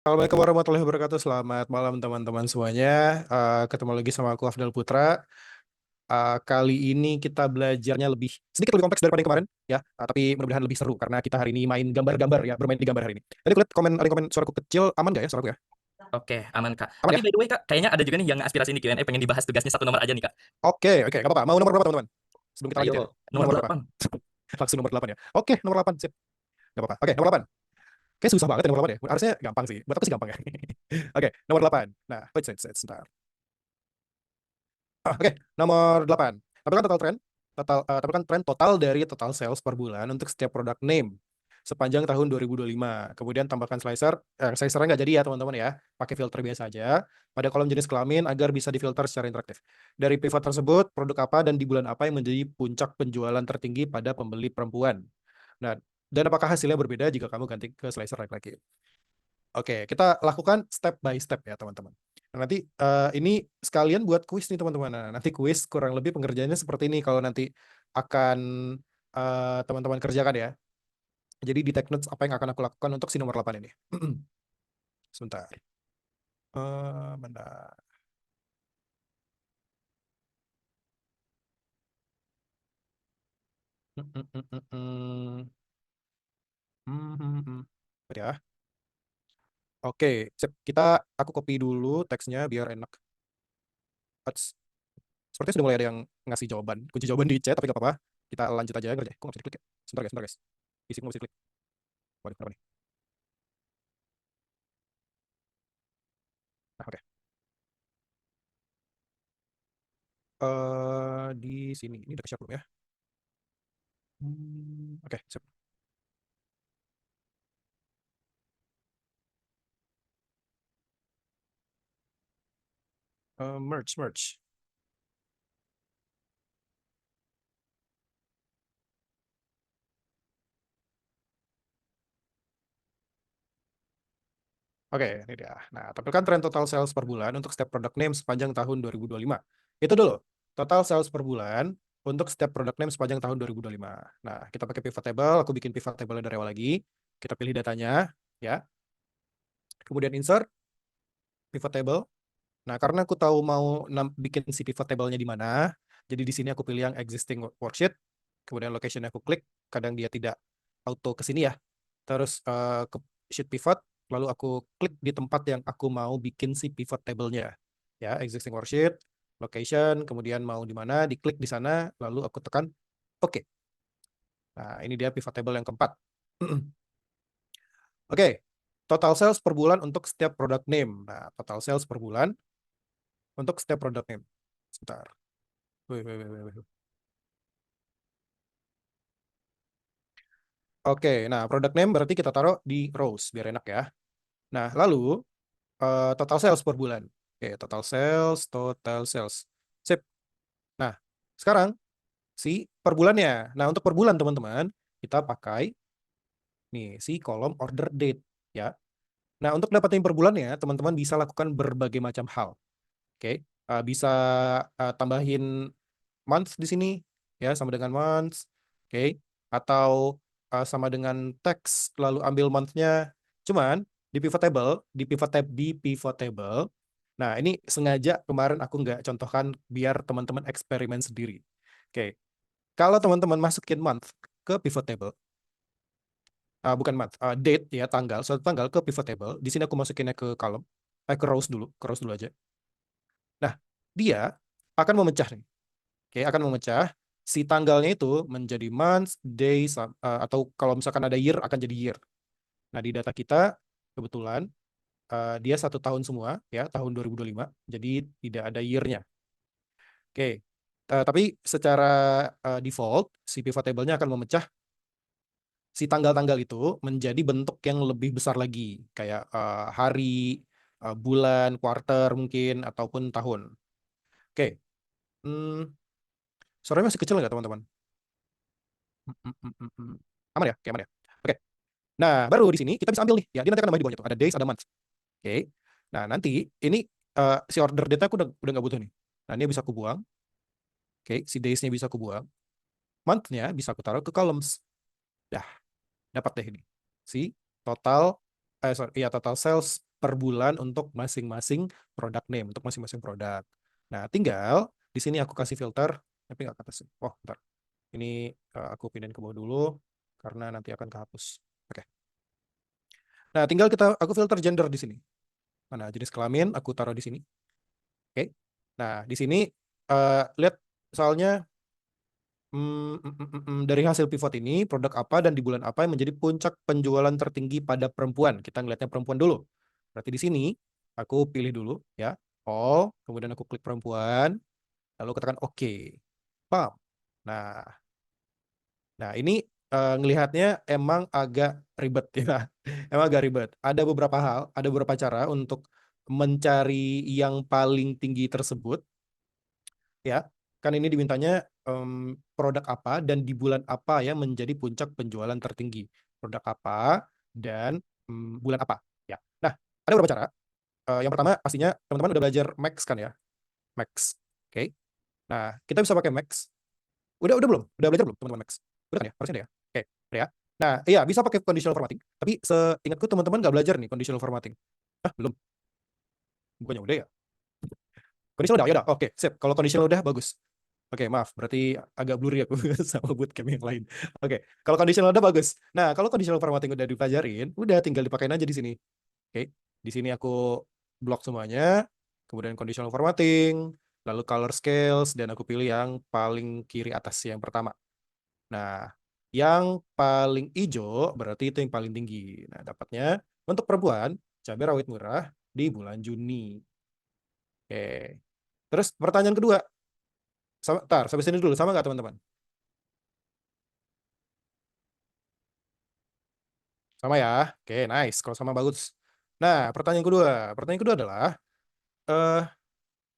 Assalamualaikum warahmatullahi wabarakatuh. Selamat malam teman-teman semuanya. Ketemu lagi sama aku Afdal Putra. Kali ini kita belajarnya sedikit lebih kompleks daripada yang kemarin, ya. Tapi mudah-mudahan lebih seru karena kita hari ini main gambar-gambar ya, bermain di gambar hari ini. Tadi aku lihat ada yang komen suaraku kecil, aman nggak ya suaraku ya? Oke, aman Kak. Aman Tapi ya? by the way Kak, kayaknya ada juga nih yang aspirasi di Q&A pengen dibahas tugasnya satu nomor aja nih Kak. Oke, oke, nggak apa-apa. Mau nomor berapa teman-teman? Sebelum kita lanjut ya. Ayo, nomor Nomor berapa? 8. Langsung nomor 8 ya. Oke, nomor 8 sip. Nggak apa-apa. Oke, nomor 8. Kayak susah banget ya nomor 8 ya. Harusnya gampang sih. Buat aku sih gampang ya. Oke, nomor 8. Nah, wait, sebentar. Oke, nomor 8. Tampilkan total trend, tampilkan tren total dari total sales per bulan untuk setiap produk name sepanjang tahun 2025. Kemudian tambahkan slicernya nggak jadi ya teman-teman ya, pakai filter biasa aja pada kolom jenis kelamin agar bisa difilter secara interaktif. Dari pivot tersebut, produk apa dan di bulan apa yang menjadi puncak penjualan tertinggi pada pembeli perempuan. Nah, dan apakah hasilnya berbeda jika kamu ganti ke slicer laki-laki? Oke, kita lakukan step by step ya teman-teman. Nah, nanti ini sekalian buat kuis nih teman-teman. Nah, nanti kuis kurang lebih pengerjaannya seperti ini kalau nanti akan teman-teman kerjakan ya. Jadi di take notes apa yang akan aku lakukan untuk si nomor 8 ini. Sebentar. Mana? Bentar ya. Oke, sip. Aku copy dulu teksnya biar enak. Ats. Sepertinya sudah mulai ada yang ngasih kunci jawaban di chat, tapi gak apa-apa. Kita lanjut aja ngerjain. Kok nggak bisa diklik ya? Sebentar guys. Isi nggak bisa diklik. Waduh, kenapa nih? Nah, oke. Di sini. Ini udah ke-share belum ya? Oke, sip. Merge. Oke, ini dia. Nah, tampilkan tren total sales per bulan untuk setiap product name sepanjang tahun 2025. Itu dulu. Total sales per bulan untuk setiap product name sepanjang tahun 2025. Nah, kita pakai pivot table. Aku bikin pivot table dari awal lagi. Kita pilih datanya, ya. Kemudian insert pivot table. Nah, karena aku tahu mau bikin si pivot table-nya di mana, jadi di sini aku pilih yang existing worksheet, kemudian location aku klik, kadang dia tidak auto ke sini ya. Terus ke sheet pivot, lalu aku klik di tempat yang aku mau bikin si pivot table-nya. Ya, existing worksheet, location, kemudian mau di mana, diklik di sana, lalu aku tekan oke. Nah, ini dia pivot table yang keempat. Oke, total sales per bulan untuk setiap product name. Nah, total sales per bulan untuk setiap product name. Sebentar. Wih. Oke, nah product name berarti kita taruh di rows biar enak ya. Nah, lalu total sales per bulan. Oke, total sales. Sip. Nah, sekarang si per bulannya. Nah, untuk per bulan teman-teman, kita pakai nih si kolom order date ya. Nah, untuk dapetin per bulannya, teman-teman bisa lakukan berbagai macam hal. Oke, bisa tambahin month di sini ya sama dengan months, oke, atau sama dengan teks lalu ambil month-nya. Cuman di pivot table. Nah, ini sengaja kemarin aku nggak contohkan biar teman-teman eksperimen sendiri. Oke, kalau teman-teman masukin month ke pivot table, bukan month, date ya tanggal, suatu tanggal ke pivot table. Di sini aku masukinnya ke column, ke rows dulu aja. Nah, dia akan memecah nih. Oke, akan memecah si tanggalnya itu menjadi months, days, atau kalau misalkan ada year akan jadi year. Nah, di data kita kebetulan dia 1 tahun semua, ya, tahun 2025, jadi tidak ada year-nya. Oke, tapi secara default, si pivot table-nya akan memecah si tanggal-tanggal itu menjadi bentuk yang lebih besar lagi, kayak hari, bulan, quarter mungkin, ataupun tahun. Oke, hmm, suaranya masih kecil nggak teman-teman? Aman ya? Oke, aman ya? Oke. Nah, baru di sini kita bisa ambil nih. Ya, dia nanti akan nambah di bawahnya tuh. Ada days, ada months. Oke. Nah, nanti ini si order data aku udah nggak butuh nih. Nah, ini bisa aku buang. Oke, si days-nya bisa aku buang. Month-nya bisa aku taruh ke columns. Dah, dapat deh ini. Si total, sorry, ya total sales per bulan untuk masing-masing product name, untuk masing-masing produk. Nah, tinggal di sini aku kasih filter, tapi nggak ke atas. Oh, bentar. Ini aku pindahin ke bawah dulu, karena nanti akan kehapus. Oke. Nah, tinggal aku filter gender di sini. Mana jenis kelamin, aku taruh di sini. Oke. Nah, di sini lihat soalnya dari hasil pivot ini, produk apa dan di bulan apa yang menjadi puncak penjualan tertinggi pada perempuan. Kita ngelihatnya perempuan dulu. Berarti di sini, aku pilih dulu, ya. All, kemudian aku klik perempuan, lalu katakan oke. Paham? Nah, ini ngelihatnya emang agak ribet ya. Emang agak ribet. Ada beberapa hal, ada beberapa cara untuk mencari yang paling tinggi tersebut, ya. Kan ini dimintanya produk apa dan di bulan apa ya menjadi puncak penjualan tertinggi. Produk apa dan bulan apa, ya. Nah, ada beberapa cara. Yang pertama pastinya teman-teman udah belajar Max kan ya? Max. Oke. Nah, kita bisa pakai Max. Udah belum? Udah belajar belum teman-teman Max? Udah kan ya? Harusnya udah ya. Oke, udah ya. Nah, iya bisa pakai conditional formatting. Tapi seingatku teman-teman nggak belajar nih conditional formatting. Ah, belum. Bukannya udah ya? Conditional udah, ya udah. Oke, sip. Kalau conditional udah bagus. Oke, maaf. Berarti agak blurry aku sama bootcamp yang lain. Oke, kalau conditional udah bagus. Nah, kalau conditional formatting udah dipelajarin, udah tinggal dipakai aja di sini. Oke, di sini aku blok semuanya, kemudian conditional formatting, lalu color scales, dan aku pilih yang paling kiri atas, yang pertama. Nah, yang paling hijau berarti itu yang paling tinggi. Nah, dapatnya untuk perempuan, cabai rawit merah di bulan Juni. Oke. Terus pertanyaan kedua, sampai sini dulu, sama nggak teman-teman? Sama ya? Oke, nice. Kalau sama bagus. Nah, pertanyaan kedua adalah, eh,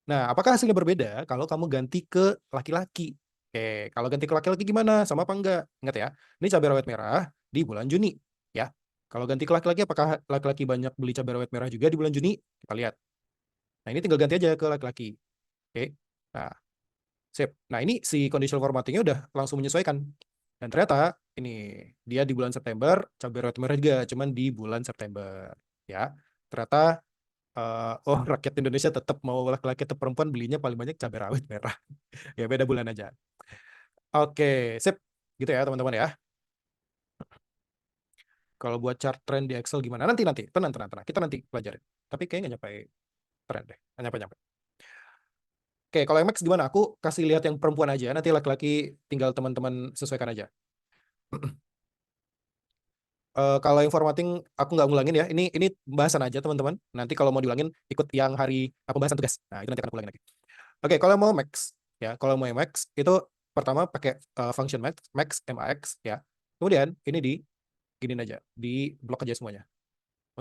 nah, apakah hasilnya berbeda kalau kamu ganti ke laki-laki? Oke, kalau ganti ke laki-laki gimana? Sama apa enggak? Ingat ya, ini cabai rawit merah di bulan Juni. Ya, kalau ganti ke laki-laki, apakah laki-laki banyak beli cabai rawit merah juga di bulan Juni? Kita lihat. Nah, ini tinggal ganti aja ke laki-laki. Oke, nah, sip. Nah, ini si conditional formattingnya udah langsung menyesuaikan. Dan ternyata ini dia di bulan September, cabai rawit merah juga, cuman di bulan September. Ya, ternyata oh, rakyat Indonesia tetap mau laki-laki atau perempuan belinya paling banyak cabai rawit merah. Ya beda bulan aja. Oke, sip. Gitu ya teman-teman ya. Kalau buat chart trend di Excel gimana? Nanti. Tenang. Kita nanti pelajarin. Tapi kayaknya nggak nyampe trend deh. Nggak nyampe. Oke, kalau yang Max gimana? Aku kasih lihat yang perempuan aja. Nanti laki-laki tinggal teman-teman sesuaikan aja. Kalau yang formatting aku nggak ngulangin ya. Ini pembahasan aja teman-teman. Nanti kalau mau diulangin ikut yang hari pembahasan tugas. Nah, itu nanti akan aku ulangin lagi. Oke, kalau mau Max ya, kalau mau yang Max itu pertama pakai function Max MAX ya. Kemudian ini di giniin aja, di blok aja semuanya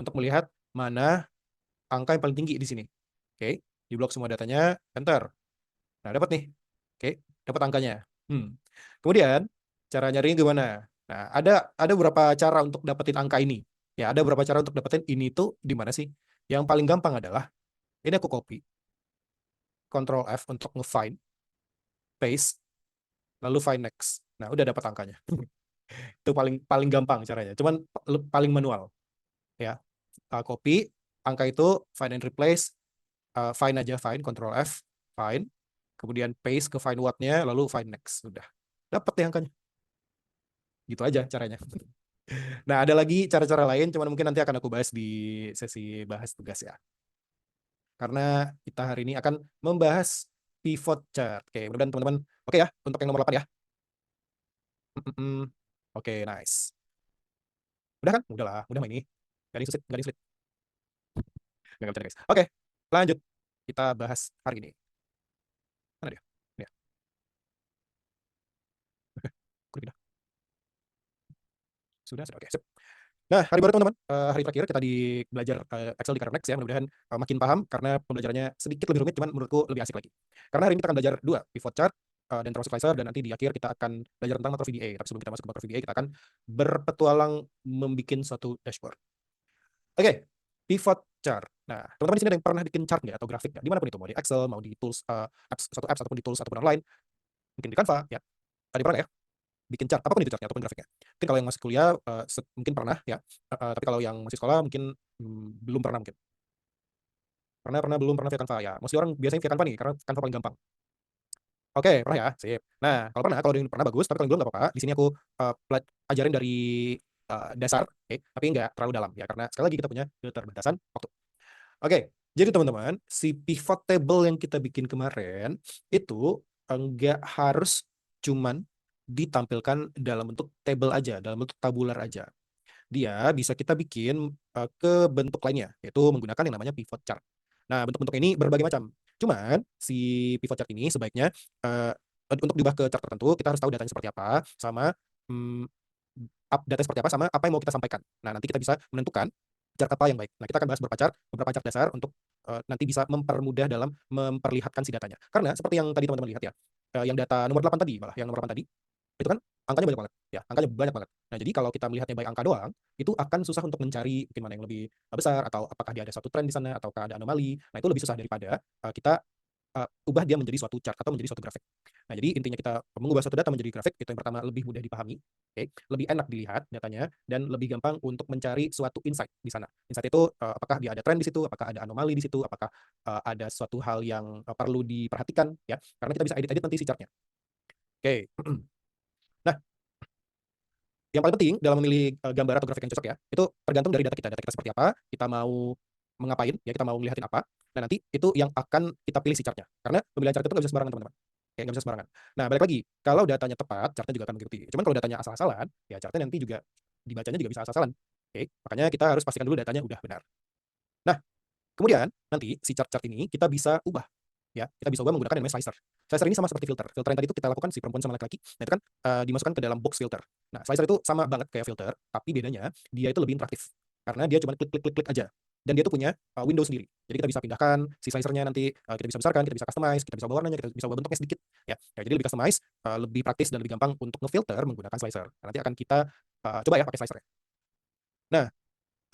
untuk melihat mana angka yang paling tinggi di sini. Oke, di blok semua datanya, enter. Nah, dapat nih. Oke, dapat angkanya. Kemudian cara nyarinya gimana? Nah, ada beberapa cara untuk dapetin angka ini. Ya, ada beberapa cara untuk dapetin ini tuh di mana sih? Yang paling gampang adalah ini aku copy, Control F untuk nge-find, paste, lalu find next. Nah, udah dapat angkanya. Itu paling paling gampang caranya. Cuman paling manual, ya. Copy angka itu, find and replace, find aja, find, Control F, find, kemudian paste ke find what-nya, lalu find next. Udah. Dapat deh angkanya. Gitu aja caranya. Nah, ada lagi cara-cara lain, cuman mungkin nanti akan aku bahas di sesi bahas tugas ya. Karena kita hari ini akan membahas pivot chart. Oke, mudah-mudahan teman-teman oke ya untuk yang nomor 8 ya. Oke, nice. Udah kan? Udah lah, udah mah ini. Gak ada yang sulit, gak ada yang sulit. Nggak bercanda guys. Oke, lanjut. Kita bahas hari ini. Mana dia? Ini ya. Oke, udah. Sudah. Oke, sip. Nah, hari baru teman-teman. Hari terakhir kita di belajar Excel di Carnex ya. Mudah-mudahan makin paham karena pembelajarannya sedikit lebih rumit, cuman menurutku lebih asik lagi. Karena hari ini kita akan belajar dua, pivot chart dan transfer slicer, dan nanti di akhir kita akan belajar tentang makro VBA. Tapi sebelum kita masuk ke makro VBA, kita akan berpetualang membuat suatu dashboard. Oke, pivot chart. Nah, teman-teman di sini ada yang pernah bikin chart nggak atau grafik nggak? Dimanapun itu, mau di Excel, mau di tools, apps ataupun di tools ataupun online, mungkin di Canva, ya. Ada yang pernah nggak ya? Bikin chart, apapun itu chartnya ataupun grafiknya. Mungkin kalau yang masih kuliah, mungkin pernah ya. Tapi kalau yang masih sekolah mungkin belum pernah mungkin. Belum pernah via Canva ya. Mostly orang biasanya via Canva nih, karena Canva paling gampang. Oke, pernah ya, sip. Nah, kalau ada yang pernah bagus, tapi kalau yang belum nggak apa-apa. Di sini aku ajarin dari dasar, oke, tapi nggak terlalu dalam ya, karena sekali lagi kita punya keterbatasan waktu. Oke, jadi teman-teman, si pivot table yang kita bikin kemarin itu nggak harus cuman ditampilkan dalam bentuk table aja, dalam bentuk tabular aja. Dia bisa kita bikin ke bentuk lainnya, yaitu menggunakan yang namanya pivot chart. Nah, bentuk-bentuk ini berbagai macam. Cuman si pivot chart ini sebaiknya untuk diubah ke chart tertentu, kita harus tahu datanya seperti apa, sama mm, data seperti apa, sama apa yang mau kita sampaikan. Nah, nanti kita bisa menentukan chart apa yang baik. Nah, kita akan bahas beberapa chart dasar untuk nanti bisa mempermudah dalam memperlihatkan si datanya. Karena seperti yang tadi teman-teman lihat ya, yang data nomor 8 tadi, malah yang nomor 8 tadi, itu kan angkanya banyak banget ya, angkanya banyak banget. Nah, jadi kalau kita melihatnya by angka doang, itu akan susah untuk mencari mungkin mana yang lebih besar, atau apakah dia ada suatu tren di sana, ataukah ada anomali. Nah, itu lebih susah daripada kita ubah dia menjadi suatu chart atau menjadi suatu grafik. Nah, jadi intinya kita mengubah suatu data menjadi grafik, itu yang pertama lebih mudah dipahami, oke, lebih enak dilihat datanya, dan lebih gampang untuk mencari suatu insight di sana. Insight itu apakah dia ada tren di situ, apakah ada anomali di situ, apakah ada suatu hal yang perlu diperhatikan ya, karena kita bisa edit-edit nanti si chartnya. Oke. Nah, yang paling penting dalam memilih gambar atau grafik yang cocok ya, itu tergantung dari data kita. Data kita seperti apa, kita mau mengapain, ya kita mau ngeliatin apa. Nah, nanti itu yang akan kita pilih si chartnya. Karena pemilihan chart itu nggak bisa sembarangan, teman-teman. Kayak nggak bisa sembarangan. Nah, balik lagi, kalau datanya tepat, chartnya juga akan mengikuti. Cuman kalau datanya asal-asalan, ya chartnya nanti juga dibacanya juga bisa asal-asalan. Oke, makanya kita harus pastikan dulu datanya udah benar. Nah, kemudian nanti si chart-chart ini kita bisa ubah ya, kita bisa ubah menggunakan yang namanya slicer. Slicer ini sama seperti filter. Filter yang tadi itu kita lakukan si perempuan sama laki-laki. Nah, itu kan dimasukkan ke dalam box filter. Nah, slicer itu sama banget kayak filter, tapi bedanya dia itu lebih interaktif. Karena dia cuma klik klik klik klik aja. Dan dia tuh punya window sendiri. Jadi kita bisa pindahkan si slicernya nanti, kita bisa besarkan, kita bisa customize, kita bisa ubah warnanya, kita bisa ubah bentuknya sedikit ya. Ya, jadi lebih customize, lebih praktis dan lebih gampang untuk ngefilter menggunakan slicer. Nah, nanti akan kita coba ya pakai slicer ya. Nah,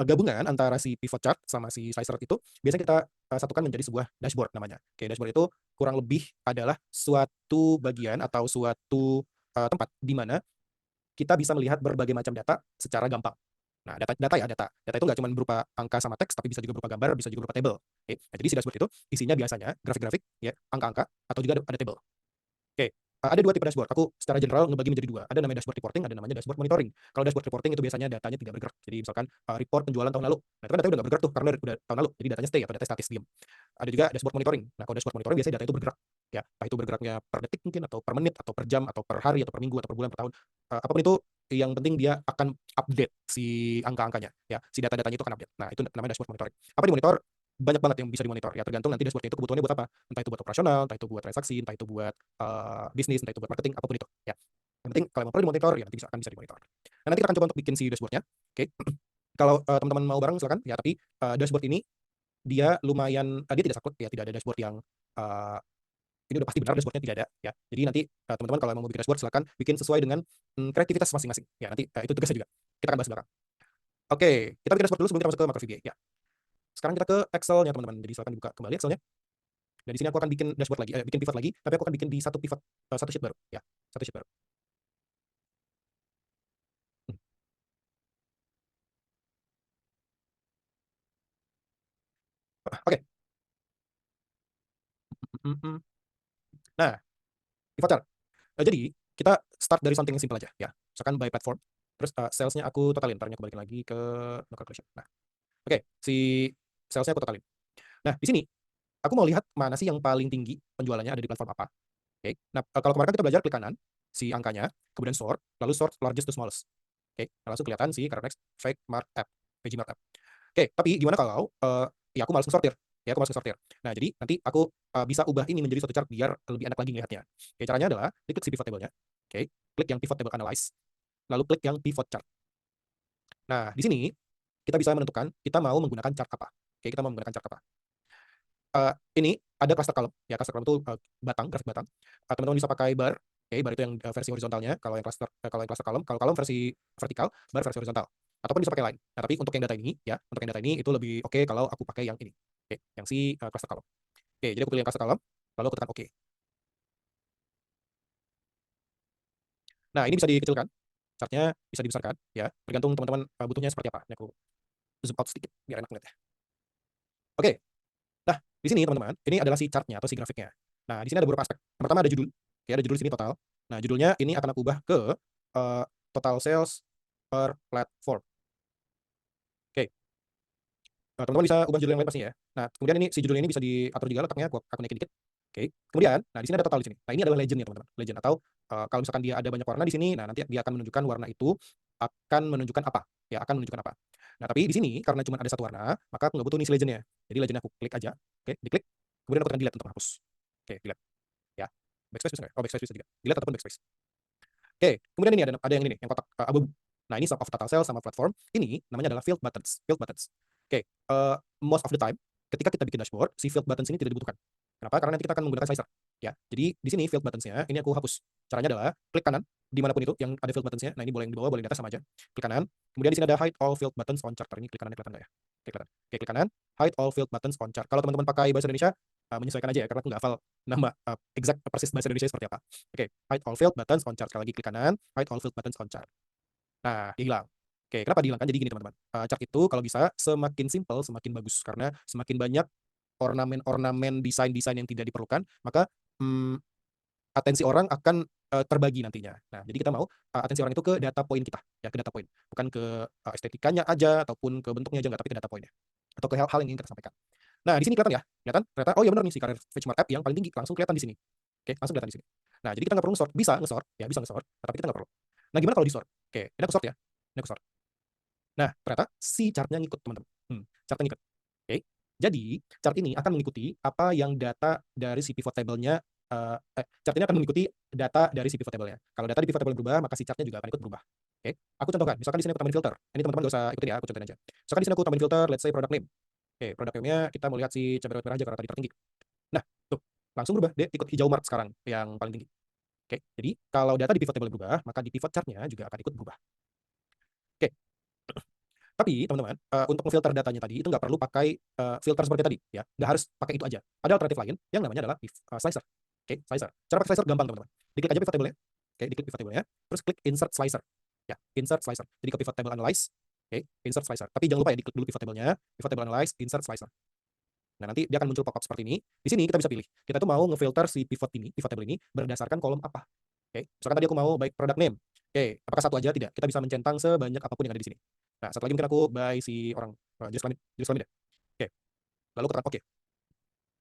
gabungan antara si pivot chart sama si slicer itu biasanya kita satukan menjadi sebuah dashboard namanya. Oke, dashboard itu kurang lebih adalah suatu bagian atau suatu tempat di mana kita bisa melihat berbagai macam data secara gampang. Nah, data itu nggak cuma berupa angka sama teks, tapi bisa juga berupa gambar, bisa juga berupa table. Oke, nah, jadi si dashboard itu isinya biasanya grafik-grafik, ya, angka-angka, atau juga ada table. Oke, ada dua tipe dashboard. Aku secara general ngebagi menjadi dua. Ada namanya dashboard reporting, ada namanya dashboard monitoring. Kalau dashboard reporting itu biasanya datanya tidak bergerak. Jadi misalkan report penjualan tahun lalu. Nah, itu kan datanya udah nggak bergerak tuh karena udah tahun lalu. Jadi datanya stay atau data statis diam. Ada juga dashboard monitoring. Nah, kalau dashboard monitoring biasanya data itu bergerak. Ya, entah itu bergeraknya per detik mungkin, atau per menit, atau per jam, atau per hari, atau per minggu, atau per bulan, per tahun. Apapun itu, yang penting dia akan update si angka-angkanya. Ya, si data-datanya itu akan update. Nah, itu namanya dashboard monitoring. Apa dimonitor? Banyak banget yang bisa dimonitor ya, tergantung nanti dashboardnya itu kebutuhannya buat apa, entah itu buat operasional, entah itu buat transaksi, entah itu buat bisnis, entah itu buat marketing, apapun itu ya. Yang penting kalau mau perlu dimonitor ya nanti akan bisa dimonitor. Nah, nanti kita akan coba untuk bikin si dashboardnya. Oke. Kalau teman-teman mau bareng silakan ya, tapi dashboard ini dia lumayan dia tidak saklek ya, tidak ada dashboard yang ini udah pasti benar dashboardnya, tidak ada ya. Jadi nanti teman-teman kalau mau bikin dashboard silakan bikin sesuai dengan kreativitas masing-masing ya, nanti itu tugasnya juga kita akan bahas belakang. Oke, kita bikin dashboard dulu sebelum kita masuk ke macro VBA ya. Sekarang kita ke Excel-nya teman-teman. Jadi silakan buka kembali Excel-nya. Dan di sini aku akan bikin dashboard lagi, bikin pivot lagi, tapi aku akan bikin di satu pivot, satu sheet baru, ya, satu sheet baru. Oke. Nah, pivot chart. Jadi kita start dari something yang simple aja, ya. Misalkan by platform, terus sales-nya aku totalin, ntar aku balikin lagi ke no calculation. Nah, oke, si sales-nya aku totalin. Nah, di sini aku mau lihat mana sih yang paling tinggi penjualannya ada di platform apa. Oke. Nah, kalau kemarin kan kita belajar klik kanan, si angkanya, kemudian sort, lalu sort largest to smallest. Oke, nah, langsung kelihatan si current next, fake markup, PG markup. Oke, tapi gimana kalau ya aku malas ngesortir. Ya, aku malas ngesortir. Nah, jadi nanti aku bisa ubah ini menjadi suatu chart biar lebih enak lagi ngelihatnya. Oke, caranya adalah klik si pivot table-nya. Oke, klik yang pivot table analyze, lalu klik yang pivot chart. Nah, di sini kita bisa menentukan kita mau menggunakan chart apa. Oke, kita mau menggunakan chart apa. Ini ada cluster column. Ya, cluster column itu batang, grafik batang. Teman-teman bisa pakai bar. Oke, bar itu yang versi horizontalnya. Kalau yang cluster column, kalau column versi vertikal, bar versi horizontal. Ataupun bisa pakai line. Nah, tapi untuk yang data ini, ya, untuk yang data ini itu lebih oke kalau aku pakai yang ini. Oke, yang si cluster column. Oke, jadi aku pilih yang cluster column, lalu aku tekan oke. Nah, ini bisa dikecilkan. Chartnya bisa dibesarkan, ya. Tergantung teman-teman butuhnya seperti apa. Ini aku zoom out sedikit biar enak ngeliatnya. Oke. Nah, Di sini teman-teman, ini adalah si chartnya atau si grafiknya. Nah, di sini ada beberapa aspek. Yang pertama ada judul. Oke, ada judul di sini total. Nah, judulnya ini akan aku ubah ke total sales per platform. Oke, teman-teman bisa ubah judul yang lain pastinya ya. Nah, kemudian ini si judul ini bisa diatur juga letaknya, aku naikin dikit. Oke, kemudian, nah di sini ada total di sini. Nah, ini adalah legend ya teman-teman, legend atau kalau misalkan dia ada banyak warna di sini, nah nanti dia akan menunjukkan warna itu akan menunjukkan apa, ya akan menunjukkan apa. Nah, tapi di sini karena cuma ada satu warna, maka aku nggak butuh nih si legendnya. Jadi legendnya aku klik aja, oke, diklik, kemudian aku tekan delete untuk menghapus. Oke, delete, ya. Backspace bisa nggak? Oh, backspace bisa juga. Delete ataupun backspace. Oke, kemudian ini ada yang ini nih, yang kotak abu-abu. Nah, ini sum of total sales sama platform. Ini namanya adalah field buttons. Field buttons. Oke, most of the time ketika kita bikin dashboard, si field buttons ini tidak dibutuhkan. Kenapa? Karena nanti kita akan menggunakan slicer. Ya, jadi di sini field buttons-nya ini aku hapus. Caranya adalah klik kanan dimanapun itu yang ada field buttons-nya. Nah, ini boleh yang di bawah, boleh yang di atas sama aja. Klik kanan. Kemudian di sini ada hide all field buttons on chart. Ini klik kanan kelihatan nggak ya? Klik kanan. Oke, klik kanan. Hide all field buttons on chart. Kalau teman-teman pakai bahasa Indonesia, menyesuaikan aja ya, karena aku nggak hafal nama exact persis bahasa Indonesia seperti apa. Oke, hide all field buttons on chart. Sekali lagi klik kanan, hide all field buttons on chart. Nah, dia hilang. Oke, kenapa dihilangkan? Jadi gini teman-teman, chart itu kalau bisa semakin simple semakin bagus, karena semakin banyak ornamen-ornamen, desain-desain yang tidak diperlukan, maka atensi orang akan terbagi nantinya. Nah, jadi kita mau atensi orang itu ke data point kita, ya ke data point, bukan ke estetikanya aja ataupun ke bentuknya aja nggak, tapi ke data point-nya atau ke hal-hal yang ingin kita sampaikan. Nah, di sini kelihatan ya, kelihatan ternyata oh iya benar nih si career benchmark app yang paling tinggi langsung kelihatan di sini. Oke, langsung kelihatan di sini. Nah, jadi kita nggak perlu nge-sort, bisa nge-sort, ya bisa nge-sort, tapi kita nggak perlu. Nah, gimana kalau di-sort? Oke, ini aku sort ya. Ini aku sort. Nah, ternyata si chart-nya ngikut, teman-teman. Chart-nya ngikut. Oke. Jadi, chart ini akan mengikuti apa yang data dari si pivot table-nya chart ini akan mengikuti data dari si pivot table-nya. Kalau data di pivot table berubah, maka si chart-nya juga akan ikut berubah. Oke. Aku contohkan, misalkan di sini aku tambahin filter. Ini teman-teman nggak usah ikutin ya, aku contohin aja. Misalkan di sini aku tambahin filter, let's say product name. Oke, product name-nya kita mau lihat si cabai rawit merah aja karena tadi tertinggi. Nah, tuh, langsung berubah. Dia ikut hijau mark sekarang, yang paling tinggi. Oke, jadi kalau data di pivot table berubah, maka di pivot chart-nya juga akan ikut berubah. Oke, tapi teman-teman, untuk memfilter datanya tadi itu nggak perlu pakai filter seperti tadi, ya. Nggak harus pakai itu aja. Ada alternatif lain yang namanya adalah slicer. Oke, slicer. Cara pakai slicer gampang teman-teman. Diklik aja pivot table-nya. Oke, diklik pivot table-nya, terus klik insert slicer. Ya, insert slicer. Jadi ke pivot table analyze. Oke, insert slicer. Tapi jangan lupa ya diklik dulu pivot table-nya, pivot table analyze, insert slicer. Nah, nanti dia akan muncul pop-up seperti ini. Di sini kita bisa pilih. Kita tuh mau ngefilter si pivot ini, pivot table ini berdasarkan kolom apa. Oke, misalkan tadi aku mau baik product name. Oke, apakah satu aja? Tidak. Kita bisa mencentang sebanyak apapun yang ada di sini. Nah, satu lagi mungkin aku by si orang jenis kelamin ya. Oke, lalu tekan oke.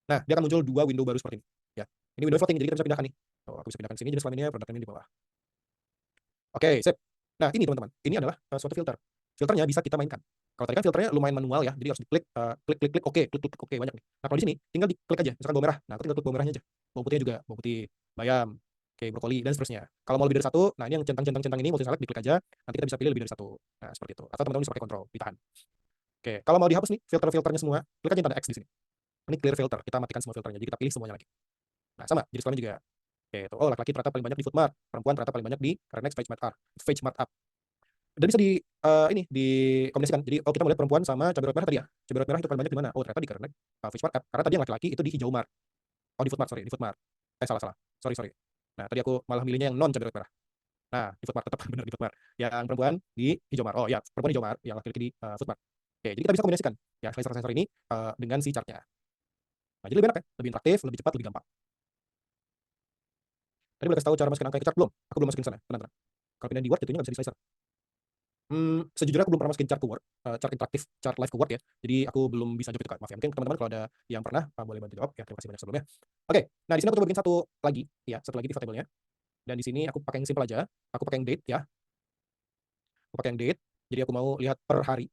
Nah, dia akan muncul dua window baru seperti ini. Ya, ini window voting, jadi kita bisa pindahkan nih. Oh, aku bisa pindahkan sini jenis kelaminnya, produk name di bawah. Oke, sip. Nah, ini teman-teman, ini adalah suatu filter. Filternya bisa kita mainkan. Kalau tadi kan filternya lumayan manual ya, jadi harus diklik, klik, klik, klik, oke, klik, klik, oke, banyak nih. Nah, kalau di sini tinggal diklik aja, misalkan bawang merah. Nah, aku tinggal klik bawang merahnya aja. Bawang putihnya juga, bawang putih, bayam, oke, brokoli, dan seterusnya. Kalau mau lebih dari satu, nah ini yang centang-centang ini multi select, diklik aja, nanti kita bisa pilih lebih dari satu. Nah, seperti itu. Atau teman-teman bisa pakai kontrol, ditahan. Oke, kalau mau dihapus nih, filter-filternya semua, klik aja tanda X di sini. Ini clear filter, kita matikan semua filternya, jadi kita pilih semuanya lagi. Nah, sama, jenis kelamin juga. Oke, itu. Oh, laki-laki ternyata paling banyak di Foodmart, perempuan ternyata paling banyak di Next Page Mart Up. Page Mart Up. Dan bisa ini dikombinasikan. Jadi oh kita mau lihat perempuan sama cabai rawit merah tadi ya. Cabai rawit merah itu paling banyak di mana? Oh ternyata di Karena Fish Mart App. Karena tadi yang laki-laki itu di hijau mart. Oh di Food Mart, sorry, di Food Mart. Salah salah. Sorry. Nah, tadi aku malah milihnya yang non cabai rawit merah. Nah, di Food Mart tetap benar di Food Mart. Yang perempuan di hijau mart. Oh ya, perempuan hijau mart, yang laki-laki di Food Mart. Oke, jadi kita bisa kombinasikan ya sensor-sensor ini dengan si chartnya. Nah, jadi lebih enak ya, lebih interaktif, lebih cepat, lebih gampang. Tadi boleh kasih tahu cara masukin angka ke chart belum? Aku belum masukin sana. Tenang. Kalau pindah di Word jatuhnya nggak bisa di slicer. Sejujurnya aku belum pernah masukin chart ke Word, chart interaktif, chart live ke Word ya. Jadi aku belum bisa jawab itu Kak, maaf ya. Mungkin teman-teman kalau ada yang pernah, boleh bantu jawab ya. Terima kasih banyak sebelumnya. Oke, nah di sini aku coba bikin satu lagi ya, satu lagi pivot table-nya. Dan di sini aku pakai yang simple aja. Aku pakai yang date ya. Aku pakai yang date. Jadi aku mau lihat per hari.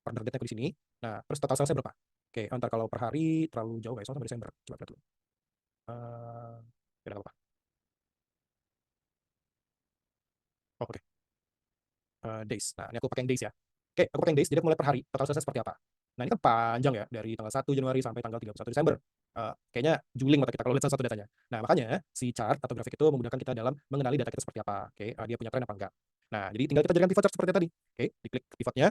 Order date-nya aku di sini. Nah, terus total sales-nya berapa? Oke, antar kalau per hari terlalu jauh guys, sampai Desember. Coba lihat dulu. Tidak apa-apa. Oh, oke. Days. Nah, ini aku pakai yang days ya. Oke, aku pakai yang days, jadi aku mulai per hari, total sales seperti apa. Nah, ini kan panjang ya, dari tanggal 1 Januari sampai tanggal 31 Desember. Kayaknya juling mata kita kalau lihat satu datanya. Nah, makanya si chart atau grafik itu memudahkan kita dalam mengenali data kita seperti apa. Oke, dia punya tren apa enggak. Nah, jadi tinggal kita jadikan pivot chart seperti tadi. Oke, diklik pivotnya,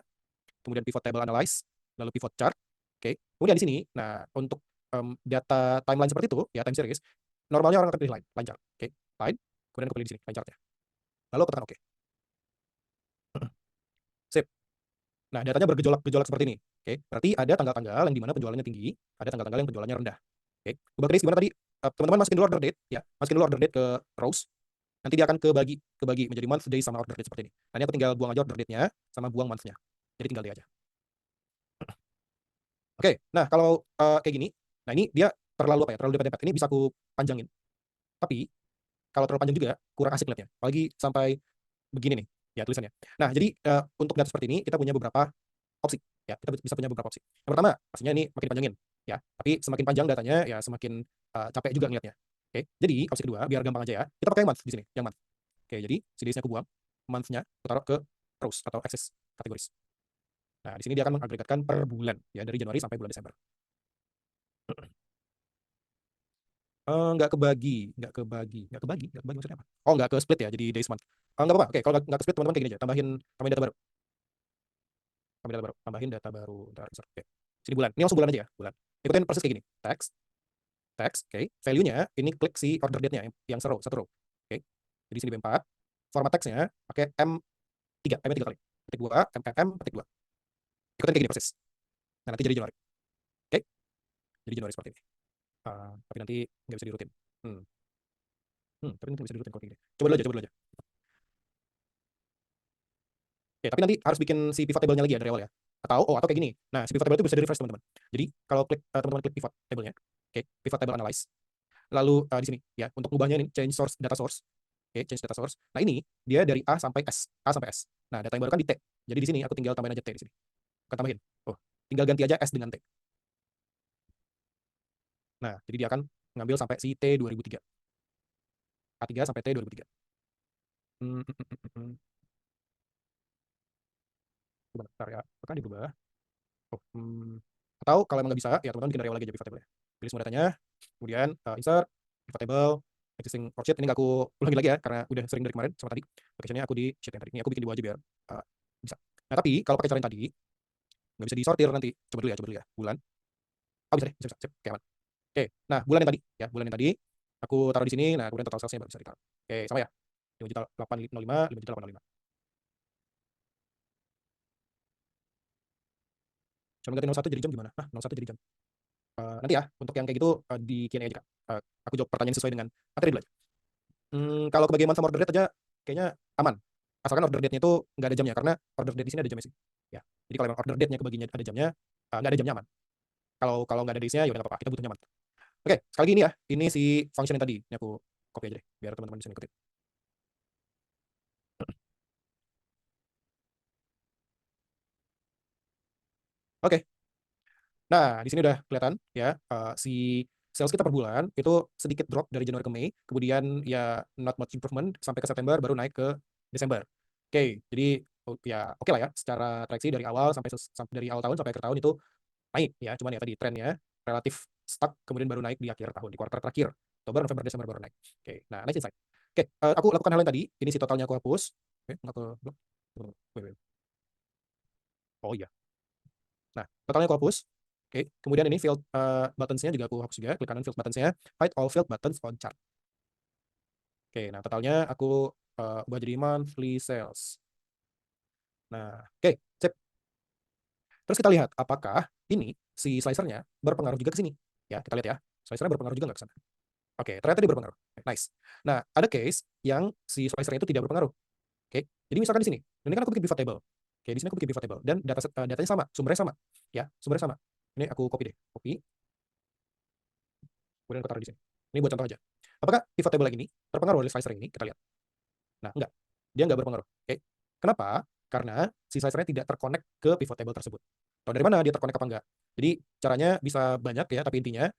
kemudian pivot table analyze, lalu pivot chart. Oke, kemudian di sini, nah untuk data timeline seperti itu, ya time series, normalnya orang akan pilih line chart. Oke, line, kemudian aku pilih di sini line chartnya. Lalu aku tekan oke. Sip. Nah, datanya bergejolak-gejolak seperti ini. Oke, berarti ada tanggal-tanggal yang di mana penjualannya tinggi, ada tanggal-tanggal yang penjualannya rendah. Oke, ubah case gimana tadi? Teman-teman masukin dulu order date, ya, masukin dulu order date ke rows. Nanti dia akan kebagi menjadi month, day, sama order date seperti ini. Nah, ini aku tinggal buang aja order date-nya sama buang month-nya. Jadi tinggal day aja. Oke, nah kalau kayak gini, nah ini dia terlalu apa ya? Terlalu depet-depet. Ini bisa aku panjangin. Tapi kalau terlalu panjang juga kurang asik lihatnya. Apalagi sampai begini nih, ya tulisannya. Nah, jadi untuk data seperti ini kita punya beberapa opsi, ya. Kita bisa punya beberapa opsi. Yang pertama, pastinya ini makin dipanjangin, ya. Tapi semakin panjang datanya, ya semakin capek juga ngeliatnya. Oke, jadi opsi kedua, biar gampang aja ya, kita pakai month di sini, yang month. Oke, jadi si days-nya aku buang, month-nya aku taruh ke rows atau axis kategoris. Nah, di sini dia akan mengagregatkan per bulan, ya, dari Januari sampai bulan Desember. Nggak kebagi maksudnya apa? Oh, nggak ke split ya, jadi days month. Nggak apa-apa. Oke, kalau nggak ke split, teman-teman kayak gini aja, tambahin data baru. Tambahin data baru. Ntar, insert. Oke. Sini bulan. Ini langsung bulan aja ya, bulan. Ikutin proses kayak gini. Text, oke. Value-nya ini klik si order date-nya yang satu row. Oke. Jadi sini B4. Format text-nya pakai M3, M-nya 3 kali. Petik 2, M, petik 2. Ikutin kayak gini persis. Nah, nanti jadi Januari. Oke. Jadi Januari seperti ini. Tapi nanti nggak bisa dirutin. Hmm. Tapi nanti bisa dirutin kalau kayak gini. Coba dulu aja. Oke, tapi nanti harus bikin si pivot table-nya lagi ya dari awal ya. Atau kayak gini. Nah, si pivot table itu bisa di-refresh teman-teman. Jadi kalau teman-teman klik pivot table-nya, oke, pivot table analyze. Lalu di sini ya, untuk ngubahnya ini change source data source. Oke, change data source. Nah, ini dia dari A sampai S. Nah, data yang baru kan di T. Jadi di sini aku tinggal tambahin aja T di sini. Bukan tambahin. Oh, tinggal ganti aja S dengan T. Nah, jadi dia akan ngambil sampai si T 2003. A3 sampai T 2003. Bentar ya, apakah diubah? Oh, atau kalau emang nggak bisa, ya teman-teman bikin dari awal lagi aja pivot table-nya. Pilih semua datanya, kemudian insert, pivot table, existing worksheet. Ini nggak aku ulangi lagi ya, karena udah sering dari kemarin sama tadi. Location-nya aku di sheet yang tadi. Ini aku bikin di bawah aja biar bisa. Nah, tapi kalau pakai cara yang tadi, nggak bisa disortir nanti. Coba dulu ya. Bulan. Oh, bisa deh, bisa. Sip, oke, aman. Oke, nah bulan yang tadi, ya, bulan yang tadi, aku taruh di sini, nah kemudian total sales-nya baru bisa ditaruh. Oke, sama ya. 5.805, 5.805. Cuma ganti 01 jadi jam gimana? 01 jadi jam. Nanti ya, untuk yang kayak gitu di Q&A aja, Kak. Aku jawab pertanyaan sesuai dengan materi dulu aja. Kalau kebagian sama order date aja, kayaknya aman. Asalkan order date-nya itu nggak ada jamnya, karena order date di sini ada jamnya sih. Ya. Jadi kalau emang order date-nya kebagiannya ada jamnya, nggak ada jamnya aman. Kalau nggak ada days-nya, ya udah nggak apa-apa. Kita butuh nyaman. Oke, sekali lagi ini ya. Ini si function yang tadi. Ini aku copy aja deh, biar teman-teman bisa ngikutin. Oke. Nah, di sini udah kelihatan ya, si sales kita per bulan itu sedikit drop dari Januari ke Mei, kemudian ya not much improvement sampai ke September, baru naik ke Desember. Oke, jadi ya oke lah ya, secara traksi dari awal dari awal tahun sampai akhir tahun itu naik ya, cuman ya tadi trennya relatif stuck, kemudian baru naik di akhir tahun, di kuartal terakhir. Oktober, November, Desember baru naik. Oke, nah nice insight. Oke, aku lakukan hal yang tadi, ini si totalnya aku hapus. Oke, nggak ke blok. Wait. Oh iya. Nah, totalnya aku hapus. Oke, kemudian ini field buttons-nya juga aku hapus juga. Klik kanan field buttons-nya, hide all field buttons on chart. Oke, nah totalnya aku ubah jadi monthly sales. Nah, oke, sip. Terus kita lihat apakah ini si slicer-nya berpengaruh juga ke sini. Ya, kita lihat ya. Slicer-nya berpengaruh juga nggak ke sana? Oke, ternyata dia berpengaruh. Nice. Nah, ada case yang si slicer itu tidak berpengaruh. Oke, jadi misalkan di sini. Ini kan aku bikin pivot table. Oke, di sini aku bikin pivot table dan datanya sama, sumbernya sama. Ya, sumbernya sama. Ini aku copy deh. Copy. Kemudian aku taruh di sini. Ini buat contoh aja. Apakah pivot table yang ini terpengaruh oleh slicer ini? Kita lihat. Nah, enggak. Dia enggak berpengaruh. Oke. Kenapa? Karena si slicer-nya tidak terkonek ke pivot table tersebut. Tahu dari mana dia terkonek apa enggak? Jadi caranya bisa banyak ya, tapi intinya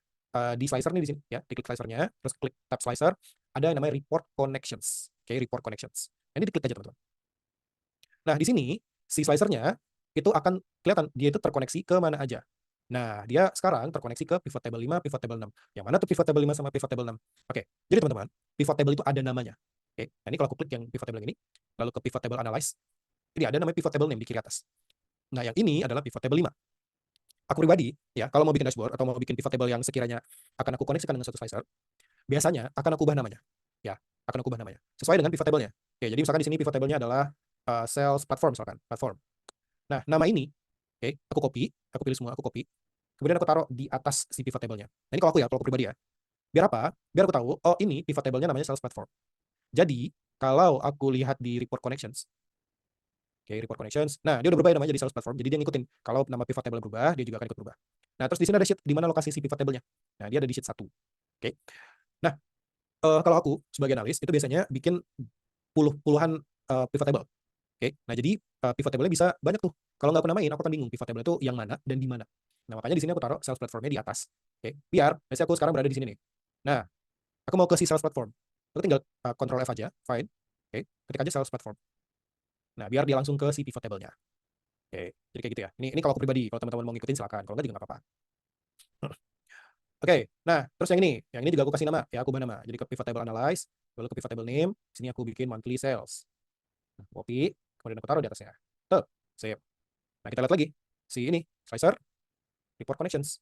di slicer nih di sini ya, diklik slicer-nya, terus klik tab slicer, ada yang namanya report connections. Oke, report connections. Ini diklik aja teman-teman. Nah, di sini si slicer-nya itu akan kelihatan dia itu terkoneksi ke mana aja. Nah, dia sekarang terkoneksi ke pivot table 5, pivot table 6. Yang mana tuh pivot table 5 sama pivot table 6? Oke, jadi teman-teman, pivot table itu ada namanya. Oke, nah ini kalau aku klik yang pivot table yang ini, lalu ke pivot table analyze, ini ada namanya pivot table name di kiri atas. Nah, yang ini adalah pivot table 5. Aku pribadi, ya, kalau mau bikin dashboard atau mau bikin pivot table yang sekiranya akan aku koneksikan dengan satu slicer, biasanya akan aku ubah namanya. Ya, akan aku ubah namanya. Sesuai dengan pivot table-nya. Oke, jadi misalkan di sini pivot table-nya adalah sales platform misalkan, platform. Nah, nama ini, oke, aku pilih semua, aku copy. Kemudian aku taruh di atas si pivot table-nya. Nah, ini kalau aku ya, kalau aku pribadi ya. Biar apa? Biar aku tahu, oh ini pivot table-nya namanya sales platform. Jadi, kalau aku lihat di report connections, oke, report connections. Nah, dia udah berubah ya namanya jadi sales platform. Jadi dia ngikutin. Kalau nama pivot table berubah, dia juga akan ikut berubah. Nah, terus di sini ada sheet di mana lokasi si pivot table-nya. Nah, dia ada di sheet 1. Oke. Nah, kalau aku sebagai analis itu biasanya bikin puluhan pivot table. Oke. Nah, jadi pivot table-nya bisa banyak tuh. Kalau nggak aku namain, aku akan bingung pivot table itu yang mana dan di mana. Nah, makanya di sini aku taruh sales platform-nya di atas. Oke. Biar, biasanya aku sekarang berada di sini nih. Nah, aku mau ke si sales platform. Aku tinggal Control F aja, fine. Oke, ketik aja sales platform. Nah, biar dia langsung ke si pivot table-nya. Oke, jadi kayak gitu ya. Ini kalau aku pribadi, kalau teman-teman mau ngikutin silakan. Kalau nggak juga nggak apa-apa. Oke, nah terus yang ini juga aku kasih nama, ya aku ubah nama. Jadi ke pivot table analyze, lalu ke pivot table name, sini aku bikin monthly sales. Nah, copy, kemudian aku taruh di atasnya. Tuh, save. Nah, kita lihat lagi. Si ini, slicer, report connections.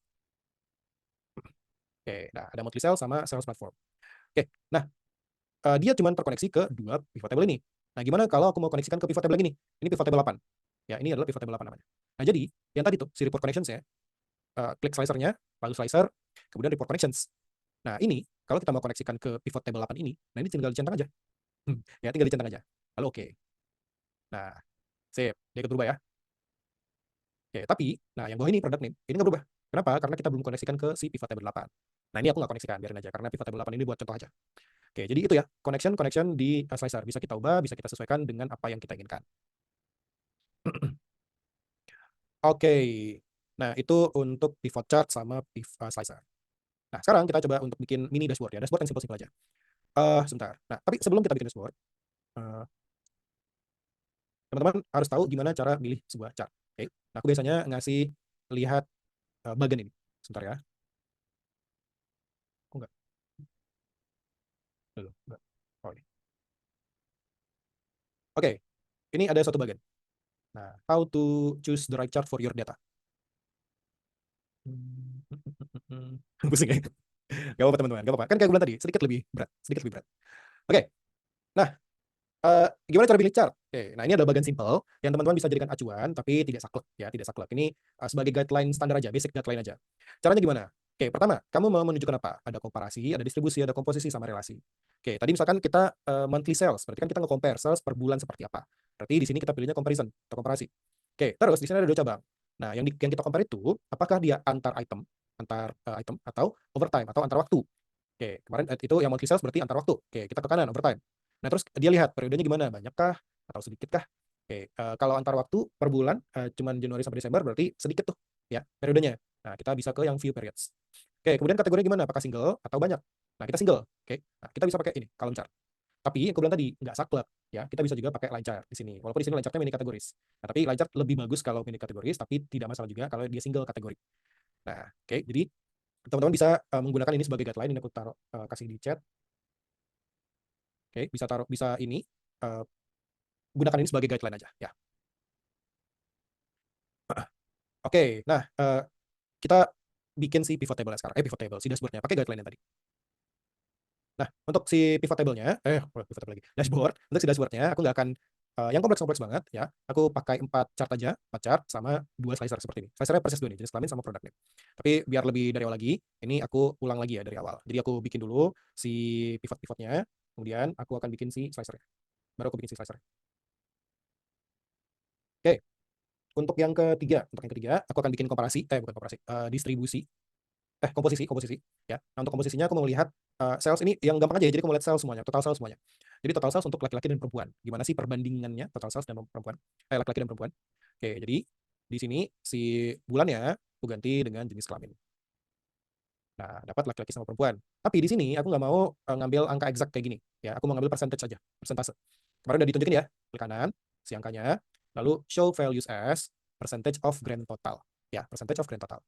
Oke, nah ada monthly sales sama sales platform. Oke, nah dia cuma terkoneksi ke dua pivot table ini. Nah, gimana kalau aku mau koneksikan ke pivot table lagi nih? Ini pivot table 8. Ya, ini adalah pivot table 8 namanya. Nah, jadi yang tadi tuh si report connections ya, klik slicernya, lalu slicer, kemudian report connections. Nah, ini kalau kita mau koneksikan ke pivot table 8 ini, nah ini tinggal dicentang aja. Ya, tinggal dicentang aja. Lalu oke. Nah, save. Dia ikut berubah ya. Oke, tapi nah yang bawah ini product name, ini nggak berubah. Kenapa? Karena kita belum koneksikan ke si pivot table 8. Nah, ini aku nggak koneksikan, biarin aja karena pivot table 8 ini buat contoh aja. Oke, jadi itu ya, connection di slicer bisa kita ubah, bisa kita sesuaikan dengan apa yang kita inginkan. Oke. Nah, itu untuk pivot chart sama slicer. Nah, sekarang kita coba untuk bikin mini dashboard ya. Dashboard yang simpel-simpel aja. Sebentar. Nah, tapi sebelum kita bikin dashboard, eh, teman-teman harus tahu gimana cara milih sebuah chart. Oke. Nah, aku biasanya ngasih lihat bagian ini. Sebentar ya. Kok enggak? Belum, enggak. Oh, ini. Oke. Ini ada satu bagian. Nah, how to choose the right chart for your data. Pusing ya. Gak apa-apa teman-teman, gak apa-apa. Kan kayak gue bilang tadi, sedikit lebih berat, sedikit lebih berat. Oke. Nah, gimana cara pilih chart? Oke, nah ini ada bagian simple yang teman-teman bisa jadikan acuan, tapi tidak saklek ya, tidak saklek. Ini sebagai guideline standar aja, basic guideline aja. Caranya gimana? Oke, pertama, kamu mau menunjukkan apa? Ada komparasi, ada distribusi, ada komposisi sama relasi. Oke, tadi misalkan kita monthly sales, berarti kan kita nge-compare sales per bulan seperti apa. Berarti di sini kita pilihnya comparison atau komparasi. Oke, terus di sini ada dua cabang. Nah, yang kita compare itu apakah dia antar item atau overtime atau antar waktu. Oke, kemarin itu yang monthly sales berarti antar waktu. Oke, kita ke kanan overtime. Nah, terus dia lihat periodenya gimana, banyakkah atau sedikitkah? Oke, kalau antar waktu per bulan cuman Januari sampai Desember berarti sedikit tuh ya periodenya. Nah, kita bisa ke yang view periods. Oke, kemudian kategorinya gimana? Apakah single atau banyak? Nah, kita single. Oke. Nah, kita bisa pakai ini, column chart. Tapi yang aku bilang tadi nggak saklek ya. Kita bisa juga pakai line chart di sini. Walaupun di sini line chartnya mini kategoris. Nah, tapi line chart lebih bagus kalau mini kategoris, tapi tidak masalah juga kalau dia single kategori. Nah, oke, jadi teman-teman bisa menggunakan ini sebagai guideline. Ini aku taruh kasih di chat. Oke, bisa taruh bisa ini gunakan ini sebagai guideline aja ya. Oke, nah kita bikin si pivot table sekarang. Pivot table, si dashboardnya pakai guideline yang tadi. Nah, untuk si pivot table-nya, pivot table lagi. Dashboard, untuk si dashboard-nya aku nggak akan yang kompleks-kompleks banget ya. Aku pakai 4 chart aja, 4 chart sama 2 slicer seperti ini. Slicernya persis 2 nih, jenis kelamin sama produk name. Tapi biar lebih dari awal lagi, ini aku ulang lagi ya dari awal. Jadi aku bikin dulu si pivot-pivotnya, kemudian aku akan bikin si slicer-nya. Baru aku bikin si slicer. Oke, untuk yang ketiga, aku akan bikin komparasi, bukan komparasi, distribusi, komposisi, ya. Nah, untuk komposisinya aku mau lihat sales ini yang gampang aja ya, jadi aku mau lihat sales semuanya, total sales semuanya. Jadi total sales untuk laki-laki dan perempuan. Gimana sih perbandingannya total sales dan perempuan? Laki-laki dan perempuan. Oke, jadi di sini si bulannya aku ganti dengan jenis kelamin. Nah, dapat laki-laki sama perempuan. Tapi di sini aku nggak mau ngambil angka exact kayak gini, ya. Aku mau ngambil percentage aja, persentase. Kemarin udah ditunjukin ya, klik kanan, si angkanya, lalu show values as percentage of grand total. Ya, percentage of grand total.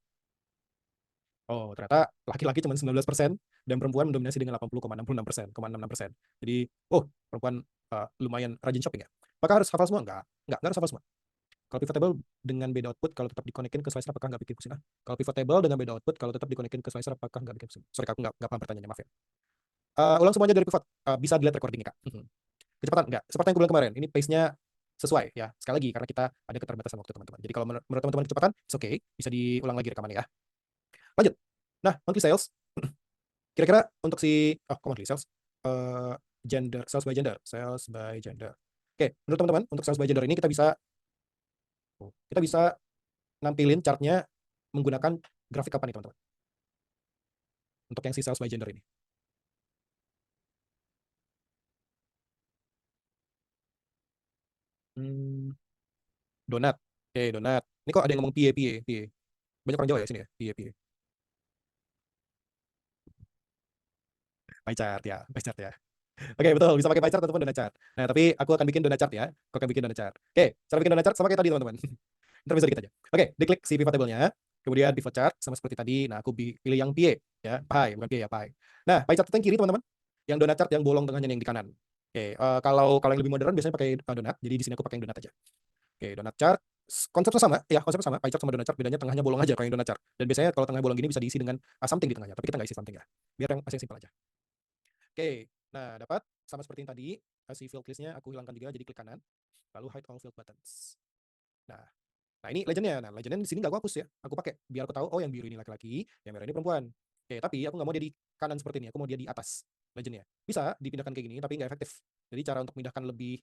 Oh, ternyata laki-laki cuma 19% dan perempuan mendominasi dengan 80,66%, 0,66%. Jadi, perempuan lumayan rajin shopping ya. Apakah harus hafal semua? Enggak harus hafal semua. Kalau pivot table dengan beda output, kalau tetap dikonekin ke slicer, apakah nggak bikin pusing? Kalau pivot table dengan beda output, kalau tetap dikonekin ke slicer, apakah nggak bikin pusing? Sorry, aku nggak paham pertanyaannya, maaf ya. Ulang semuanya dari pivot. Bisa dilihat recordingnya, Kak. Kecepatan? Enggak. Seperti yang aku bilang kemarin, ini pace-nya sesuai ya. Sekali lagi karena kita ada keterbatasan waktu teman-teman. Jadi kalau menurut teman-teman kecepatan, it's okay, bisa diulang lagi rekamannya ya. Lanjut. Nah, monthly sales. Kira-kira untuk si kok monthly sales? Gender, sales by gender, sales by gender. Oke, menurut teman-teman untuk sales by gender ini kita bisa nampilin chartnya menggunakan grafik apa nih teman-teman? Untuk yang si sales by gender ini. Hmm, donat. Oke, donat. Ini kok ada yang ngomong pie, pie, pie. Banyak orang Jawa ya sini ya, pie, pie. Pie chart ya, pie chart ya. Oke, betul. Bisa pakai pie chart ataupun donut chart. Nah, tapi aku akan bikin donut chart ya. Aku akan bikin donut chart. Oke, cara bikin donut chart sama kayak tadi, teman-teman. Ntar bisa dikit aja. Oke, diklik si pivot table-nya. Kemudian pivot chart sama seperti tadi. Nah, aku pilih yang pie ya, pie, bukan pie ya, pie. Nah, pie chart itu yang kiri, teman-teman. Yang donut chart yang bolong tengahnya yang di kanan. Oke, kalau yang lebih modern biasanya pakai donat. Jadi di sini aku pakai yang donat aja. Oke, donat chart konsepnya sama ya, konsepnya sama. Pie chart sama donat chart bedanya tengahnya bolong aja kalau yang donat chart. Dan biasanya kalau tengah bolong gini bisa diisi dengan something di tengahnya, tapi kita nggak isi something ya. Biar yang masih simpel aja. Oke, nah dapat sama seperti yang tadi, si field list-nya aku hilangkan juga jadi klik kanan, lalu hide all field buttons. Nah, nah ini legendnya. Nah, legendnya di sini nggak aku hapus ya. Aku pakai biar aku tahu oh yang biru ini laki-laki, yang merah ini perempuan. Oke, tapi aku nggak mau dia di kanan seperti ini. Aku mau dia di atas legendnya. Bisa dipindahkan kayak gini, tapi nggak efektif. Jadi cara untuk memindahkan lebih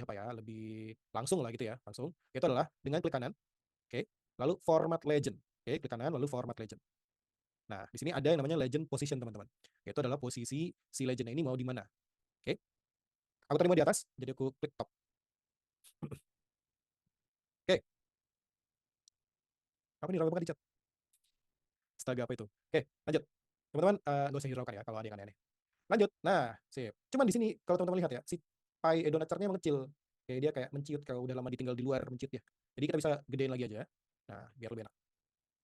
apa ya, lebih langsung lah gitu ya, langsung. Itu adalah dengan klik kanan, oke, lalu format legend. Oke, klik kanan lalu format legend. Nah, di sini ada yang namanya legend position teman-teman. Itu adalah posisi si legendnya ini mau di mana. Oke, aku tadi mau di atas, jadi aku klik top. Oke, apa nih ramai banget di chat? Astaga, apa itu? Oke, lanjut. Teman-teman, nggak usah hiraukan ya kalau ada yang aneh-aneh. Lanjut. Nah, sip. Cuman di sini kalau teman-teman lihat ya, si pie donut chart-nya emang kecil. Kayak dia kayak menciut kalau udah lama ditinggal di luar menciut ya. Jadi kita bisa gedein lagi aja. Nah, biar lebih enak.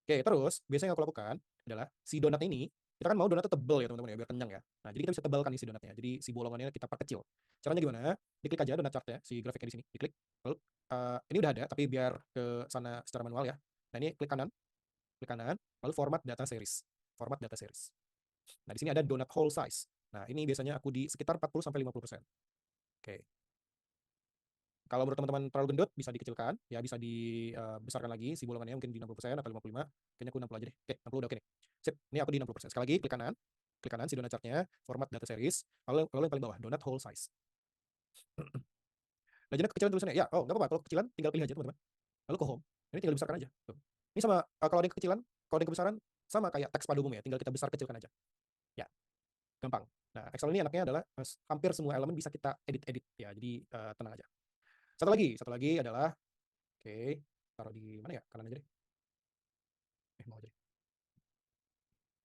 Oke, terus biasanya yang aku lakukan adalah si donat ini, kita kan mau donatnya tebel ya teman-teman ya, biar kenyang ya. Nah, jadi kita bisa tebalkan isi donatnya. Jadi si bolongannya kita perkecil. Caranya gimana? Diklik aja donat chart-nya, si grafiknya di sini, diklik. Lalu ini udah ada, tapi biar ke sana secara manual ya. Nah, ini klik kanan, lalu format data series. Format data series. Nah, di sini ada donut hole size. Nah, ini biasanya aku di sekitar 40 sampai 50%. Oke. Kalau menurut teman-teman terlalu gendut, bisa dikecilkan, ya bisa dibesarkan lagi si bolongannya mungkin di 60% atau 55. Kayaknya aku 60 aja deh. Oke, 60 udah oke nih. Sip, ini aku di 60%. Sekali lagi klik kanan si donut chart-nya, format data series, lalu yang paling bawah donut hole size. Legendnya kekecilan tulisannya. Ya, oh nggak apa-apa. Kalau kekecilan tinggal pilih aja teman-teman. Lalu ke home. Ini tinggal dibesarkan aja. Tuh. Ini sama kalau ada yang kekecilan, kalau ada yang kebesaran sama kayak teks pada umumnya, tinggal kita besar kecilkan aja. Ya, gampang. Nah, Excel ini enaknya adalah hampir semua elemen bisa kita edit-edit ya. Jadi tenang aja. Satu lagi adalah oke, taruh di mana ya? Kanan aja deh. Mau aja deh.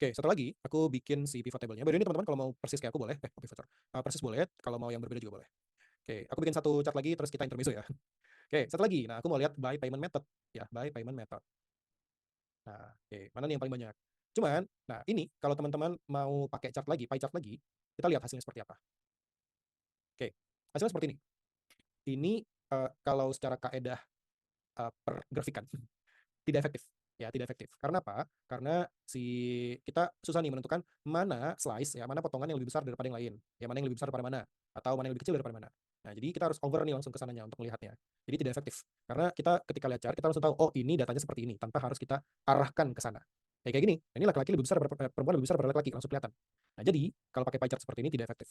Oke, satu lagi, aku bikin si pivot table-nya. Baru ini teman-teman kalau mau persis kayak aku boleh, pivot chart. Persis boleh, kalau mau yang berbeda juga boleh. Oke, aku bikin satu chart lagi terus kita intermezzo ya. Oke, satu lagi. Nah, aku mau lihat by payment method ya, by payment method. Nah, oke, mana nih yang paling banyak? Cuman, nah ini kalau teman-teman mau pakai chart lagi, pie chart lagi, kita lihat hasilnya seperti apa. Oke, hasilnya seperti ini. Ini kalau secara kaedah pergrafikan tidak efektif ya, tidak efektif. Karena apa? Karena kita susah nih menentukan mana slice ya, mana potongan yang lebih besar daripada yang lain, ya mana yang lebih besar daripada mana, atau mana yang lebih kecil daripada mana. Nah, jadi kita harus over nih langsung ke sananya untuk melihatnya. Jadi tidak efektif. Karena kita ketika lihat chart kita langsung tahu oh ini datanya seperti ini tanpa harus kita arahkan ke sana. Kayak gini, nah, ini laki-laki lebih besar perempuan lebih besar daripada laki-laki langsung kelihatan. Nah, jadi kalau pakai pie chart seperti ini tidak efektif.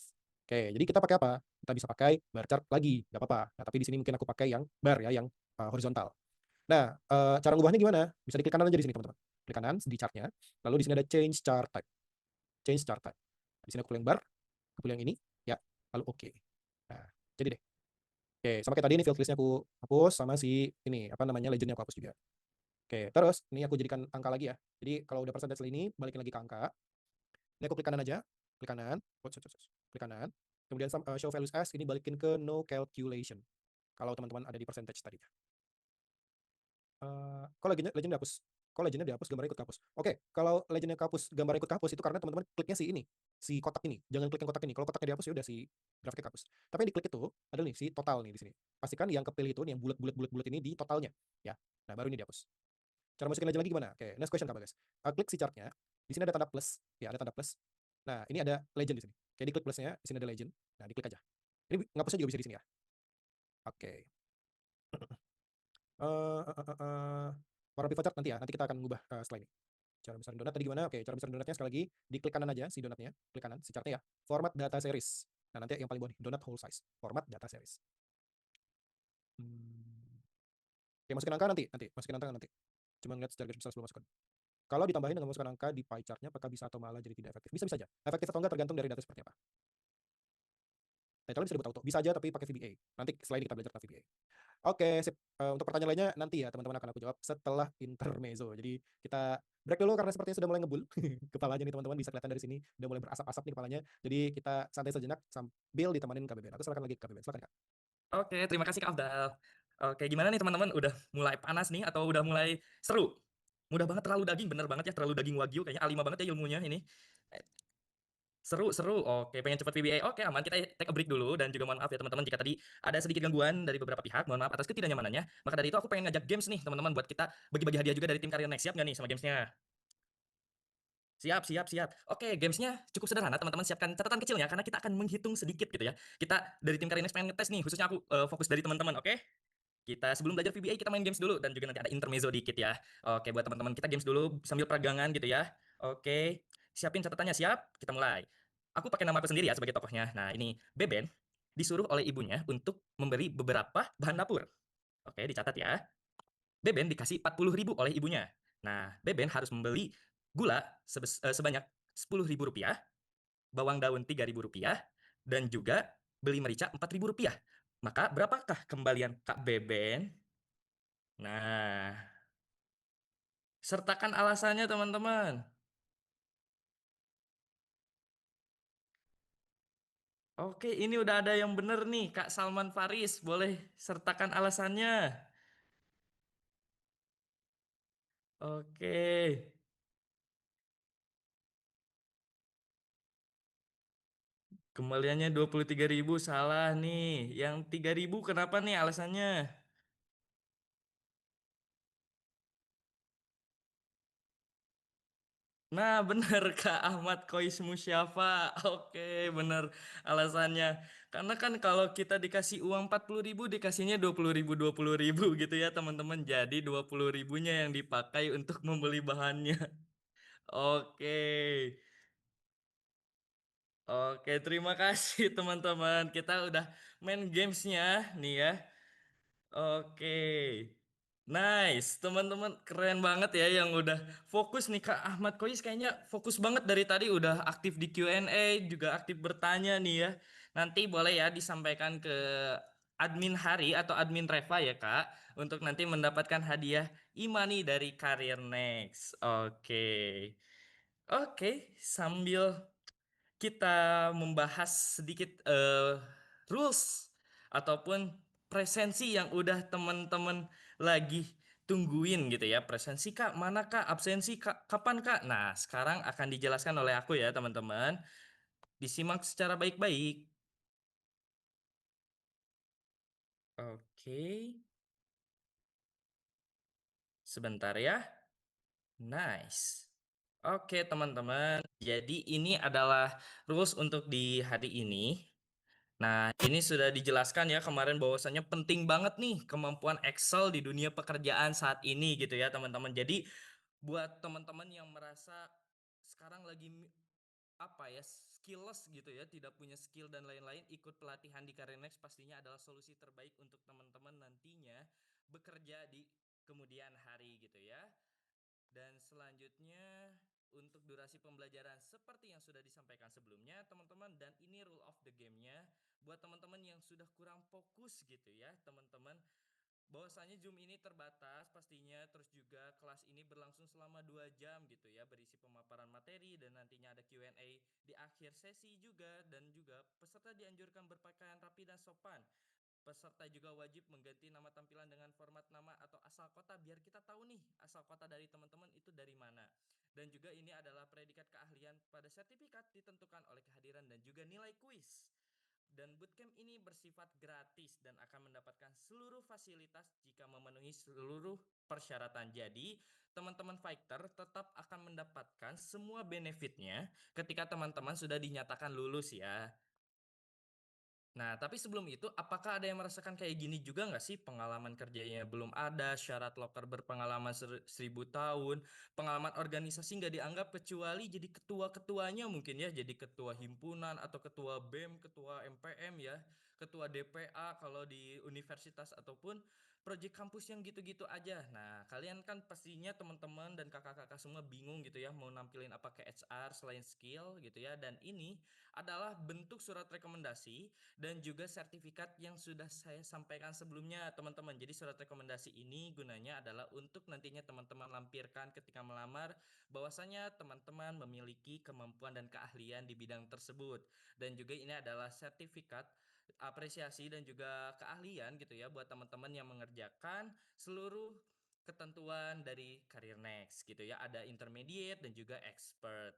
Oke, jadi kita pakai apa? Kita bisa pakai bar chart lagi, nggak apa-apa. Nah, tapi di sini mungkin aku pakai yang bar ya, yang horizontal. Nah, cara ngubahnya gimana? Bisa diklik kanan aja di sini, teman-teman. Klik kanan di chart-nya. Lalu di sini ada change chart type. Change chart type. Di sini aku pilih yang bar, aku pilih yang ini, ya. Lalu oke. Nah, jadi deh. Oke, sama kayak tadi ini field list-nya aku hapus sama si ini apa namanya legend-nya aku hapus juga. Oke, terus ini aku jadikan angka lagi ya. Jadi kalau udah percentage ini balikin lagi ke angka. Ini aku klik kanan aja, klik kanan, klik kanan. Kemudian show values as ini balikin ke no calculation. Kalau teman-teman ada di percentage tadi. Kok legend dihapus? Kok legendnya dihapus, gambarnya ikut kehapus? Oke, kalau legendnya kehapus, gambarnya ikut kehapus itu karena teman-teman kliknya si kotak ini. Jangan klik yang kotak ini. Kalau kotaknya dihapus ya udah si grafiknya kehapus. Tapi yang diklik itu ada nih si total nih di sini. Pastikan yang kepilih itu nih yang bulat ini di totalnya, ya. Nah, baru ini dihapus. Cara masukin legend lagi gimana? Oke, next question apa guys? Klik si chartnya. Di sini ada tanda plus, ya ada tanda plus. Nah, ini ada legend di sini. Oke, diklik plusnya, di sini ada legend. Nah, diklik aja. Ini ngapusnya juga bisa di sini ya. Oke. Warna pivot chart nanti ya. Nanti kita akan ngubah setelah ini. Cara besarin donat tadi gimana? Oke, cara besarin donatnya sekali lagi diklik kanan aja si donatnya, klik kanan si chartnya ya. Format data series. Nah, nanti yang paling bawah nih, donat whole size. Format data series. Oke, masukin angka nanti masukin angka nanti. Cuma ngeliat secara garis besar sebelum masukkan. Kalau ditambahin dengan memasukkan angka di pie chart-nya, apakah bisa atau malah jadi tidak efektif? Bisa aja. Efektif atau enggak tergantung dari data seperti apa. Title bisa dibuat auto. Bisa aja tapi pakai VBA. Nanti selain kita belajar tentang VBA. Oke, sip. Untuk pertanyaan lainnya nanti ya teman-teman akan aku jawab setelah intermezzo. Jadi kita break dulu karena sepertinya sudah mulai ngebul. Kepalanya nih teman-teman bisa kelihatan dari sini udah mulai berasap-asap nih kepalanya. Jadi kita santai sejenak sambil ditemanin Kak Beben. Aku silakan lagi ke Kak Beben. Silakan Kak. Oke, terima kasih Kak Afdal. Oke, gimana nih teman-teman? Udah mulai panas nih atau udah mulai seru? Mudah banget terlalu daging, bener banget ya terlalu daging wagyu kayaknya A5 banget ya ilmunya ini. Eh, Seru, seru. Oke, pengen cepet VBA. Oke, aman. Kita take a break dulu dan juga mohon maaf ya teman-teman jika tadi ada sedikit gangguan dari beberapa pihak. Mohon maaf atas ketidaknyamanannya. Maka dari itu aku pengen ngajak games nih teman-teman buat kita bagi-bagi hadiah juga dari tim Career Next. Siap nggak nih sama gamesnya? Siap, siap, siap. Oke, gamesnya cukup sederhana, teman-teman. Siapkan catatan kecilnya karena kita akan menghitung sedikit gitu ya. Kita dari tim Karinex pengen ngetes nih, khususnya aku fokus dari teman-teman, oke? Kita sebelum belajar VBA kita main games dulu dan juga nanti ada intermezzo dikit ya. Oke, buat teman-teman kita games dulu sambil peregangan gitu ya. Oke, siapin catatannya siap? Kita mulai. Aku pakai nama aku sendiri ya sebagai tokohnya. Nah, ini Beben disuruh oleh ibunya untuk membeli beberapa bahan dapur. Oke, dicatat ya. Beben dikasih 40.000 oleh ibunya. Nah, Beben harus membeli gula sebanyak 10.000 rupiah, bawang daun 3.000 rupiah, dan juga beli merica 4.000 rupiah. Maka berapakah kembalian Kak Beben? Nah, sertakan alasannya teman-teman. Oke, ini udah ada yang bener nih, Kak Salman Faris. Boleh sertakan alasannya. Oke. Kembaliannya 23.000 salah nih. Yang 3.000 kenapa nih alasannya? Nah, bener Kak Ahmad Kois Musyafa. Oke, bener alasannya. Karena kan kalau kita dikasih uang 40.000, dikasihnya 20.000 gitu ya teman-teman. Jadi 20.000-nya yang dipakai untuk membeli bahannya. Oke. Oke, terima kasih teman-teman. Kita udah main gamesnya nih ya. Oke. Nice, teman-teman keren banget ya yang udah fokus nih Kak Ahmad Kois kayaknya fokus banget dari tadi udah aktif di Q&A juga aktif bertanya nih ya. Nanti boleh ya disampaikan ke admin Hari atau admin Reva ya Kak untuk nanti mendapatkan hadiah e-money dari Career Next. Oke. Oke, sambil kita membahas sedikit rules ataupun presensi yang udah teman-teman lagi tungguin gitu ya. Presensi Kak, mana Kak? Absensi Kak, kapan Kak? Nah, sekarang akan dijelaskan oleh aku ya, teman-teman. Disimak secara baik-baik. Oke, sebentar ya. Nice. Oke, teman-teman. Jadi ini adalah rules untuk di hari ini. Nah, ini sudah dijelaskan ya kemarin bahwasannya penting banget nih kemampuan Excel di dunia pekerjaan saat ini gitu ya teman-teman. Jadi buat teman-teman yang merasa sekarang lagi apa ya skillless gitu ya, tidak punya skill dan lain-lain, ikut pelatihan di Karinex pastinya adalah solusi terbaik untuk teman-teman nantinya bekerja di kemudian hari gitu ya. Dan selanjutnya untuk durasi pembelajaran seperti yang sudah disampaikan sebelumnya teman-teman dan ini rule of the game-nya buat teman-teman yang sudah kurang fokus gitu ya teman-teman bahwasanya Zoom ini terbatas pastinya terus juga kelas ini berlangsung selama 2 jam gitu ya berisi pemaparan materi dan nantinya ada Q&A di akhir sesi juga dan juga peserta dianjurkan berpakaian rapi dan sopan. Peserta juga wajib mengganti nama tampilan dengan format nama atau asal kota biar kita tahu nih asal kota dari teman-teman itu dari mana. Dan juga ini adalah predikat keahlian pada sertifikat ditentukan oleh kehadiran dan juga nilai kuis. Dan bootcamp ini bersifat gratis dan akan mendapatkan seluruh fasilitas jika memenuhi seluruh persyaratan. Jadi, teman-teman fighter tetap akan mendapatkan semua benefitnya ketika teman-teman sudah dinyatakan lulus ya. Nah, tapi sebelum itu, apakah ada yang merasakan kayak gini juga nggak sih? Pengalaman kerjanya belum ada, syarat loker berpengalaman 1000 tahun, pengalaman organisasi nggak dianggap kecuali jadi ketua-ketuanya mungkin ya, jadi ketua himpunan atau ketua BEM, ketua MPM ya, ketua DPA kalau di universitas ataupun proyek kampus yang gitu-gitu aja. Nah, kalian kan pastinya teman-teman dan kakak-kakak semua bingung gitu ya, mau nampilin apa ke HR selain skill gitu ya, dan ini adalah bentuk surat rekomendasi dan juga sertifikat yang sudah saya sampaikan sebelumnya, teman-teman. Jadi surat rekomendasi ini gunanya adalah untuk nantinya teman-teman lampirkan ketika melamar bahwasanya teman-teman memiliki kemampuan dan keahlian di bidang tersebut. Dan juga ini adalah sertifikat apresiasi dan juga keahlian gitu ya buat teman-teman yang mengerjakan seluruh ketentuan dari Career Next gitu ya. Ada intermediate dan juga expert.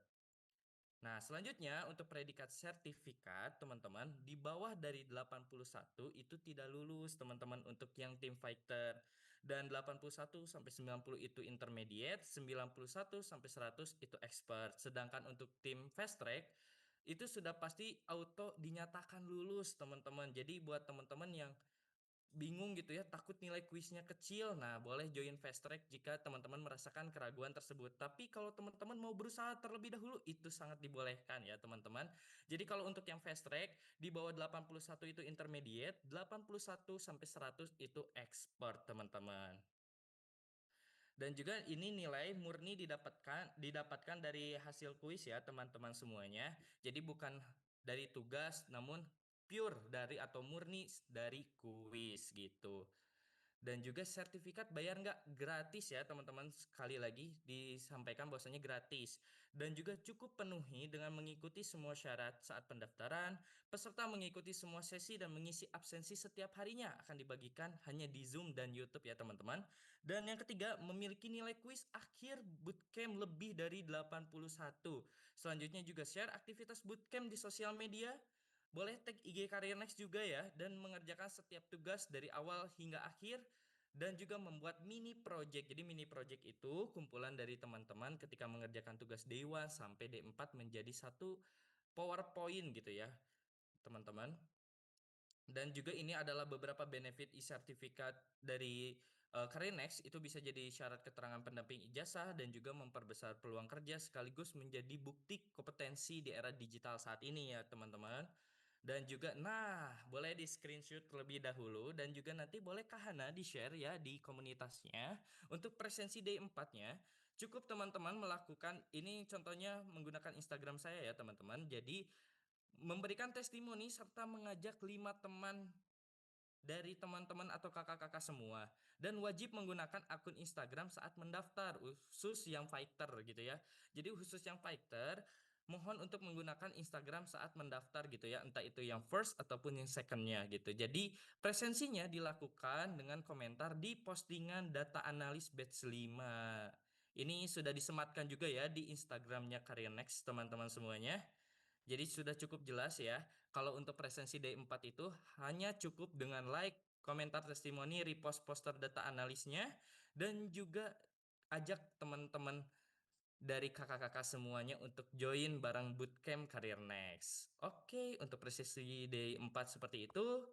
Nah, selanjutnya untuk predikat sertifikat, teman-teman, di bawah dari 81 itu tidak lulus, teman-teman, untuk yang tim fighter. Dan 81 sampai 90 itu intermediate, 91 sampai 100 itu expert. Sedangkan untuk tim fast track itu sudah pasti auto dinyatakan lulus, teman-teman. Jadi buat teman-teman yang bingung gitu ya, takut nilai kuisnya kecil. Nah, boleh join fast track jika teman-teman merasakan keraguan tersebut. Tapi kalau teman-teman mau berusaha terlebih dahulu, itu sangat dibolehkan ya, teman-teman. Jadi kalau untuk yang fast track, di bawah 81 itu intermediate, 81 sampai 100 itu expert, teman-teman. Dan juga ini nilai murni didapatkan dari hasil kuis ya, teman-teman semuanya. Jadi bukan dari tugas, namun pure dari atau murni dari kuis gitu. Dan juga sertifikat bayar nggak? Gratis ya teman-teman, sekali lagi disampaikan bahwasanya gratis. Dan juga cukup penuhi dengan mengikuti semua syarat saat pendaftaran. Peserta mengikuti semua sesi dan mengisi absensi setiap harinya akan dibagikan hanya di Zoom dan YouTube ya teman-teman. Dan yang ketiga, memiliki nilai kuis akhir bootcamp lebih dari 81. Selanjutnya juga share aktivitas bootcamp di sosial media. Boleh tag IG Career Next juga ya, dan mengerjakan setiap tugas dari awal hingga akhir, dan juga membuat mini project. Jadi mini project itu kumpulan dari teman-teman ketika mengerjakan tugas D1 sampai D4 menjadi satu PowerPoint gitu ya, teman-teman. Dan juga ini adalah beberapa benefit e-sertifikat dari Career Next. Itu bisa jadi syarat keterangan pendamping ijazah dan juga memperbesar peluang kerja sekaligus menjadi bukti kompetensi di era digital saat ini ya teman-teman. Dan juga, nah, boleh di screenshot terlebih dahulu dan juga nanti boleh Kak Hana di-share ya di komunitasnya. Untuk presensi day 4-nya, cukup teman-teman melakukan, ini contohnya menggunakan Instagram saya ya teman-teman. Jadi, memberikan testimoni serta mengajak 5 teman dari teman-teman atau kakak-kakak semua, dan wajib menggunakan akun Instagram saat mendaftar, khusus yang fighter gitu ya. Jadi khusus yang fighter mohon untuk menggunakan Instagram saat mendaftar gitu ya, entah itu yang first ataupun yang secondnya gitu. Jadi presensinya dilakukan dengan komentar di postingan data analis batch 5. Ini sudah disematkan juga ya di Instagramnya Career Next teman-teman semuanya. Jadi sudah cukup jelas ya, kalau untuk presensi D4 itu hanya cukup dengan like, komentar testimoni, repost poster data analisnya, dan juga ajak teman-teman dari kakak-kakak semuanya untuk join bareng bootcamp Career Next. Oke, untuk presensi D4 seperti itu.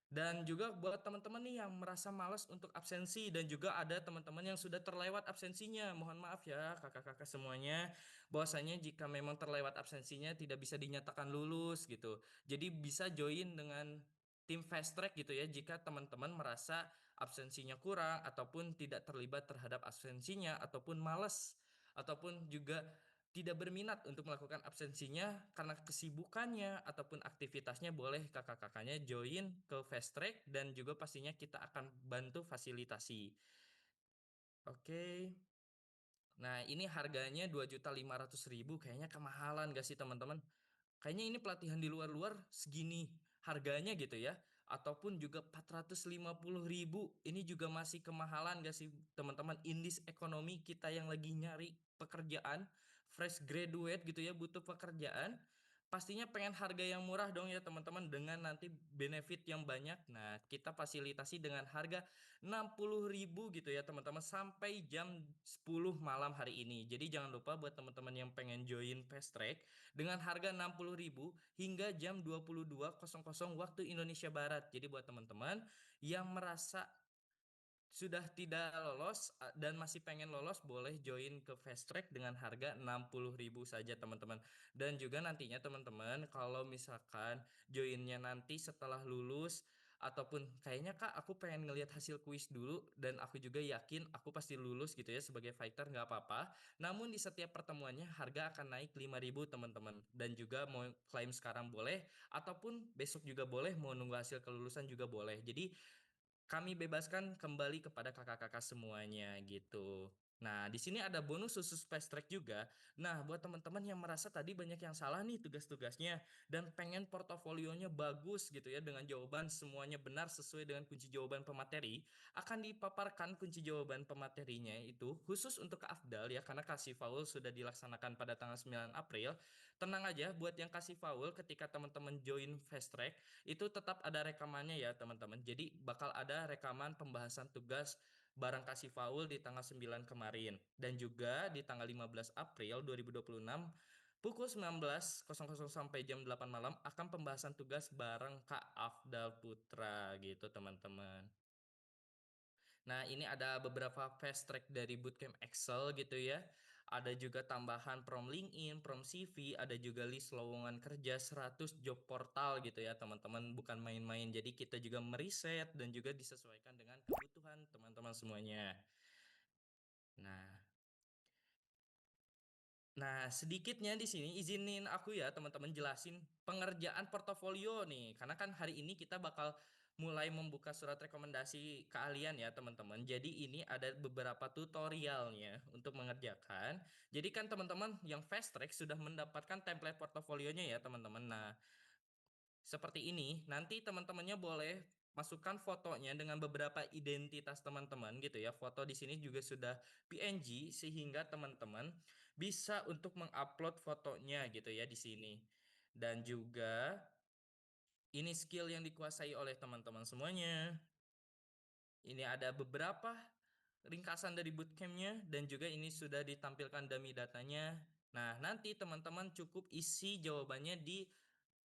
Dan juga buat teman-teman nih yang merasa malas untuk absensi dan juga ada teman-teman yang sudah terlewat absensinya. Mohon maaf ya kakak-kakak semuanya, bahwasanya jika memang terlewat absensinya tidak bisa dinyatakan lulus gitu. Jadi bisa join dengan tim fast track gitu ya jika teman-teman merasa absensinya kurang ataupun tidak terlibat terhadap absensinya ataupun malas ataupun juga tidak berminat untuk melakukan absensinya karena kesibukannya ataupun aktivitasnya, boleh kakak-kakaknya join ke fast track dan juga pastinya kita akan bantu fasilitasi. Oke. Nah, ini harganya 2.500.000, kayaknya kemahalan gak sih teman-teman? Kayaknya ini pelatihan di luar-luar segini harganya gitu ya. Ataupun juga 450.000, ini juga masih kemahalan gak sih teman-teman? Indis ekonomi kita yang lagi nyari pekerjaan, fresh graduate gitu ya, butuh pekerjaan. pastinya pengen harga yang murah dong ya teman-teman dengan nanti benefit yang banyak. Nah, kita fasilitasi dengan harga 60.000 gitu ya teman-teman sampai jam 10 malam hari ini. Jadi jangan lupa buat teman-teman yang pengen join Fast Track dengan harga 60.000 hingga jam 22.00 waktu Indonesia Barat. Jadi buat teman-teman yang merasa sudah tidak lolos dan masih pengen lolos, boleh join ke Fast Track dengan harga 60.000 saja teman-teman. Dan juga nantinya teman-teman kalau misalkan joinnya nanti setelah lulus ataupun kayaknya Kak aku pengen ngelihat hasil kuis dulu dan aku juga yakin aku pasti lulus gitu ya sebagai fighter, nggak apa-apa. Namun di setiap pertemuannya harga akan naik 5.000 teman-teman. Dan juga mau klaim sekarang boleh ataupun besok juga boleh, mau nunggu hasil kelulusan juga boleh. Jadi kami bebaskan kembali kepada kakak-kakak semuanya gitu. Nah, di sini ada bonus khusus fast track juga. Nah, buat teman-teman yang merasa tadi banyak yang salah nih tugas-tugasnya dan pengen portofolionya bagus gitu ya dengan jawaban semuanya benar sesuai dengan kunci jawaban pemateri, akan dipaparkan kunci jawaban pematerinya itu khusus untuk Kak Afdal ya karena kasih faul sudah dilaksanakan pada tanggal 9 April. Tenang aja buat yang kasih faul ketika teman-teman join fast track itu tetap ada rekamannya ya teman-teman. Jadi bakal ada rekaman pembahasan tugas barang kasih faul di tanggal 9 kemarin dan juga di tanggal 15 April 2026 pukul 19.00 sampai jam 8 malam akan pembahasan tugas bareng Kak Afdal Putra gitu teman-teman. Nah, ini ada beberapa fast track dari Bootcamp Excel gitu ya. Ada juga tambahan prom LinkedIn, prom CV, ada juga list lowongan kerja 100 job portal gitu ya, teman-teman. Bukan main-main. Jadi kita juga meriset dan juga disesuaikan dengan kebutuhan teman-teman semuanya. Nah, Nah, sedikitnya di sini izinin aku ya teman-teman jelasin pengerjaan portofolio nih. Karena kan hari ini kita bakal mulai membuka surat rekomendasi keahlian ya teman-teman. Jadi ini ada beberapa tutorialnya untuk mengerjakan. Jadi kan teman-teman yang fast track sudah mendapatkan template portofolionya ya teman-teman. Nah, seperti ini, nanti teman-temannya boleh masukkan fotonya dengan beberapa identitas teman-teman gitu ya. Foto di sini juga sudah PNG sehingga teman-teman bisa untuk mengupload fotonya gitu ya di sini. Dan juga ini skill yang dikuasai oleh teman-teman semuanya. Ini ada beberapa ringkasan dari bootcampnya dan juga ini sudah ditampilkan dummy datanya. Nah, nanti teman-teman cukup isi jawabannya di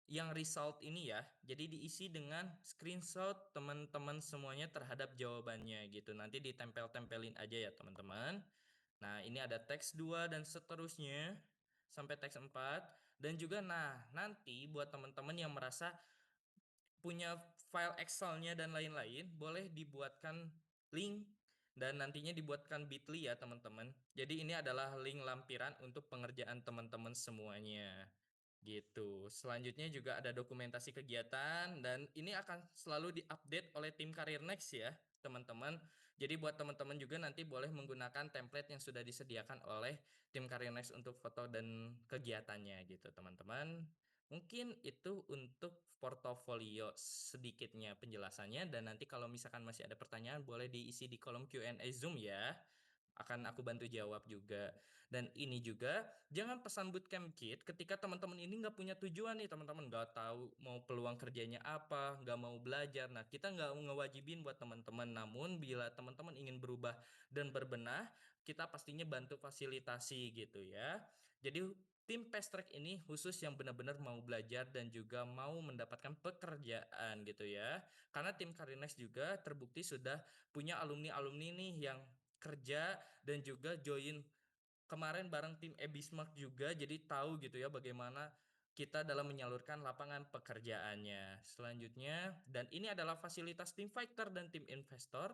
yang result ini ya. Jadi diisi dengan screenshot teman-teman semuanya terhadap jawabannya gitu. Nanti ditempel-tempelin aja ya teman-teman. Nah, ini ada teks 2 dan seterusnya sampai teks 4 dan juga nah, nanti buat teman-teman yang merasa punya file Excel-nya dan lain-lain, boleh dibuatkan link dan nantinya dibuatkan bit.ly ya teman-teman. Jadi ini adalah link lampiran untuk pengerjaan teman-teman semuanya. Gitu. Selanjutnya juga ada dokumentasi kegiatan dan ini akan selalu diupdate oleh tim Karir Next ya, teman-teman. Jadi buat teman-teman juga nanti boleh menggunakan template yang sudah disediakan oleh tim Karir Next untuk foto dan kegiatannya gitu, teman-teman. Mungkin itu untuk portofolio sedikitnya penjelasannya dan nanti kalau misalkan masih ada pertanyaan boleh diisi di kolom Q&A Zoom ya. Akan aku bantu jawab juga. Dan ini juga jangan pesan bootcamp kit ketika teman-teman ini nggak punya tujuan nih teman-teman, nggak tahu mau peluang kerjanya apa, nggak mau belajar. Nah, kita nggak ngewajibin buat teman-teman. Namun bila teman-teman ingin berubah dan berbenah, kita pastinya bantu fasilitasi gitu ya. Jadi tim Fast Track ini khusus yang benar-benar mau belajar dan juga mau mendapatkan pekerjaan gitu ya. Karena tim Karinex juga terbukti sudah punya alumni-alumni nih yang kerja dan juga join kemarin bareng tim Ebismark juga, jadi tahu gitu ya bagaimana kita dalam menyalurkan lapangan pekerjaannya. Selanjutnya, dan ini adalah fasilitas tim fighter dan tim investor.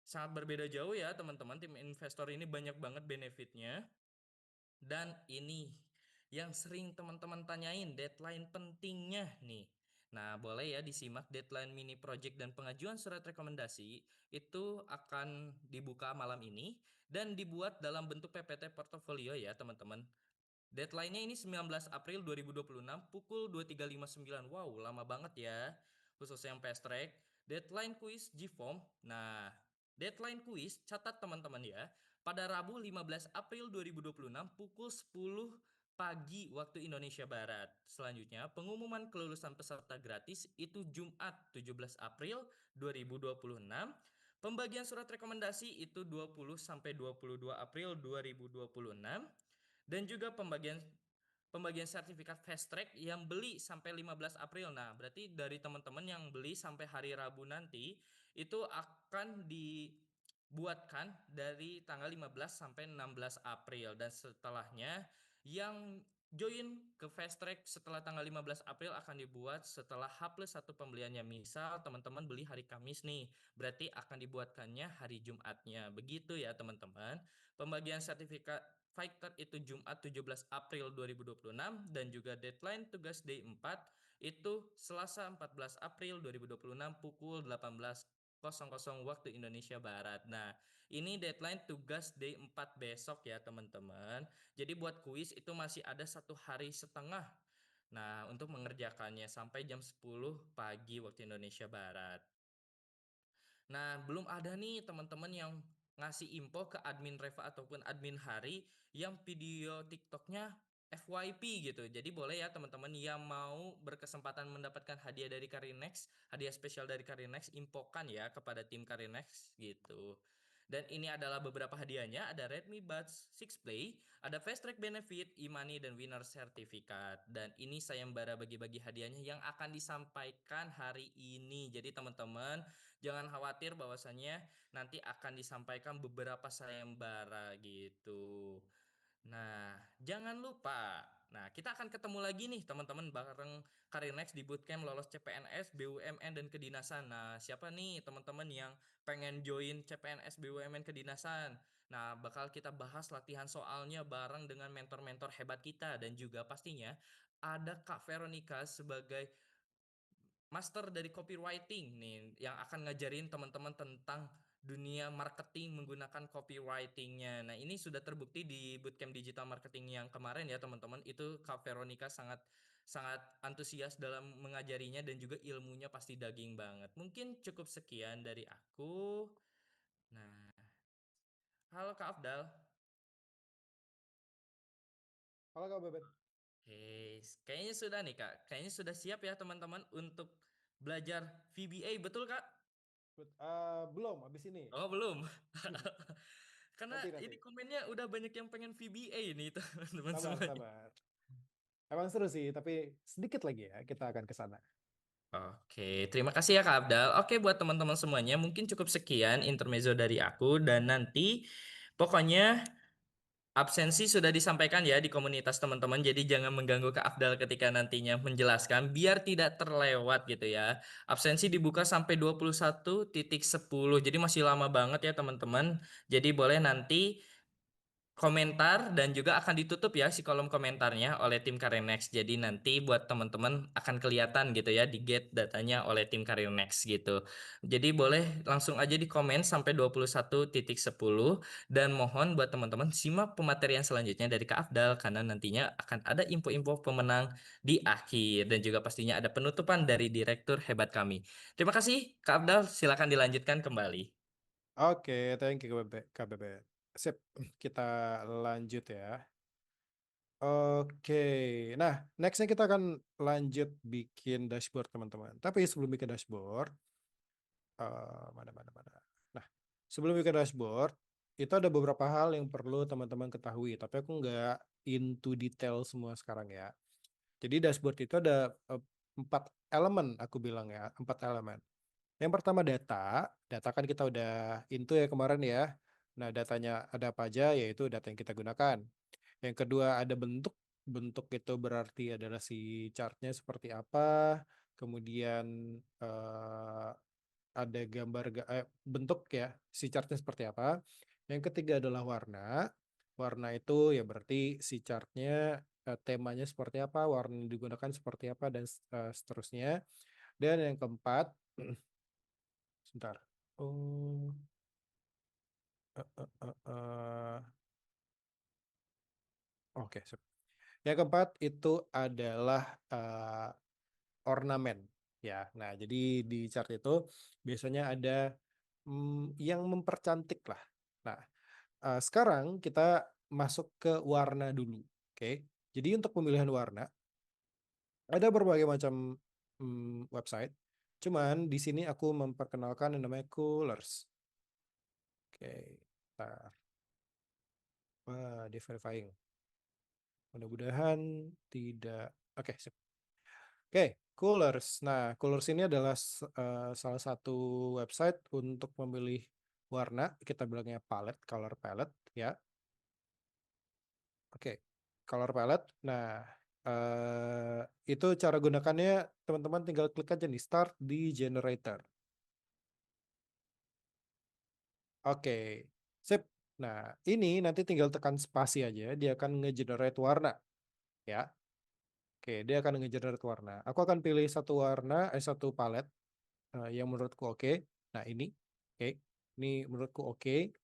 Sangat berbeda jauh ya teman-teman, tim investor ini banyak banget benefitnya. Dan ini yang sering teman-teman tanyain, deadline pentingnya nih. Nah, boleh ya disimak deadline mini project dan pengajuan surat rekomendasi itu akan dibuka malam ini dan dibuat dalam bentuk PPT portofolio ya, teman-teman. Deadline-nya ini 19 April 2026 pukul 23.59. Wow, lama banget ya. Khusus yang fast track. Deadline kuis G-Form. Nah, deadline kuis catat teman-teman ya. Pada Rabu 15 April 2026 pukul 10 pagi waktu Indonesia Barat. Selanjutnya, pengumuman kelulusan peserta gratis itu Jumat 17 April 2026. Pembagian surat rekomendasi itu 20 sampai 22 April 2026. Dan juga pembagian sertifikat fast track yang beli sampai 15 April. Nah, berarti dari teman-teman yang beli sampai hari Rabu nanti itu akan dibuatkan dari tanggal 15 sampai 16 April, dan setelahnya yang join ke fast track setelah tanggal 15 April akan dibuat setelah H+1 pembeliannya. Misal teman-teman beli hari Kamis nih, berarti akan dibuatkannya hari Jumatnya. Begitu ya teman-teman. Pembagian sertifikat Fighter itu Jumat 17 April 2026, dan juga deadline tugas D4 itu Selasa 14 April 2026 pukul 18.00 waktu Indonesia Barat. Nah, ini deadline tugas D4 besok ya teman-teman. Jadi buat kuis itu masih ada 1 hari setengah. Nah, untuk mengerjakannya sampai jam 10 pagi waktu Indonesia Barat. Nah, belum ada nih teman-teman yang ngasih info ke admin Reva ataupun admin Hari yang video TikToknya FYP gitu. Jadi boleh ya teman-teman yang mau berkesempatan mendapatkan hadiah dari Karinex, hadiah spesial dari Karinex, infokan ya kepada tim Karinex gitu. Dan ini adalah beberapa hadiahnya, ada Redmi Buds 6 Play, ada Fast Track Benefit, e-money, dan Winner Certificate. Dan ini sayembara bagi-bagi hadiahnya yang akan disampaikan hari ini. Jadi teman-teman jangan khawatir bahwasannya nanti akan disampaikan beberapa sayembara gitu. Nah, jangan lupa. Nah, kita akan ketemu lagi nih teman-teman bareng Karinex di bootcamp lolos CPNS, BUMN, dan kedinasan. Nah, siapa nih teman-teman yang pengen join CPNS, BUMN, kedinasan? Nah, bakal kita bahas latihan soalnya bareng dengan mentor-mentor hebat kita, dan juga pastinya ada Kak Veronica sebagai master dari copywriting nih yang akan ngajarin teman-teman tentang dunia marketing menggunakan copywritingnya. Nah, ini sudah terbukti di bootcamp digital marketing yang kemarin ya teman-teman. Itu Kak Veronica sangat sangat antusias dalam mengajarinya, dan juga ilmunya pasti daging banget. Mungkin cukup sekian dari aku. Nah, halo Kak Afdal. Halo Kak Beben. Oke, kayaknya sudah nih Kak. Kayaknya sudah siap ya teman-teman untuk belajar VBA, betul Kak? Belum, habis ini. Oh, belum. Karena Nanti. ini komennya udah banyak yang pengen VBA nih teman-teman Sabar, semuanya. sabar. Emang seru sih, tapi sedikit lagi ya kita akan ke sana. Oke, terima kasih ya Kak Abdal. Oke, buat teman-teman semuanya, mungkin cukup sekian intermezzo dari aku, dan nanti pokoknya absensi sudah disampaikan ya di komunitas teman-teman, jadi jangan mengganggu Kak Afdal ketika nantinya menjelaskan biar tidak terlewat gitu ya. Absensi dibuka sampai 21.10, jadi masih lama banget ya teman-teman. Jadi boleh nanti komentar, dan juga akan ditutup ya si kolom komentarnya oleh tim Karinex. Jadi nanti buat teman-teman akan kelihatan gitu ya di get datanya oleh tim Karinex gitu. Jadi boleh langsung aja di komen sampai 21.10, dan mohon buat teman-teman simak pematerian selanjutnya dari Kak Afdal karena nantinya akan ada info-info pemenang di akhir, dan juga pastinya ada penutupan dari direktur hebat kami. Terima kasih Kak Afdal, silakan dilanjutkan kembali. Oke, thank you Kak Beben. Sip, kita lanjut ya. Oke, nah nextnya kita akan lanjut bikin dashboard teman-teman. Tapi sebelum bikin dashboard, mana. Nah, sebelum bikin dashboard, itu ada beberapa hal yang perlu teman-teman ketahui. Tapi aku nggak into detail semua sekarang ya. Jadi dashboard itu ada 4 elemen, aku bilang ya, 4 elemen. Yang pertama data kan kita udah into ya kemarin ya. Nah, datanya ada apa aja, yaitu data yang kita gunakan. Yang kedua ada bentuk. Bentuk itu berarti adalah si chartnya seperti apa. Kemudian ada bentuk ya, si chartnya seperti apa. Yang ketiga adalah warna. Warna itu ya berarti si chartnya temanya seperti apa, warna yang digunakan seperti apa, dan seterusnya. Dan yang keempat, sebentar. Oh, eh, eh, eh, eh. Oke, sip. Yang keempat itu adalah ornamen ya. Nah, jadi di chart itu biasanya ada yang mempercantik lah. Nah, sekarang kita masuk ke warna dulu. Oke. Jadi untuk pemilihan warna ada berbagai macam website. Cuman di sini aku memperkenalkan yang namanya Colors. Oke, nah, wah, di verifying. Mudah-mudahan tidak. Oke, sip. Oke, Colors. Nah, Colors ini adalah salah satu website untuk memilih warna. Kita bilangnya palette, color palette, ya. Oke, color palette. Nah, itu cara gunakannya teman-teman tinggal klik aja nih start di generator. Oke, sip. Nah, ini nanti tinggal tekan spasi aja, dia akan nge-generate warna, ya. Oke, dia akan nge-generate warna. Aku akan pilih satu palette yang menurutku oke. Nah, ini, oke, ini menurutku oke.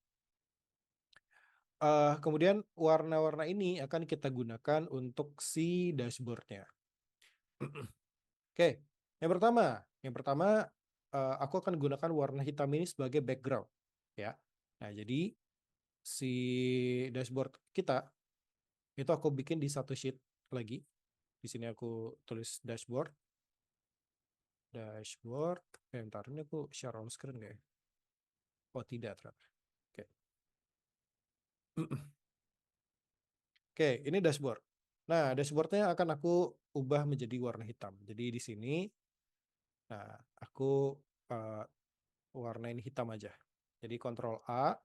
Kemudian warna-warna ini akan kita gunakan untuk si dashboardnya. Oke, yang pertama aku akan gunakan warna hitam ini sebagai background, ya. Nah, jadi si dashboard kita itu aku bikin di satu sheet lagi. Di sini aku tulis dashboard. Bentar, ini aku share on screen nggak ya? Oh, tidak ternyata. Oke. Oke, ini dashboard. Nah, dashboardnya akan aku ubah menjadi warna hitam. Jadi di sini, nah, aku uh, warnain hitam aja. Jadi Ctrl A,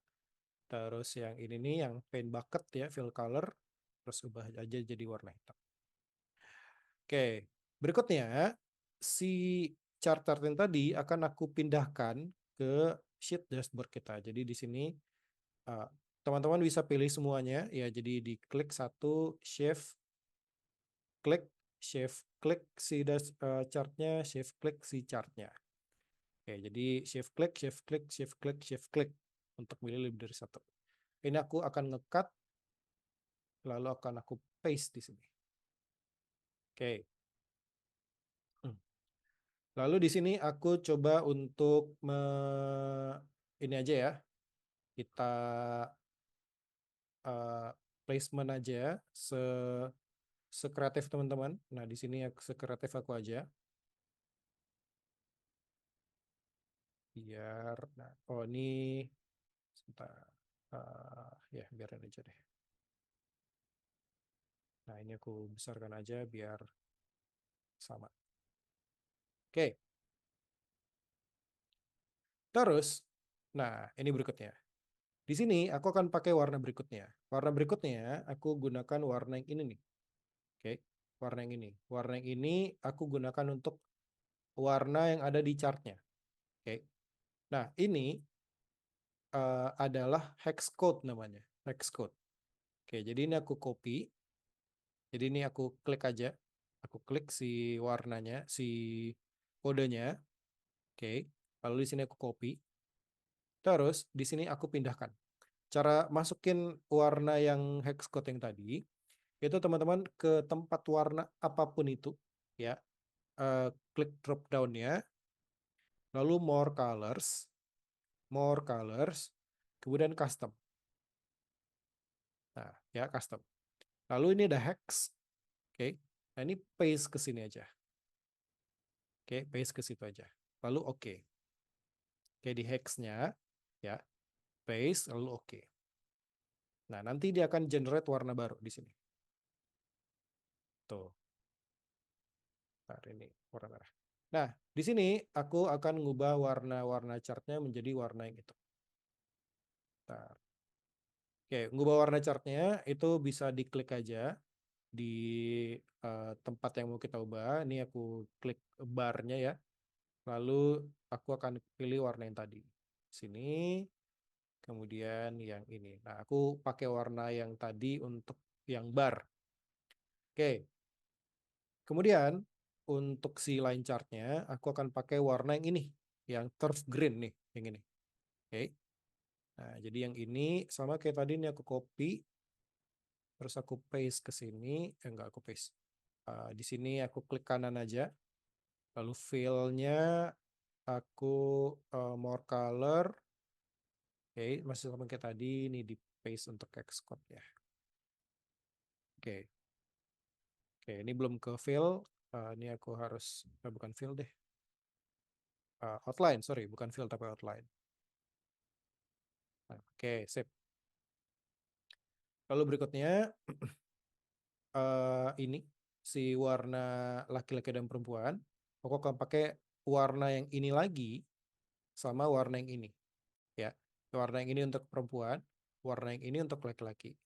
terus yang ini nih, yang paint bucket ya, fill color, terus ubah aja jadi warna hitam. Oke, berikutnya si chart-chart yang tadi akan aku pindahkan ke sheet dashboard kita. Jadi di sini uh, teman-teman bisa pilih semuanya ya. Jadi diklik satu, klik, klik si chartnya, klik si chartnya. Oke, jadi klik untuk milih lebih dari satu. Ini aku akan ngecut, lalu akan aku paste di sini. Oke. Lalu di sini aku coba untuk ini aja ya, kita uh, placement aja sekreatif teman-teman. Nah di sini sekreatif aku aja, biar oh ini sebentar. Ya biarin aja deh. Nah ini aku besarkan aja biar sama. Oke, terus, nah ini berikutnya. Di sini aku akan pakai warna berikutnya. Warna berikutnya aku gunakan warna yang ini nih. Oke, warna yang ini. Warna yang ini aku gunakan untuk warna yang ada di chartnya. Oke. Nah, ini adalah hex code namanya. Hex code. Oke, jadi ini aku copy. Jadi ini aku klik aja. Aku klik si warnanya, si kodenya. Oke. Lalu di sini aku copy. Terus di sini aku pindahkan. Cara masukin warna yang hex code yang tadi, itu teman-teman ke tempat warna apapun itu, ya. Klik drop down-nya, lalu more colors, kemudian custom. Nah, ya custom. Lalu ini ada hex, oke. Nah ini paste ke sini aja, oke, paste ke situ aja. Lalu oke, oke di hexnya, ya, paste, lalu oke. Nah nanti dia akan generate warna baru di sini. Tuh, nah ini warna merah. Nah di sini aku akan ngubah warna-warna chartnya menjadi warna yang itu. Nah, oke, ngubah warna chartnya itu bisa diklik aja di tempat yang mau kita ubah. Ini aku klik barnya ya. Lalu aku akan pilih warna yang tadi. Sini, kemudian yang ini. Nah, aku pakai warna yang tadi untuk yang bar. Oke. Kemudian untuk si line chartnya, aku akan pakai warna yang ini, yang turf green nih, yang ini. Oke. Nah, jadi yang ini sama kayak tadi ini aku copy, terus aku paste ke sini. Enggak, aku paste. Di sini aku klik kanan aja. Lalu fill-nya aku more color. Oke, masih sama kayak tadi, ini di paste untuk Xcode ya. Oke. Oke, ini belum ke fill. Ini aku harus, bukan fill deh. Outline, sorry, bukan fill tapi outline. Nah, oke, sip. Lalu berikutnya, ini si warna laki-laki dan perempuan. Aku akan pakai warna yang ini lagi sama warna yang ini, ya. Warna yang ini untuk perempuan, warna yang ini untuk laki-laki.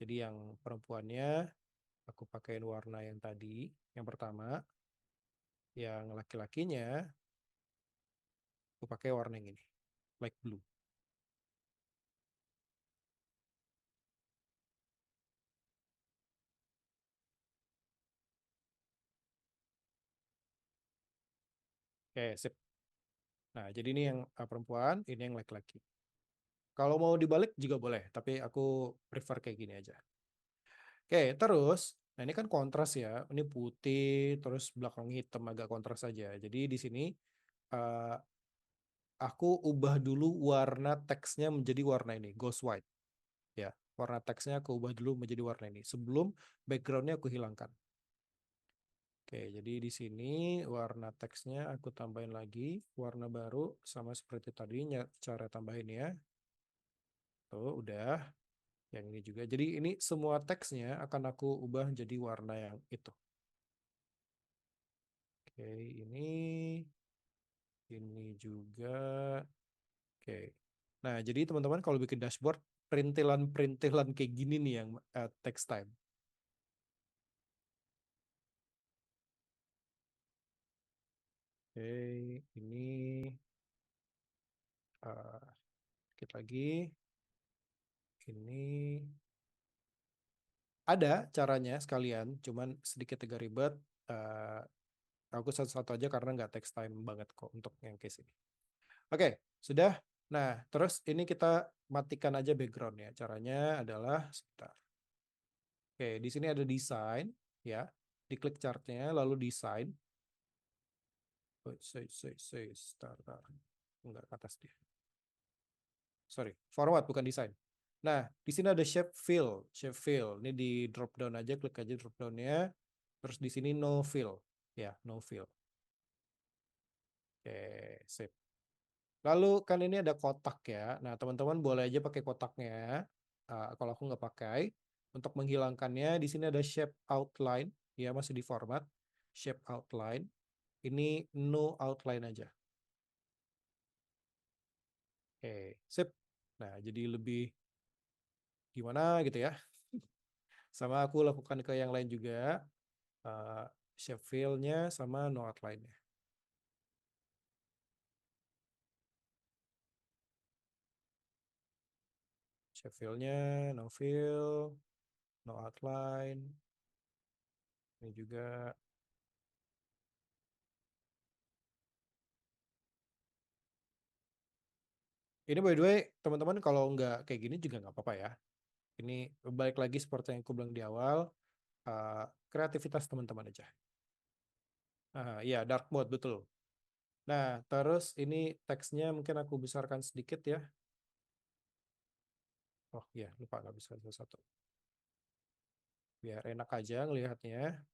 Jadi yang perempuannya aku pakaiin warna yang tadi, yang pertama. Yang laki-lakinya aku pakai warna yang ini, light blue. Oke, sip. Nah, jadi ini yang perempuan, ini yang laki-laki. Kalau mau dibalik juga boleh, tapi aku prefer kayak gini aja. Oke, terus, nah ini kan kontras ya. Ini putih, terus belakang hitam agak kontras saja. Jadi di sini eh, aku ubah dulu warna teksnya menjadi warna ini, ghost white. Ya, warna teksnya aku ubah dulu menjadi warna ini. Sebelum backgroundnya aku hilangkan. Oke, jadi di sini warna teksnya aku tambahin lagi warna baru sama seperti tadi cara tambahin ya. Tuh, udah. Yang ini juga. Jadi ini semua teksnya akan aku ubah jadi warna yang itu. Oke, ini juga. Oke. Nah, jadi teman-teman kalau bikin dashboard, perintilan-perintilan kayak gini nih yang text time. Oke, ini uh, dikit lagi. Ini ada caranya sekalian, cuman sedikit agak ribet. Eh, aku satu-satu aja karena nggak text time banget kok untuk yang case ini. Oke, sudah. Nah, terus ini kita matikan aja backgroundnya. Caranya adalah sebentar. Oke, di sini ada desain, ya. Diklik chartnya, lalu desain. Oh, start. Enggak, ke atas dia. Sorry, format bukan desain. Nah, di sini ada shape fill. Shape fill. Ini di drop down aja, klik aja drop downnya. Terus di sini no fill. Ya, no fill. Oke, sip. Lalu kan ini ada kotak ya. Nah, teman-teman boleh aja pakai kotaknya. Kalau aku nggak pakai. Untuk menghilangkannya, di sini ada shape outline. Ya, masih di format. Shape outline. Ini no outline aja. Oke, sip. Nah, jadi lebih gimana gitu ya. Sama aku lakukan ke yang lain juga. Uh, Shape fill-nya sama no outline-nya. Shape fill-nya, no fill, no outline. Ini juga. Ini by the way, teman-teman kalau nggak kayak gini juga nggak apa-apa ya. Ini balik lagi seperti yang aku bilang di awal, kreativitas teman-teman aja. Iya, dark mode, betul. Nah, terus ini teksnya mungkin aku besarkan sedikit ya. Oh iya, lupa nggak bisa satu. Biar enak aja ngelihatnya.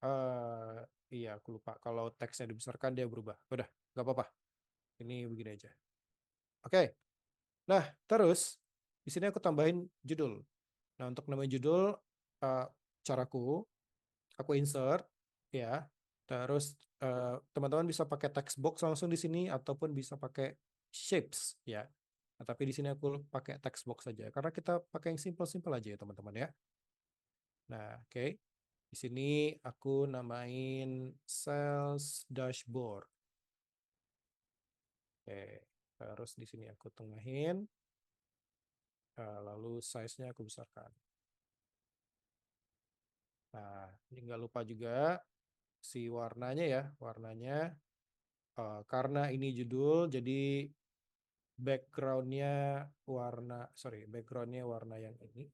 eh iya, aku lupa. Kalau teksnya dibesarkan dia berubah. Udah, nggak apa-apa. Ini begini aja. Oke. Nah, terus di sini aku tambahin judul. Nah, untuk nama judul, eh, caraku, aku insert, ya. Terus teman-teman bisa pakai text box langsung di sini ataupun bisa pakai shapes, ya. Nah, tapi di sini aku pakai text box saja karena kita pakai yang simple-simple aja ya teman-teman ya. Nah, oke. Di sini aku namain sales dashboard. Oke. Terus di sini aku tengahin, lalu size-nya aku besarkan. Nah, ini nggak lupa juga si warnanya ya, warnanya karena ini judul, jadi backgroundnya backgroundnya warna yang ini.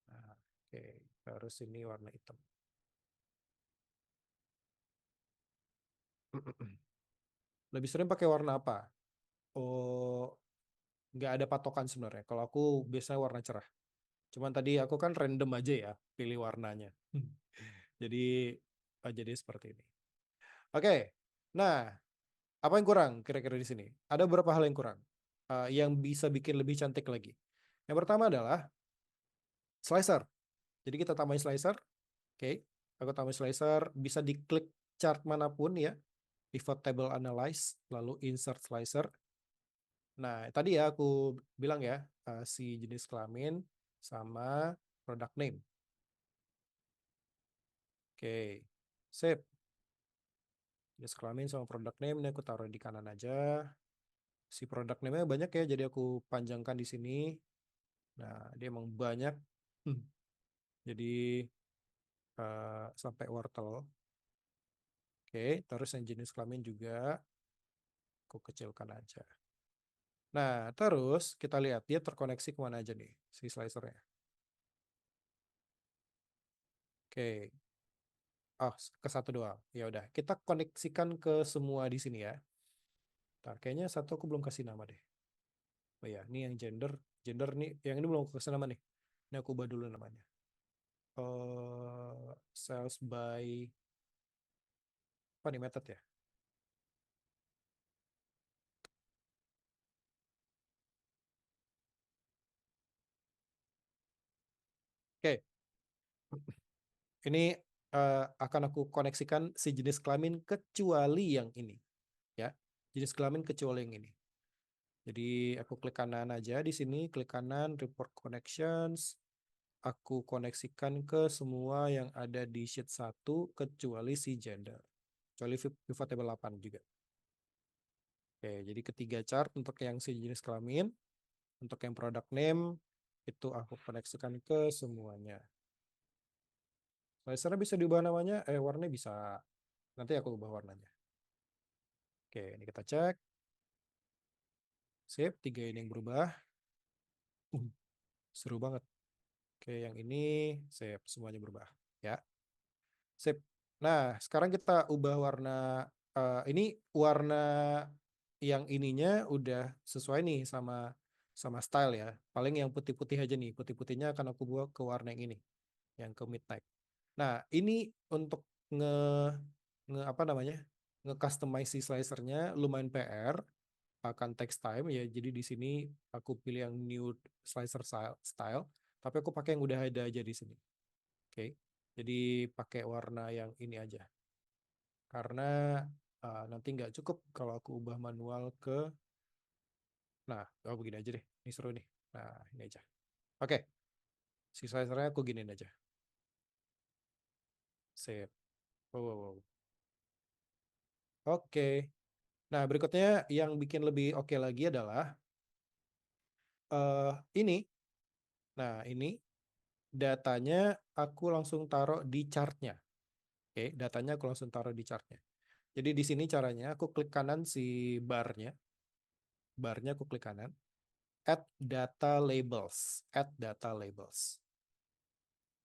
Nah, oke, terus ini warna hitam. Lebih sering pakai warna apa? Oh, nggak ada patokan sebenarnya. Kalau aku biasanya warna cerah. Cuman tadi aku kan random aja ya pilih warnanya. Jadi jadi seperti ini. Oke. Nah, apa yang kurang kira-kira di sini? Ada beberapa hal yang kurang yang bisa bikin lebih cantik lagi. Yang pertama adalah slicer. Jadi kita tambahin slicer. Oke. Aku tambahin slicer, bisa diklik chart manapun ya. Pivot table analyze, lalu insert slicer. Nah, tadi ya aku bilang ya, si jenis kelamin sama product name. Oke, sip. Jenis kelamin sama product name ini aku taruh di kanan aja. Si product name-nya banyak ya, jadi aku panjangkan di sini. Nah, dia emang banyak. Jadi sampai wortel. Oke, terus yang jenis kelamin juga aku kecilkan aja. Nah, terus kita lihat dia terkoneksi kemana aja nih, si slicernya. Oke, oh ke satu doang. Ya udah, kita koneksikan ke semua di sini ya. Ntar, kayaknya satu aku belum kasih nama deh. Oh ya, ini yang gender, gender nih, yang ini belum aku kasih nama nih. Ini aku ubah dulu namanya. Sales by apa nih method ya? Oke, ini akan aku koneksikan si jenis kelamin kecuali yang ini, ya. Jenis kelamin kecuali yang ini. Jadi aku klik kanan aja di sini, klik kanan, report connections. Aku koneksikan ke semua yang ada di sheet 1 kecuali si gender. Kecuali pivot table 8 juga. Oke, jadi ketiga chart untuk yang si jenis kelamin, untuk yang product name, itu aku koneksikan ke semuanya. Lasernya bisa diubah namanya, warnanya bisa. Nanti aku ubah warnanya. Oke, ini kita cek. Sip, tiga ini yang berubah. Uh, seru banget. Oke, yang ini, sip, semuanya berubah. Ya, sip. Nah, sekarang kita ubah warna. Ini warna yang ininya udah sesuai nih sama style ya. Paling yang putih-putih aja nih. Putih-putihnya akan aku buat ke warna yang ini, yang ke midnight. Nah, ini untuk nge nge apa namanya? Nge-customize si slicernya lumayan PR, akan text time ya. Jadi di sini aku pilih yang new slicer style, tapi aku pakai yang udah ada aja di sini. Oke. Jadi pakai warna yang ini aja. Karena nanti nggak cukup kalau aku ubah manual ke, nah, begini aja deh. Ini seru nih. Nah, ini aja. Oke, si slicernya aku giniin aja. Sip. Wow, wow, wow. Oke. Nah, berikutnya yang bikin lebih oke lagi adalah ini. Nah, ini datanya aku langsung taruh di chartnya. Oke, datanya aku langsung taruh di chartnya. Jadi di sini caranya aku klik kanan si barnya. Barnya aku klik kanan. Add data labels. Add data labels.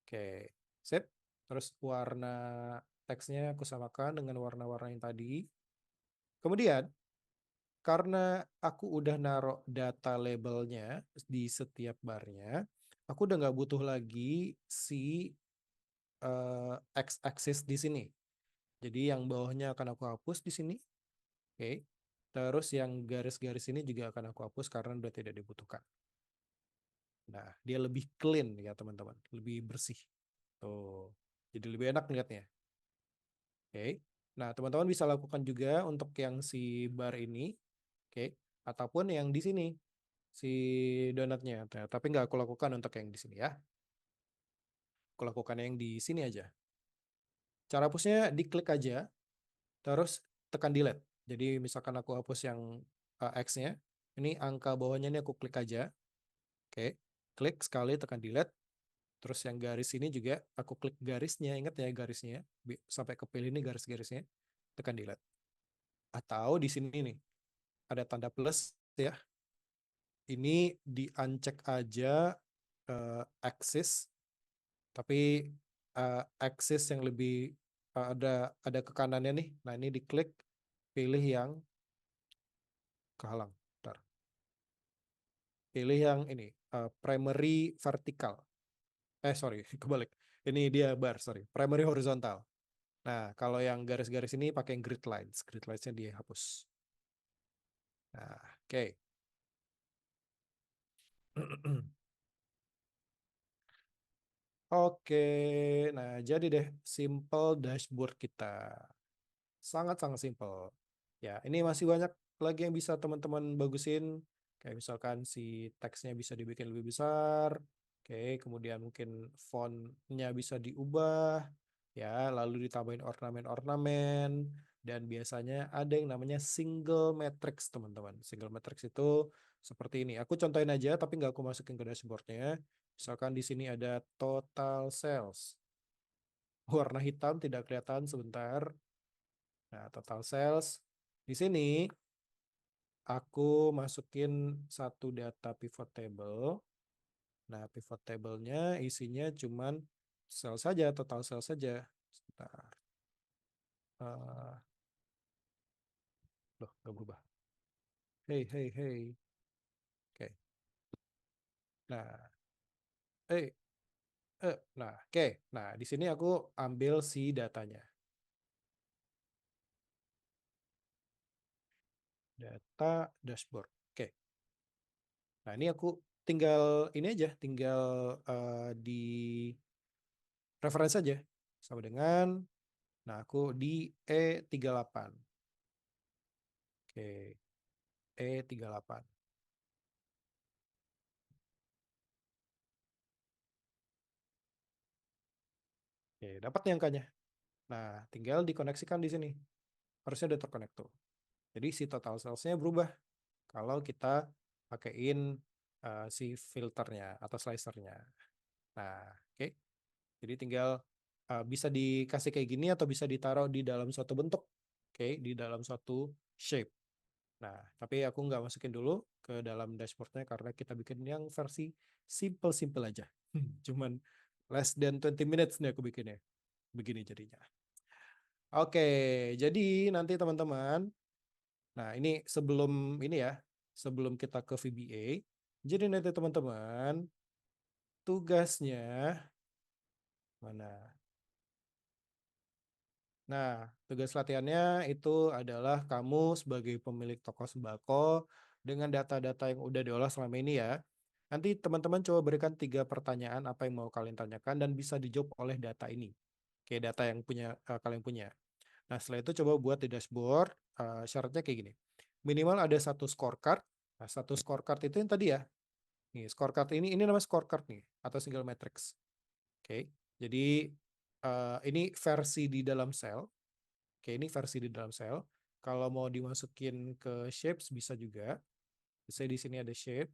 Oke, sip. Terus warna teksnya aku samakan dengan warna-warna yang tadi. Kemudian, karena aku udah naruh data labelnya di setiap barnya, aku udah nggak butuh lagi si x-axis di sini. Jadi yang bawahnya akan aku hapus di sini. Oke. Terus yang garis-garis ini juga akan aku hapus karena udah tidak dibutuhkan. Nah, dia lebih clean ya teman-teman, lebih bersih. Tuh. Jadi lebih enak lihatnya. Oke. Nah, teman-teman bisa lakukan juga untuk yang si bar ini, oke, ataupun yang di sini si donatnya. Nah, tapi nggak aku lakukan untuk yang di sini ya. Aku lakukan yang di sini aja. Cara hapusnya diklik aja, terus tekan delete. Jadi misalkan aku hapus yang X-nya, ini angka bawahnya ini aku klik aja. Oke, klik sekali tekan delete. Terus yang garis ini juga aku klik garisnya, ingat ya garisnya, sampai kepilih ini garis-garisnya, tekan delete. Atau di sini nih, ada tanda plus ya. Ini di uncheck aja axis, tapi axis yang lebih ada ke kanannya nih. Nah, ini diklik, pilih yang kehalang. Bentar. Pilih yang ini, primary vertical. sorry, kebalik. Ini dia bar, sorry. Primary horizontal. Nah, kalau yang garis-garis ini pakai grid lines. Grid lines-nya dihapus. Nah, oke. Oke, nah jadi deh simple dashboard kita. Sangat-sangat simple. Ya, ini masih banyak lagi yang bisa teman-teman bagusin. Kayak misalkan si teksnya bisa dibikin lebih besar. Oke, kemudian mungkin fontnya bisa diubah. Ya, lalu ditambahin ornamen-ornamen. Dan biasanya ada yang namanya single matrix, teman-teman. Single matrix itu seperti ini. Aku contohin aja, tapi nggak aku masukin ke dashboardnya. Misalkan di sini ada total sales. Warna hitam tidak kelihatan sebentar. Nah, total sales. Di sini aku masukin satu data pivot table. Nah, pivot table-nya isinya cuman sel saja, total sel saja. Sebentar. Eh, Loh, nggak berubah. Hey, hey, hey. Oke. Nah, eh, nah, oke. Nah, di sini aku ambil si datanya. Data dashboard. Oke. Nah, ini aku tinggal ini aja, tinggal di reference saja. Sama dengan, nah aku di E38. Oke, E38. Oke, dapat nih angkanya. Nah, tinggal dikoneksikan di sini. Harusnya udah terkonek tuh. Jadi si total sales-nya berubah kalau kita pakein si filternya atau slicernya. Nah, oke. Jadi tinggal bisa dikasih kayak gini atau bisa ditaruh di dalam suatu bentuk. Oke, di dalam suatu shape. Nah, tapi aku nggak masukin dulu ke dalam dashboardnya karena kita bikin yang versi simple-simple aja. Cuman less than 20 minutes nih aku bikinnya. Begini jadinya. Oke, jadi nanti teman-teman, nah ini sebelum ini ya, sebelum kita ke VBA, jadi nanti teman-teman tugasnya mana? Nah, tugas latihannya itu adalah kamu sebagai pemilik toko sembako dengan data-data yang udah diolah selama ini ya. Nanti teman-teman coba berikan 3 pertanyaan apa yang mau kalian tanyakan dan bisa dijawab oleh data ini. Kayak data yang kalian punya. Nah, setelah itu coba buat di dashboard. Syaratnya kayak gini. Minimal ada satu scorecard. Nah, satu scorecard itu yang tadi ya. Nih, scorecard ini namanya scorecard nih atau single matrix. Oke. Jadi ini versi di dalam sel. Oke, ini versi di dalam sel. Kalau mau dimasukin ke shapes bisa juga. Misalnya di sini ada shape.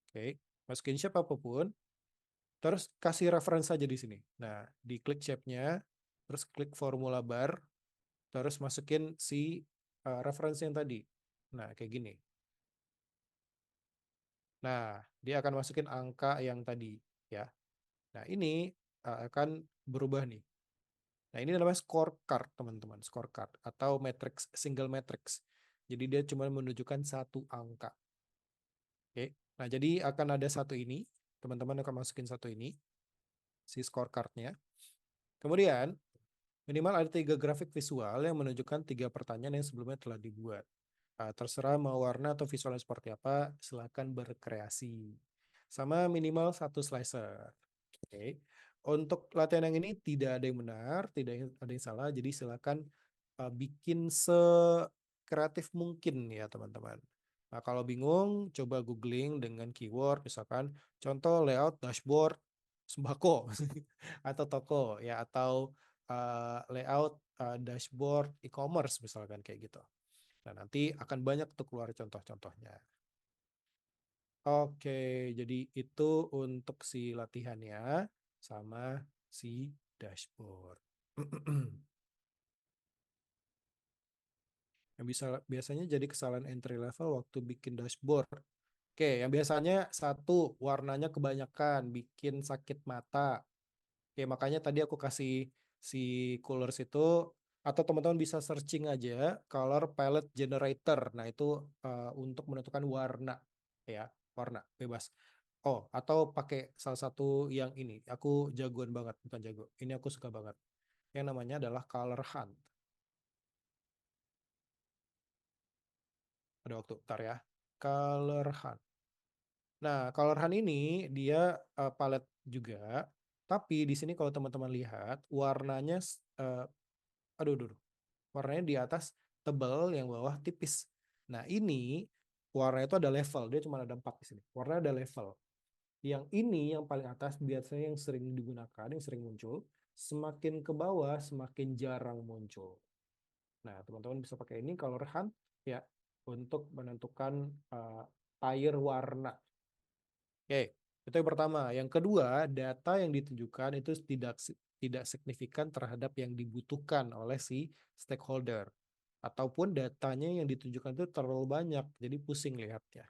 Oke, masukin shape apapun. Terus kasih reference saja di sini. Nah, di klik shape-nya, terus klik formula bar, terus masukin si reference yang tadi. Nah, kayak gini. Nah, dia akan masukin angka yang tadi, ya. Nah, ini akan berubah nih. Nah, ini namanya scorecard, teman-teman. Scorecard atau matrix, single matrix. Jadi dia cuma menunjukkan satu angka. Oke. Nah, jadi akan ada satu ini. Teman-teman akan masukin satu ini, si scorecardnya. Kemudian, minimal ada 3 grafik visual yang menunjukkan 3 pertanyaan yang sebelumnya telah dibuat. Terserah mau warna atau visualnya seperti apa, silakan berkreasi. Sama minimal satu slicer. Oke. Untuk latihan yang ini tidak ada yang benar, tidak ada yang salah, jadi silakan bikin sekreatif mungkin ya teman-teman. Nah, kalau bingung, coba googling dengan keyword, misalkan contoh layout dashboard sembako atau toko ya, atau layout dashboard e-commerce misalkan kayak gitu. Nah, nanti akan banyak tuh keluar contoh-contohnya. Oke, jadi itu untuk si latihannya sama si dashboard. Yang biasanya jadi kesalahan entry level waktu bikin dashboard. Oke, yang biasanya satu, warnanya kebanyakan, bikin sakit mata. Oke, makanya tadi aku kasih si colors itu, atau teman-teman bisa searching aja color palette generator. Nah, itu untuk menentukan warna, ya, warna bebas. Oh, atau pakai salah satu yang ini. Aku jagoan banget, bukan jago. Ini aku suka banget. Yang namanya adalah Color Hunt. Ada waktu, ntar ya. Color Hunt. Nah, Color Hunt ini dia palet juga, tapi di sini kalau teman-teman lihat warnanya, aduh, aduh, aduh. Warnanya di atas tebal, yang bawah tipis. Nah, ini warna itu ada level, dia cuma ada 4 di sini. Warnanya ada level. Yang ini yang paling atas biasanya yang sering digunakan, yang sering muncul, semakin ke bawah semakin jarang muncul. Nah, teman-teman bisa pakai ini color hunt ya untuk menentukan tier warna. Oke, itu yang pertama. Yang kedua, data yang ditunjukkan itu tidak signifikan terhadap yang dibutuhkan oleh si stakeholder. Ataupun datanya yang ditunjukkan itu terlalu banyak, jadi pusing lihatnya.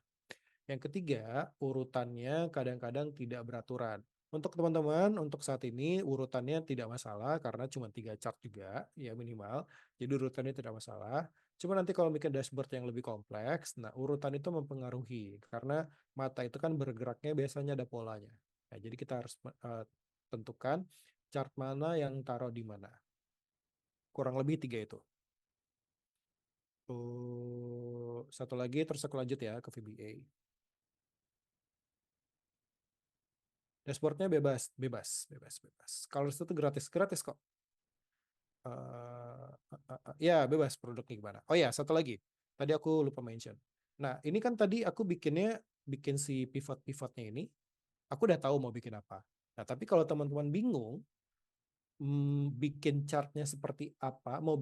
Yang ketiga, urutannya kadang-kadang tidak beraturan. Untuk teman-teman, untuk saat ini urutannya tidak masalah karena cuma 3 chart juga, ya minimal. Jadi urutannya tidak masalah. Cuma nanti kalau bikin dashboard yang lebih kompleks, nah urutan itu mempengaruhi karena mata itu kan bergeraknya biasanya ada polanya. Nah, jadi kita harus tentukan chart mana yang taruh di mana. Kurang lebih 3 itu. Satu lagi, terus aku lanjut ya ke VBA. Dashboardnya bebas, bebas, bebas, bebas. Kalau itu tuh gratis, gratis kok. Ya bebas produknya gimana. Oh ya, satu lagi. Tadi aku lupa mention. Nah, ini kan tadi aku bikin si pivot-pivotnya ini. Aku udah tahu mau bikin apa. Nah, tapi kalau teman-teman bingung bikin chartnya seperti apa, mau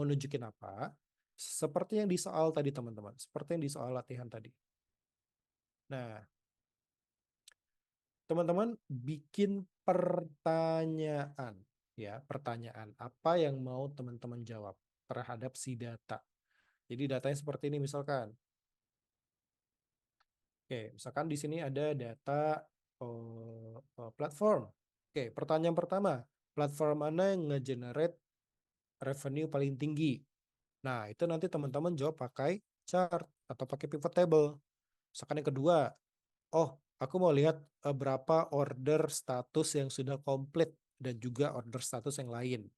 nunjukin apa, seperti yang di soal tadi teman-teman, seperti yang di soal latihan tadi. Nah, teman-teman bikin pertanyaan, ya, pertanyaan apa yang mau teman-teman jawab terhadap si data. Jadi datanya seperti ini misalkan. Oke, misalkan di sini ada data platform. Oke, pertanyaan pertama, platform mana yang nge-generate revenue paling tinggi? Nah, itu nanti teman-teman jawab pakai chart atau pakai pivot table. Misalkan yang kedua, oh, aku mau lihat berapa order status yang sudah komplit dan juga order status yang lain.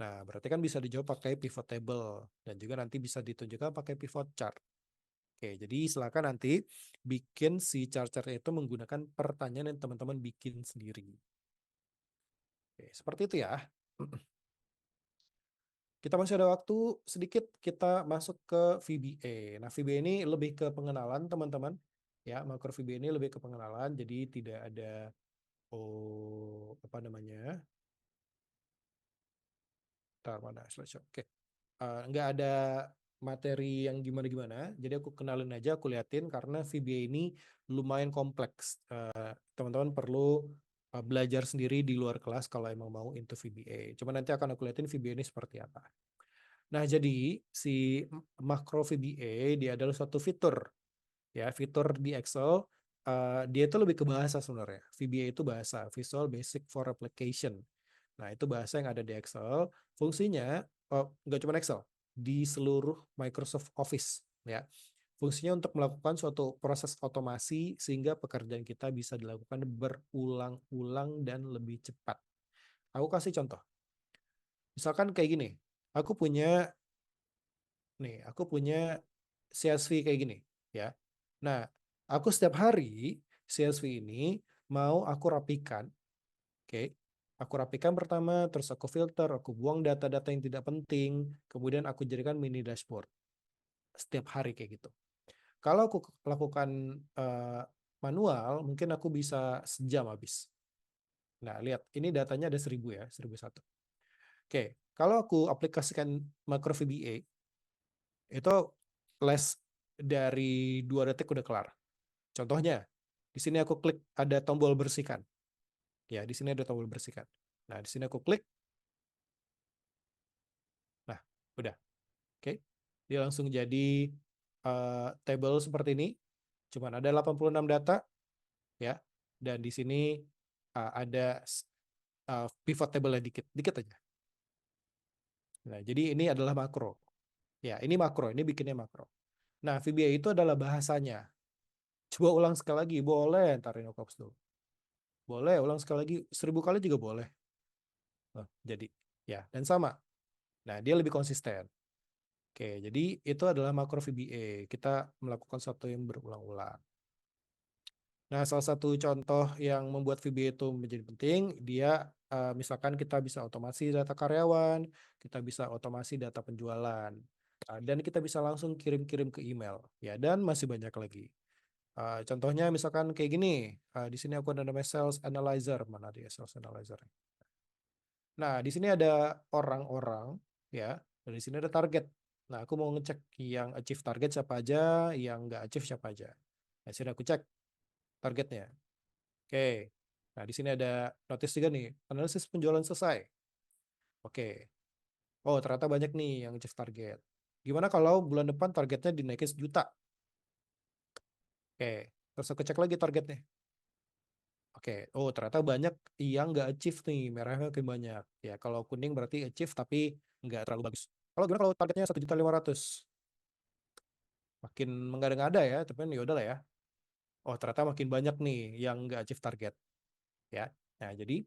Nah, berarti kan bisa dijawab pakai pivot table dan juga nanti bisa ditunjukkan pakai pivot chart. Oke, jadi silakan nanti bikin si chart-chartnya itu menggunakan pertanyaan yang teman-teman bikin sendiri. Oke, seperti itu ya. Kita masih ada waktu sedikit, kita masuk ke VBA. Nah, VBA ini lebih ke pengenalan teman-teman. Ya, makro VBA ini lebih ke pengenalan, jadi tidak ada apa namanya? Ntar mana slideshow. Oke. Nggak ada materi yang gimana-gimana. Jadi aku kenalin aja, aku liatin karena VBA ini lumayan kompleks. Teman-teman perlu belajar sendiri di luar kelas kalau emang mau into VBA. Cuma nanti akan aku liatin VBA ini seperti apa. Nah, jadi si makro VBA dia adalah suatu fitur, ya, fitur di Excel. Dia itu lebih ke bahasa sebenarnya. VBA itu bahasa, Visual Basic for Application. Nah, itu bahasa yang ada di Excel. Fungsinya nggak cuma Excel, di seluruh Microsoft Office, ya. Fungsinya untuk melakukan suatu proses otomasi sehingga pekerjaan kita bisa dilakukan berulang-ulang dan lebih cepat. Aku kasih contoh. Misalkan kayak gini, aku punya aku punya CSV kayak gini, ya. Nah, aku setiap hari CSV ini mau aku rapikan. Oke, aku rapikan pertama, terus aku filter, aku buang data-data yang tidak penting, kemudian aku jadikan mini dashboard setiap hari kayak gitu. Kalau aku lakukan manual, mungkin aku bisa sejam habis. Nah, lihat, ini datanya ada 1000 ya, 1001. Oke, kalau aku aplikasikan makro VBA, itu less dari 2 detik udah kelar. Contohnya, di sini aku klik ada tombol bersihkan. Ya, di sini ada tombol bersihkan. Nah, di sini aku klik. Nah, udah. Oke. Dia langsung jadi table seperti ini. Cuman ada 86 data, ya. Dan di sini ada pivot table dikit, dikit aja. Nah, jadi ini adalah makro. Ya, ini makro, ini bikinnya makro. Nah, VBA itu adalah bahasanya. Coba ulang sekali lagi, boleh. Ntar no caps dulu. Boleh, ulang sekali lagi. 1000 kali juga boleh. Nah, jadi, ya, dan sama. Nah, dia lebih konsisten. Oke, jadi itu adalah makro VBA. Kita melakukan sesuatu yang berulang-ulang. Nah, salah satu contoh yang membuat VBA itu menjadi penting, dia misalkan kita bisa otomasi data karyawan, kita bisa otomasi data penjualan, dan kita bisa langsung kirim-kirim ke email, ya, dan masih banyak lagi. Contohnya misalkan kayak gini, di sini aku ada namanya sales analyzer, mana dia sales analyzer? Nah, di sini ada orang-orang, ya, dan di sini ada target. Nah, aku mau ngecek yang achieve target siapa aja, yang nggak achieve siapa aja. Nah, sini aku cek targetnya. Oke. Nah, di sini ada notice juga nih, analisis penjualan selesai. Oke. Oh, ternyata banyak nih yang achieve target. Gimana kalau bulan depan targetnya dinaikin 1 juta? Oke. Terus aku cek lagi targetnya. Oke. Oh, ternyata banyak yang nggak achieve nih, merahnya makin banyak. Ya, kalau kuning berarti achieve tapi nggak terlalu bagus. Kalau gimana kalau targetnya 1.500.000? Makin mengada-ngada ya, tapi ya udah lah ya. Oh, ternyata makin banyak nih yang nggak achieve target. Ya. Nah, jadi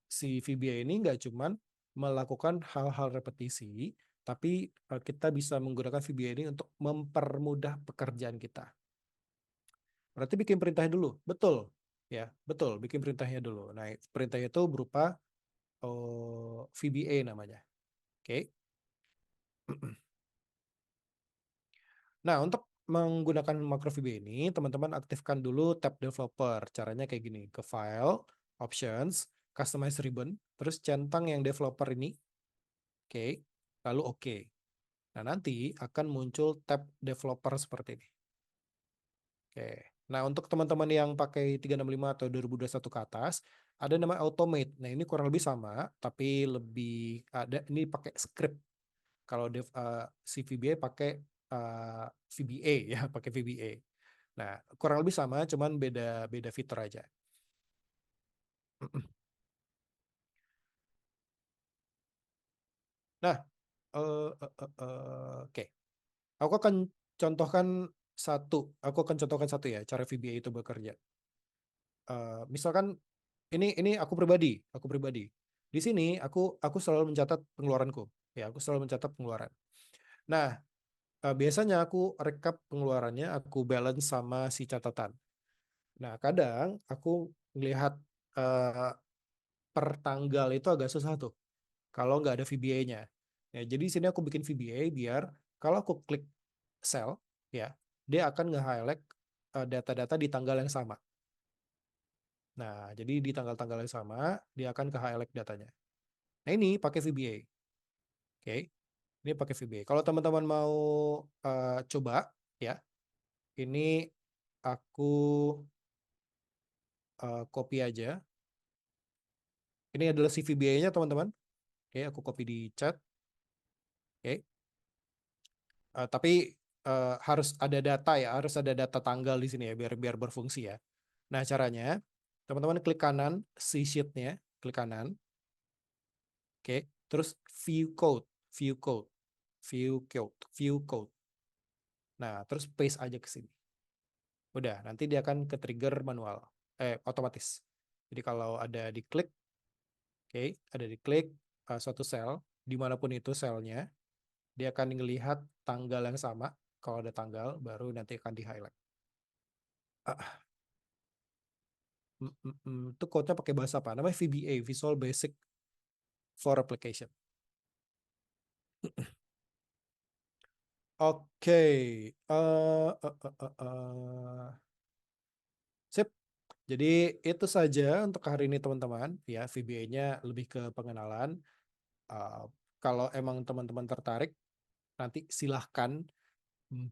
si VBA ini nggak cuman melakukan hal-hal repetisi, tapi kita bisa menggunakan VBA ini untuk mempermudah pekerjaan kita. Berarti bikin perintahnya dulu, betul, ya, betul, bikin perintahnya dulu. Nah, perintahnya itu berupa VBA namanya. Oke. Nah, untuk menggunakan makro VBA ini, teman-teman aktifkan dulu tab developer. Caranya kayak gini, ke file, options, customize ribbon, terus centang yang developer ini, oke, lalu oke. Nah, nanti akan muncul tab developer seperti ini. Oke. Nah, untuk teman-teman yang pakai 365 atau 2021 ke atas, ada nama automate. Nah, ini kurang lebih sama, tapi lebih ada ini pakai script. Kalau si VBA pakai VBA ya, pakai VBA. Nah, kurang lebih sama, cuman beda beda fitur aja. Nah, oke. Aku akan contohkan satu ya, cara VBA itu bekerja. Misalkan ini aku pribadi. Di sini aku selalu mencatat pengeluaranku. Ya, aku selalu mencatat pengeluaran. Nah, biasanya aku rekap pengeluarannya, aku balance sama si catatan. Nah, kadang aku melihat eh, per tanggal itu agak susah tuh kalau nggak ada VBA-nya. Ya, jadi di sini aku bikin VBA biar kalau aku klik cell, ya, dia akan nge-highlight data-data di tanggal yang sama. Nah, jadi di tanggal-tanggal yang sama, dia akan ke-highlight datanya. Nah, ini pakai VBA. Oke, ini pakai VBA. Kalau teman-teman mau coba, ya, ini aku copy aja. Ini adalah si VBA-nya, teman-teman. Oke, aku copy di chat. Oke, tapi harus ada data ya, harus ada data tanggal di sini ya, biar biar berfungsi ya. Nah, caranya, teman-teman klik kanan si sheet-nya, klik kanan. Oke, terus view code, view code, view code, view code. Nah, terus paste aja ke sini. Udah, nanti dia akan ke trigger manual, otomatis. Jadi kalau ada diklik, oke, ada diklik suatu sel, dimanapun itu selnya, dia akan melihat tanggal yang sama. Kalau ada tanggal, baru nanti akan di highlight. Itu code-nya pakai bahasa apa? Namanya VBA, Visual Basic for Application. Oke, sip. Jadi itu saja untuk hari ini teman-teman. Ya, VBA-nya lebih ke pengenalan. Uh, Kalau emang teman-teman tertarik, nanti silahkan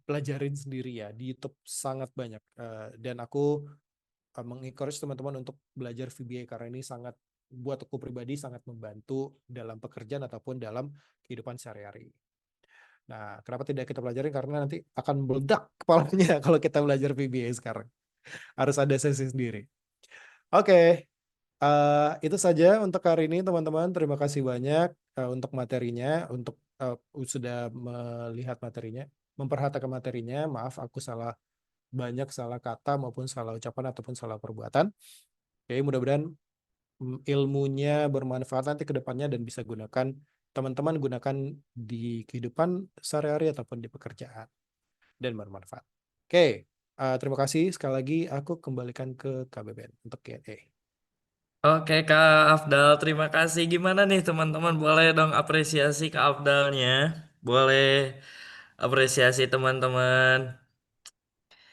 pelajarin sendiri ya. Di YouTube sangat banyak. Dan aku mengencourage teman-teman untuk belajar VBA karena ini sangat, buat aku pribadi, sangat membantu dalam pekerjaan ataupun dalam kehidupan sehari-hari. Nah, kenapa tidak kita pelajarin? Karena nanti akan meledak kepalanya kalau kita belajar VBA sekarang. Harus ada sesi sendiri. Oke, itu saja untuk hari ini teman-teman. Terima kasih banyak untuk materinya, untuk sudah melihat materinya, memperhatikan materinya. Maaf, aku salah banyak salah kata maupun salah ucapan ataupun salah perbuatan. Oke, mudah-mudahan ilmunya bermanfaat nanti ke depannya dan bisa gunakan teman-teman gunakan di kehidupan sehari-hari ataupun di pekerjaan dan bermanfaat. Oke, terima kasih sekali lagi. Aku kembalikan ke KBBN untuk Q&A. Oke Kak Afdal, terima kasih. Gimana nih teman-teman? Boleh dong apresiasi Kak Afdalnya? Boleh apresiasi teman-teman.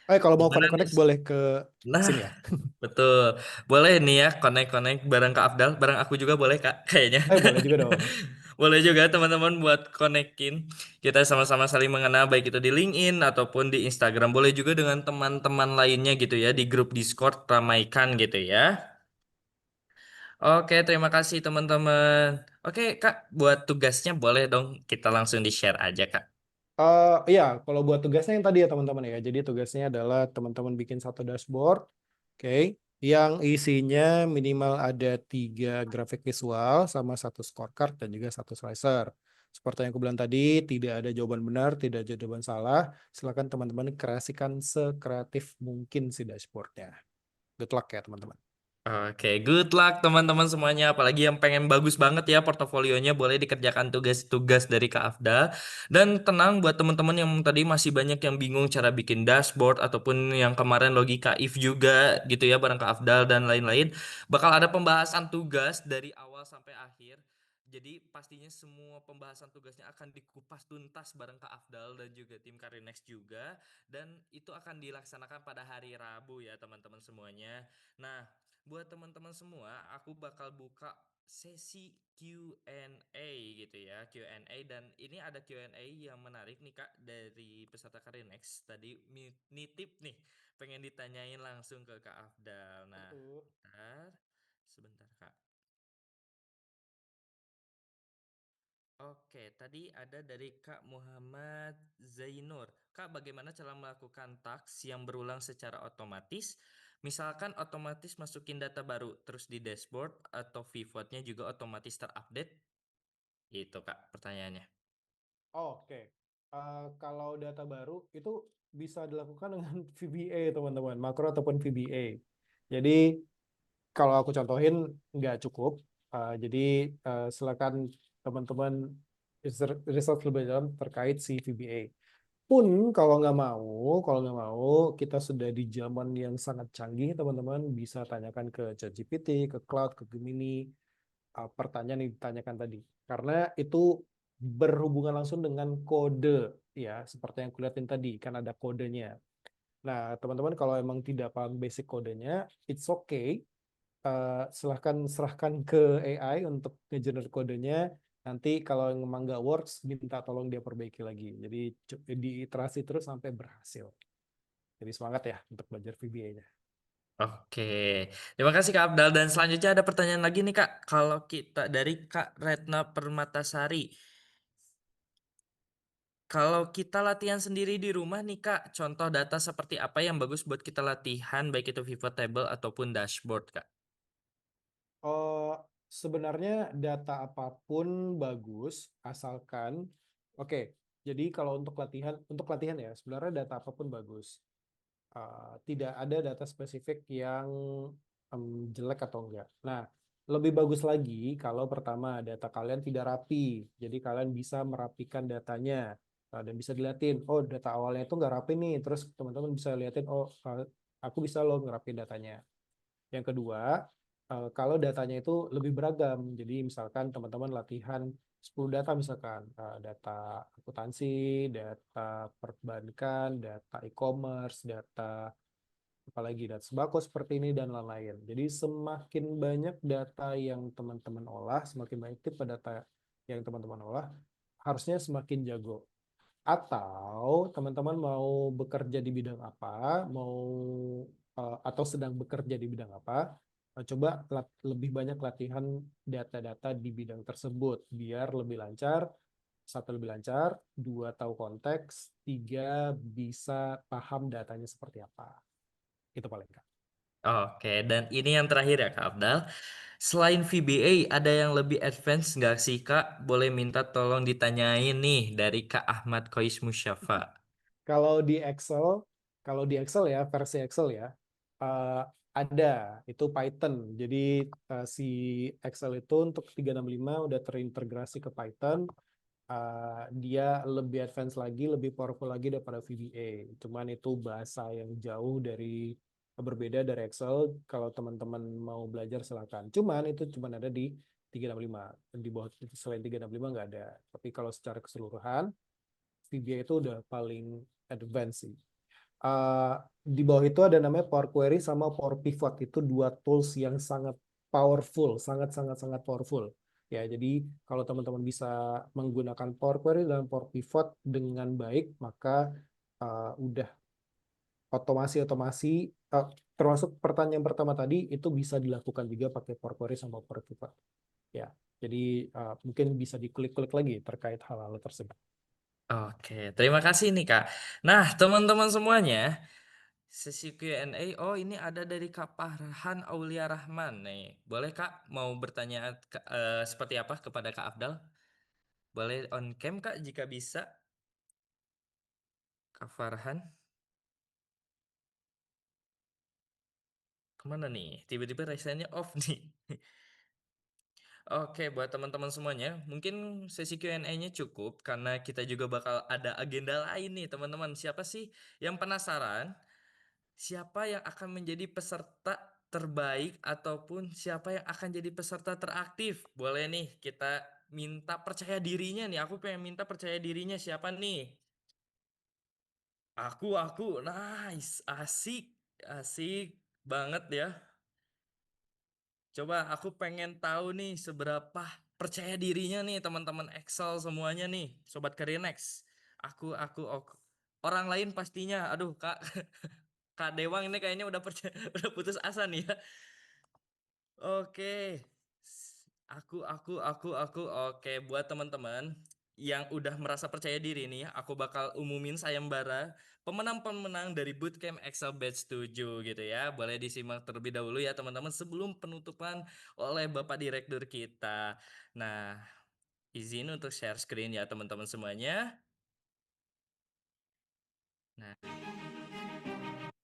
Kalau mau Gimana nih? connect-connect boleh ke Nah, sini ya. betul. Boleh nih ya connect-connect bareng Kak Afdal, bareng aku juga boleh Kak, kayaknya. Boleh juga dong. Boleh juga teman-teman buat konekin. Kita sama-sama saling mengenal baik itu di LinkedIn ataupun di Instagram. Boleh juga dengan teman-teman lainnya gitu ya di grup Discord ramaikan gitu ya. Oke, terima kasih teman-teman. Oke, Kak, buat tugasnya boleh dong kita langsung di-share aja, Kak. Iya, kalau buat tugasnya yang tadi ya teman-teman ya. Jadi tugasnya adalah teman-teman bikin satu dashboard, oke, yang isinya minimal ada 3 grafik visual sama satu scorecard dan juga satu slicer. Seperti yang aku bilang tadi, tidak ada jawaban benar, tidak ada jawaban salah. Silakan teman-teman kreasikan sekreatif mungkin si dashboardnya. Good luck ya teman-teman. Oke, good luck teman-teman semuanya. Apalagi yang pengen bagus banget ya portofolionya, boleh dikerjakan tugas-tugas dari Kak Afdal. Dan tenang buat teman-teman yang tadi masih banyak yang bingung cara bikin dashboard ataupun yang kemarin logika if juga gitu ya bareng Kak Afdal dan lain-lain. Bakal ada pembahasan tugas dari awal sampai akhir. Jadi pastinya semua pembahasan tugasnya akan dikupas tuntas bareng Kak Afdal dan juga tim Karinex juga. Dan itu akan dilaksanakan pada hari Rabu ya teman-teman semuanya. Nah, buat teman-teman semua, aku bakal buka sesi Q&A gitu ya, Q&A dan ini ada Q&A yang menarik nih Kak dari peserta Karinex tadi nitip nih, pengen ditanyain langsung ke Kak Afdal. Nah, sebentar Kak. Oke, tadi ada dari Kak Muhammad Zainur. Kak, bagaimana cara melakukan taks yang berulang secara otomatis? Misalkan otomatis masukin data baru, terus di dashboard atau pivotnya juga otomatis terupdate? Itu Kak pertanyaannya. Oke. Kalau data baru itu bisa dilakukan dengan VBA teman-teman, makro ataupun VBA. Jadi kalau aku contohin nggak cukup. Jadi silakan teman-teman research lebih dalam terkait si VBA. Pun kalau nggak mau, kita sudah di zaman yang sangat canggih, teman-teman bisa tanyakan ke ChatGPT, ke Cloud, ke Gemini, pertanyaan yang ditanyakan tadi. Karena itu berhubungan langsung dengan kode, ya, seperti yang kulihatin tadi, kan ada kodenya. Nah, teman-teman kalau emang tidak paham basic kodenya, it's okay. Silahkan serahkan ke AI untuk nge-generate kodenya. Nanti kalau emang nggak works, minta tolong dia perbaiki lagi. Jadi diiterasi terus sampai berhasil. Jadi semangat ya untuk belajar VBA-nya. Oke, terima kasih Kak Abdal. Dan selanjutnya ada pertanyaan lagi nih Kak. Kalau kita dari Kak Retna Permatasari. Kalau kita latihan sendiri di rumah nih Kak, contoh data seperti apa yang bagus buat kita latihan, baik itu pivot table ataupun dashboard Kak? Oh, sebenarnya data apapun bagus asalkan oke. Jadi kalau untuk latihan ya sebenarnya data apapun bagus. Tidak ada data spesifik yang jelek atau enggak. Nah, lebih bagus lagi kalau pertama data kalian tidak rapi. Jadi kalian bisa merapikan datanya dan bisa dilihatin, oh data awalnya itu nggak rapi nih. Terus teman-teman bisa lihatin, oh aku bisa loh ngerapin datanya. Yang kedua, kalau datanya itu lebih beragam. Jadi misalkan teman-teman latihan 10 data misalkan, data akuntansi, data perbankan, data e-commerce, data apalagi data sembako seperti ini dan lain-lain. Jadi semakin banyak data yang teman-teman olah, semakin banyak tipe data yang teman-teman olah, harusnya semakin jago. Atau teman-teman mau bekerja di bidang apa, atau sedang bekerja di bidang apa, coba lebih banyak latihan data-data di bidang tersebut biar lebih lancar. Satu, lebih lancar, dua, tahu konteks, tiga, bisa paham datanya seperti apa. Itu paling kan. Oke, dan ini yang terakhir ya Kak Abdal. Selain VBA, ada yang lebih advance nggak sih Kak? Boleh minta tolong ditanyain nih dari Kak Ahmad Kois Musyafa. Kalau di Excel, Kalau di Excel ya, versi Excel ya, eh, ada itu Python. Jadi si Excel itu untuk 365 udah terintegrasi ke Python. Dia lebih advance lagi, lebih powerful lagi daripada VBA. Cuman itu bahasa yang jauh dari berbeda dari Excel. Kalau teman-teman mau belajar silakan. Cuman itu cuman ada di 365. Di bawah selain 365 nggak ada. Tapi kalau secara keseluruhan, VBA itu udah paling advance sih. Uh, di bawah itu ada namanya Power Query sama Power Pivot. Itu dua tools yang sangat powerful, sangat sangat sangat powerful. Ya, jadi kalau teman-teman bisa menggunakan Power Query dan Power Pivot dengan baik, maka udah otomasi-otomasi termasuk pertanyaan pertama tadi itu bisa dilakukan juga pakai Power Query sama Power Pivot. Ya, jadi mungkin bisa diklik-klik lagi terkait hal-hal tersebut. Oke, terima kasih nih Kak. Nah, teman-teman semuanya, sesi Q&A, oh ini ada dari Kak Farhan Aulia Rahman nih. Boleh Kak mau bertanya seperti apa kepada Kak Afdal? Boleh on cam Kak jika bisa. Kak Farhan, kemana nih? Tiba-tiba raise-nya off nih. Oke, buat teman-teman semuanya, mungkin sesi Q&A-nya cukup karena kita juga bakal ada agenda lain nih, teman-teman. Siapa sih yang penasaran? Siapa yang akan menjadi peserta terbaik ataupun siapa yang akan jadi peserta teraktif? Boleh nih kita minta percaya dirinya nih. Aku pengen minta percaya dirinya siapa nih? Aku. Nice, asik, asik banget ya. Coba aku pengen tahu nih seberapa percaya dirinya nih teman-teman Excel semuanya nih, Sobat Career Next. Aku. Orang lain pastinya, aduh Kak, Kak Dewang ini kayaknya udah percaya, udah putus asa nih ya. Oke. Aku. Oke, buat teman-teman yang udah merasa percaya diri nih, aku bakal umumin sayembara pemenang-pemenang dari Bootcamp Excel Batch 7 gitu ya. Boleh disimak terlebih dahulu ya teman-teman sebelum penutupan oleh Bapak Direktur kita. Nah, izin untuk share screen ya teman-teman semuanya. Nah,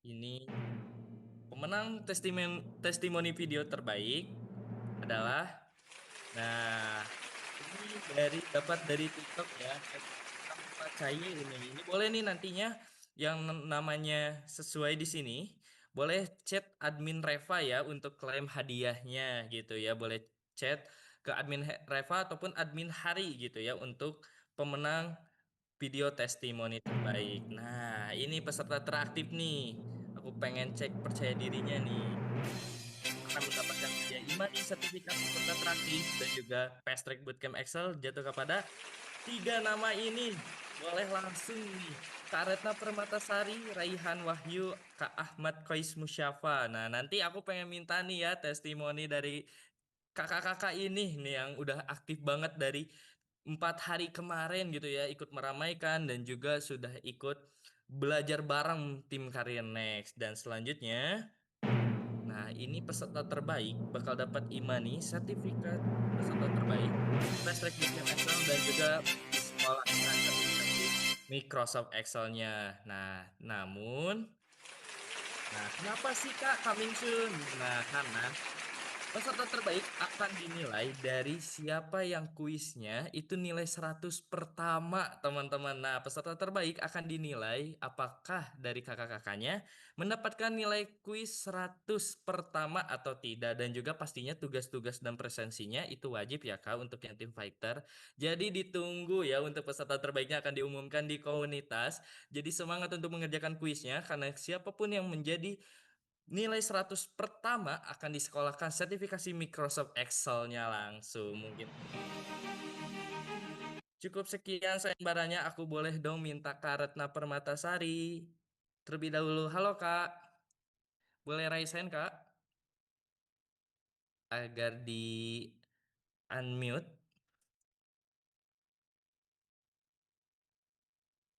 ini pemenang testimoni video terbaik adalah, nah, ini dapat dari TikTok ya. Cahaya ini boleh nih nantinya yang namanya sesuai di sini. Boleh chat admin Reva ya untuk klaim hadiahnya gitu ya. Boleh chat ke admin Reva ataupun admin Hari gitu ya untuk pemenang video testimoni terbaik. Nah, ini peserta teraktif nih. Aku pengen cek percaya dirinya nih. Akan mendapatkan hadiah Imani, sertifikat peserta teraktif dan juga Fast Track Bootcamp Excel jatuh kepada tiga nama ini. Boleh langsung nih. Kak Retna Permatasari, Raihan Wahyu, Kak Ahmad Kois Musyafa. Nah, nanti aku pengen minta nih ya testimoni dari kakak-kakak ini nih yang udah aktif banget dari 4 hari kemarin gitu ya, ikut meramaikan dan juga sudah ikut belajar bareng tim Career Next. Dan selanjutnya, nah ini peserta terbaik bakal dapat Imani, sertifikat peserta terbaik, Fast Track Bootcamp Excel dan juga disekolahkan sertifikasi Microsoft Excel-nya. Nah, kenapa sih Kak coming soon? Nah, karena peserta terbaik akan dinilai dari siapa yang kuisnya itu nilai 100 pertama, teman-teman. Nah, peserta terbaik akan dinilai apakah dari kakak-kakaknya mendapatkan nilai kuis 100 pertama atau tidak. Dan juga pastinya tugas-tugas dan presensinya itu wajib ya Kak untuk yang tim fighter. Jadi ditunggu ya untuk peserta terbaiknya akan diumumkan di komunitas. Jadi semangat untuk mengerjakan kuisnya karena siapapun yang menjadi nilai 100 pertama akan disekolahkan sertifikasi Microsoft Excel-nya langsung. Mungkin cukup sekian sayembaranya. Aku boleh dong minta Kak Retna Permatasari terlebih dahulu. Halo Kak, boleh raise hand Kak? Agar di unmute.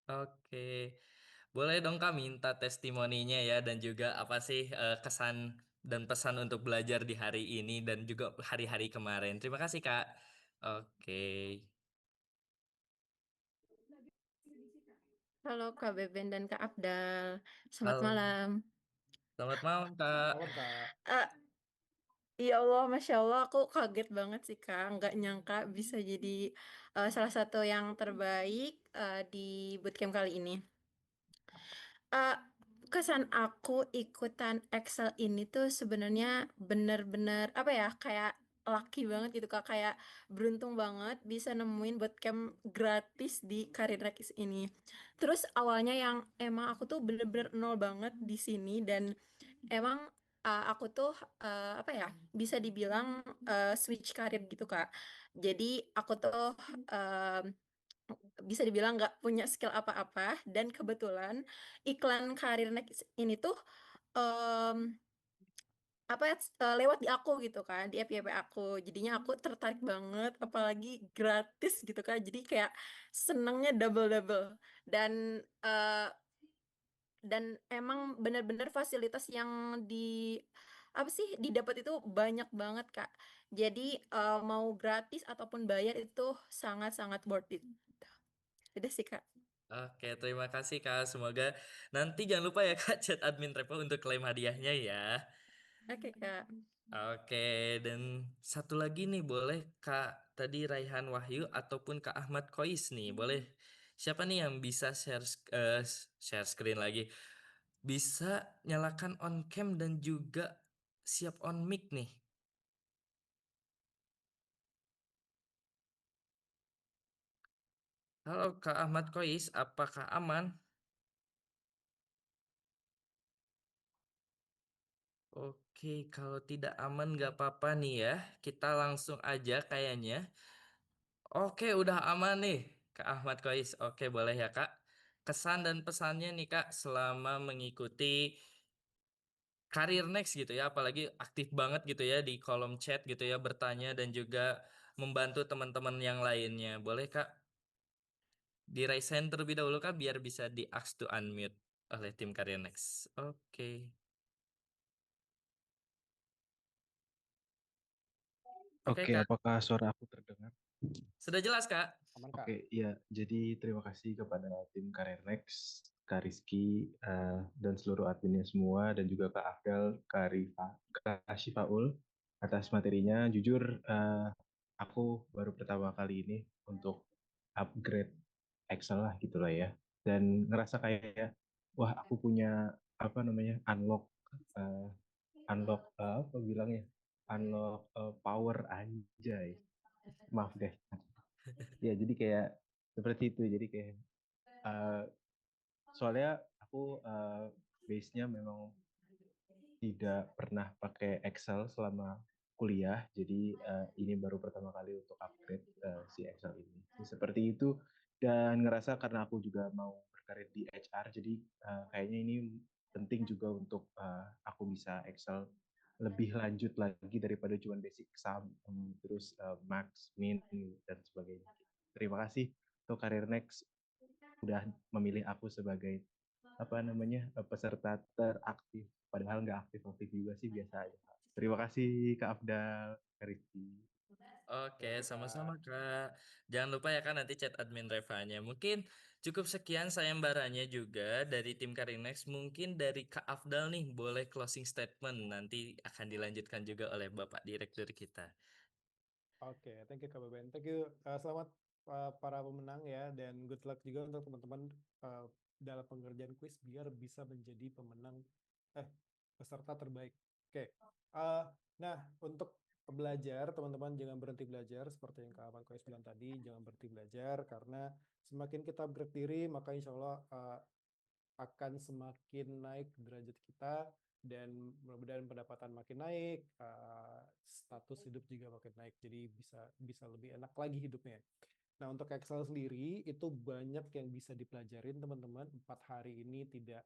Oke. Boleh dong Kak minta testimoninya ya dan juga apa sih kesan dan pesan untuk belajar di hari ini dan juga hari-hari kemarin. Terima kasih Kak. Oke. Halo Kak Beben dan Kak Abdal. Selamat Halo, malam. selamat malam Kak. Malam, Kak. Eh, ya Allah, Masya Allah, aku kaget banget sih Kak. Nggak nyangka bisa jadi salah satu yang terbaik di bootcamp kali ini. Eh, Kesan aku ikutan Excel ini tuh sebenarnya bener-bener apa ya, kayak lucky banget gitu Kak, kayak beruntung banget bisa nemuin bootcamp gratis di Karirnex ini. Terus awalnya yang emang aku tuh bener-bener nol banget di sini, dan emang aku tuh apa ya, bisa dibilang switch karir gitu Kak. Jadi aku tuh bisa dibilang nggak punya skill apa-apa, dan kebetulan iklan karir next ini tuh em, apa ya, lewat di aku gitu kan, di FYP aku, jadinya aku tertarik banget, apalagi gratis gitu kan, jadi kayak senengnya double double. Dan eh, dan emang benar-benar fasilitas yang di apa sih didapat itu banyak banget Kak, jadi mau gratis ataupun bayar itu sangat-sangat worth it. Udah sih Kak. Oke, terima kasih Kak. Semoga nanti jangan lupa ya Kak chat admin Travel untuk klaim hadiahnya ya. Oke Kak. Oke, dan satu lagi nih boleh Kak tadi Raihan Wahyu ataupun Kak Ahmad Kois nih. Boleh siapa nih yang bisa share screen lagi? Bisa nyalakan on cam dan juga siap on mic nih. Halo Kak Ahmad Kois, apakah aman? Oke, kalau tidak aman nggak apa-apa nih ya. Kita langsung aja kayaknya. Oke, udah aman nih, Kak Ahmad Kois. Oke, boleh ya, Kak. Kesan dan pesannya nih, Kak, selama mengikuti Karir Next gitu ya, apalagi aktif banget gitu ya di kolom chat gitu ya, bertanya dan juga membantu teman-teman yang lainnya. Boleh, Kak, di raise hand terlebih dahulu, Kak, biar bisa di ask to unmute oleh tim Karir Next. Oke. Oke, Oke, Kak. apakah suara aku terdengar? Sudah jelas, Kak? Aman, Kak. Oke, iya. Jadi terima kasih kepada tim Karir Next, Kak Rizky, dan seluruh adminnya semua, dan juga Kak Afdal, Kak Syifaul atas materinya. Jujur, aku baru pertama kali ini untuk upgrade Excel lah gitulah ya. Dan ngerasa kayak, wah aku punya apa namanya eh, apa bilangnya, unlock power anjay. Maaf deh. Ya, jadi kayak seperti itu. Jadi kayak uh, soalnya aku base-nya memang tidak pernah pakai Excel selama kuliah. Jadi ini baru pertama kali untuk upgrade si Excel ini. Jadi seperti itu, dan ngerasa karena aku juga mau berkarir di HR, jadi kayaknya ini penting juga untuk aku bisa Excel lebih lanjut lagi daripada cuma basic sum, terus max, min, dan sebagainya. Terima kasih untuk Career Next udah memilih aku sebagai apa namanya peserta teraktif. Padahal nggak aktif-aktif juga sih, biasa aja. Terima kasih Kak Afdal, Kak Rizky. Oke, Oke, sama-sama Kak. Kak. Jangan lupa ya kan nanti chat admin Revanya. Mungkin cukup sekian sayembaranya juga dari tim Karinex. Mungkin dari Kak Afdal nih boleh closing statement. Nanti akan dilanjutkan juga oleh Bapak Direktur kita. Oke, thank you Kak Beben. Thank you. Selamat para pemenang ya, dan good luck juga untuk teman-teman uh, dalam pengerjaan kuis biar bisa menjadi pemenang eh peserta terbaik. Oke. Uh, nah, untuk belajar, teman-teman jangan berhenti belajar seperti yang Kak Aman Kuis bilang tadi, jangan berhenti belajar karena semakin kita upgrade diri, maka insya Allah akan semakin naik derajat kita, dan mudah-mudahan pendapatan makin naik, status hidup juga makin naik, jadi bisa bisa lebih enak lagi hidupnya. Nah, untuk Excel sendiri itu banyak yang bisa dipelajarin teman-teman. 4 hari ini tidak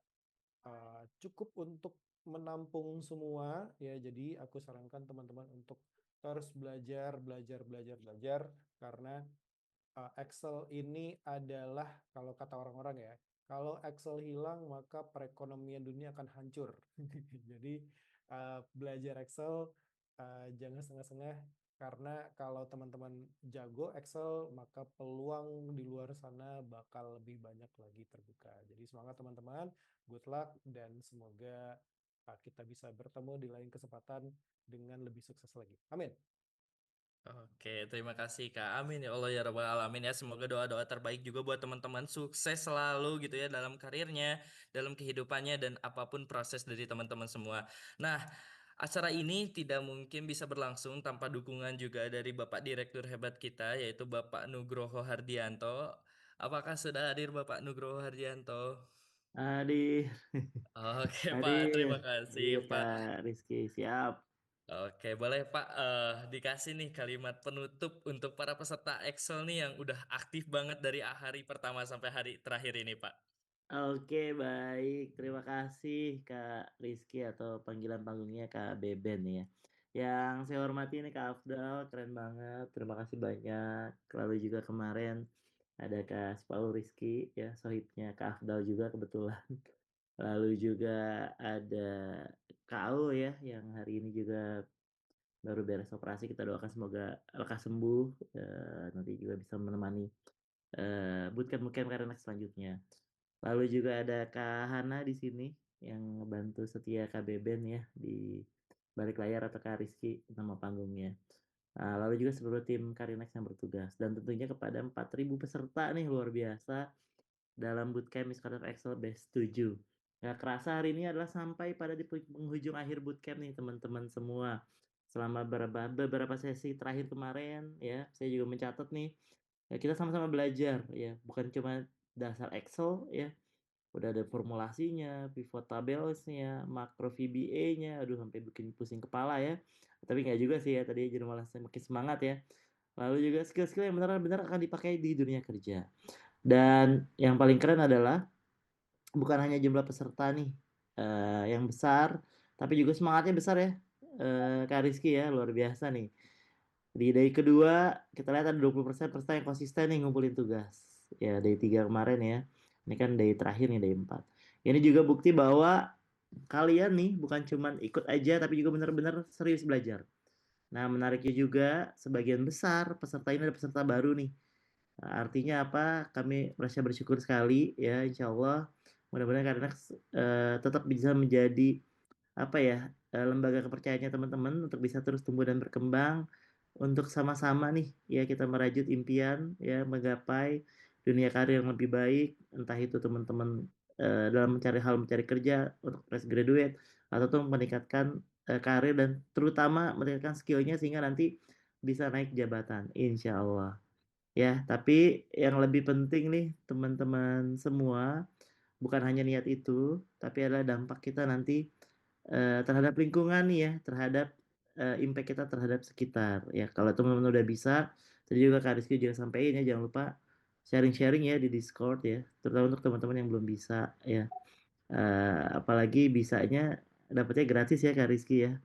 cukup untuk menampung semua ya. Jadi aku sarankan teman-teman untuk terus belajar, belajar, belajar, belajar, karena Excel ini adalah, kalau kata orang-orang ya, kalau Excel hilang maka perekonomian dunia akan hancur. Jadi belajar Excel jangan setengah-setengah, Karena kalau teman-teman jago Excel, maka peluang di luar sana bakal lebih banyak lagi terbuka. Jadi semangat teman-teman, good luck, dan semoga kita bisa bertemu di lain kesempatan dengan lebih sukses lagi. Amin. Oke, terima kasih Kak. Amin ya Allah ya Rabbal Alamin ya. Semoga doa-doa terbaik juga buat teman-teman sukses selalu gitu ya dalam karirnya, dalam kehidupannya dan apapun proses dari teman-teman semua. Nah, acara ini tidak mungkin bisa berlangsung tanpa dukungan juga dari Bapak Direktur hebat kita yaitu Bapak Nugroho Hardianto. Apakah sudah hadir Bapak Nugroho Hardianto? Hadir, Oke Pak, hadir. terima kasih Iya Pak. Kak Rizky, siap. Oke, boleh Pak dikasih nih kalimat penutup untuk para peserta Excel nih yang udah aktif banget dari hari pertama sampai hari terakhir ini Pak. Oke, baik. Terima kasih Kak Rizky atau panggilan panggungnya Kak Beben ya. Yang saya hormati ini Kak Afdal, keren banget. Terima kasih banyak. Lalu juga kemarin ada Kak Paul Rizky ya, sohibnya Kak Afdal juga kebetulan. Lalu juga ada Kak Au ya, yang hari ini juga baru beres operasi. Kita doakan semoga lekas sembuh, nanti juga bisa menemani bootcamp-bootcamp karena selanjutnya. Lalu juga ada Kak Hana di sini yang ngebantu setia Kak Beben ya di balik layar atau Kak Rizky nama panggungnya. Lalu juga seluruh tim Karinex yang bertugas dan tentunya kepada 4.000 peserta nih luar biasa dalam bootcamp Miss Excel Best 7. Gak kerasa hari ini adalah sampai pada di penghujung akhir bootcamp nih teman-teman semua. Selama beberapa sesi terakhir kemarin ya, saya juga mencatat nih, ya kita sama-sama belajar ya, bukan cuma dasar Excel ya, udah ada formulasinya, pivot tablesnya, makro VBA-nya, aduh sampai bikin pusing kepala ya. Tapi nggak juga sih ya, tadi jadi malah makin semangat ya. Lalu juga skill-skill yang benar-benar akan dipakai di dunia kerja. Dan yang paling keren adalah bukan hanya jumlah peserta nih yang besar, tapi juga semangatnya besar ya. Kak Rizky ya, luar biasa nih. Di day kedua, kita lihat ada 20% peserta yang konsisten nih ngumpulin tugas. Ya, day 3 kemarin ya. Ini kan day terakhir nih, day 4. Ini juga bukti bahwa kalian nih bukan cuman ikut aja, tapi juga benar-benar serius belajar. Nah, menariknya juga, sebagian besar peserta ini ada peserta baru nih. Artinya apa? Kami merasa bersyukur sekali ya, insya Allah. Mudah-mudahan karena tetap bisa menjadi apa ya, lembaga kepercayaannya teman-teman untuk bisa terus tumbuh dan berkembang untuk sama-sama nih ya kita merajut impian ya menggapai dunia karir yang lebih baik, entah itu teman-teman dalam mencari kerja untuk fresh graduate ataupun meningkatkan karir dan terutama meningkatkan skillnya sehingga nanti bisa naik jabatan insya Allah ya. Tapi yang lebih penting nih teman-teman semua bukan hanya niat itu tapi adalah dampak kita nanti terhadap lingkungan nih ya, terhadap impact kita terhadap sekitar ya. Kalau teman-teman udah bisa, tadi juga Kak Rizky juga sampaikan ya, jangan lupa sharing-sharing ya di Discord ya, terutama untuk teman-teman yang belum bisa ya. Apalagi bisanya dapatnya gratis ya Kak Rizky ya,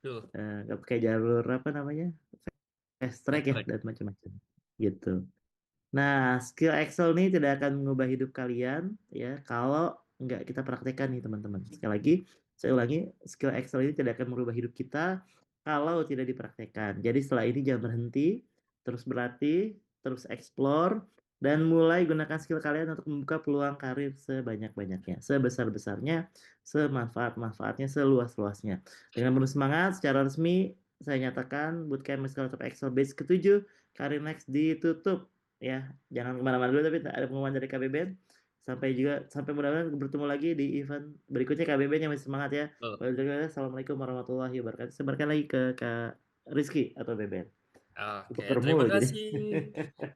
Tuh, nggak pakai jalur apa namanya, fast track fast ya track. dan macam-macam gitu. Nah, skill Excel ini tidak akan mengubah hidup kalian ya kalau nggak kita praktekkan nih teman-teman. Sekali lagi, saya ulangi, skill Excel ini tidak akan merubah hidup kita kalau tidak dipraktekkan. Jadi setelah ini jangan berhenti, terus berlatih, terus explore, dan mulai gunakan skill kalian untuk membuka peluang karir sebanyak-banyaknya, sebesar-besarnya, semanfaat-manfaatnya, seluas-luasnya. Dengan penuh semangat, secara resmi, saya nyatakan Bootcamp Microsoft Excel Base ke-7 Karir Next ditutup ya. Jangan kemana-mana dulu tapi ada pengumuman dari KBBN. Sampai mudah-mudahan bertemu lagi di event berikutnya KBBN yang masih semangat ya. Tuh. Assalamualaikum warahmatullahi wabarakatuh. Sebarkan lagi ke Kak Rizky atau Beben. Oke, Tuker terima mulu jadi. kasih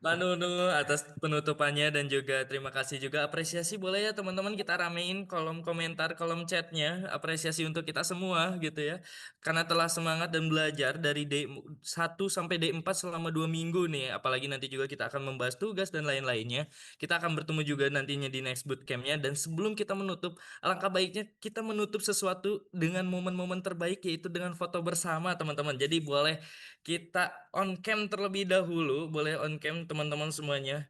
Pak Nunu atas penutupannya dan juga terima kasih juga apresiasi boleh ya teman-teman kita ramein kolom komentar, kolom chatnya, apresiasi untuk kita semua gitu ya. Karena telah semangat dan belajar dari D1 sampai D4 selama 2 minggu nih, apalagi nanti juga kita akan membahas tugas dan lain-lainnya. Kita akan bertemu juga nantinya di next bootcampnya dan sebelum kita menutup, alangkah baiknya kita menutup sesuatu dengan momen-momen terbaik yaitu dengan foto bersama teman-teman. Jadi boleh kita on cam terlebih dahulu, boleh on cam teman-teman semuanya.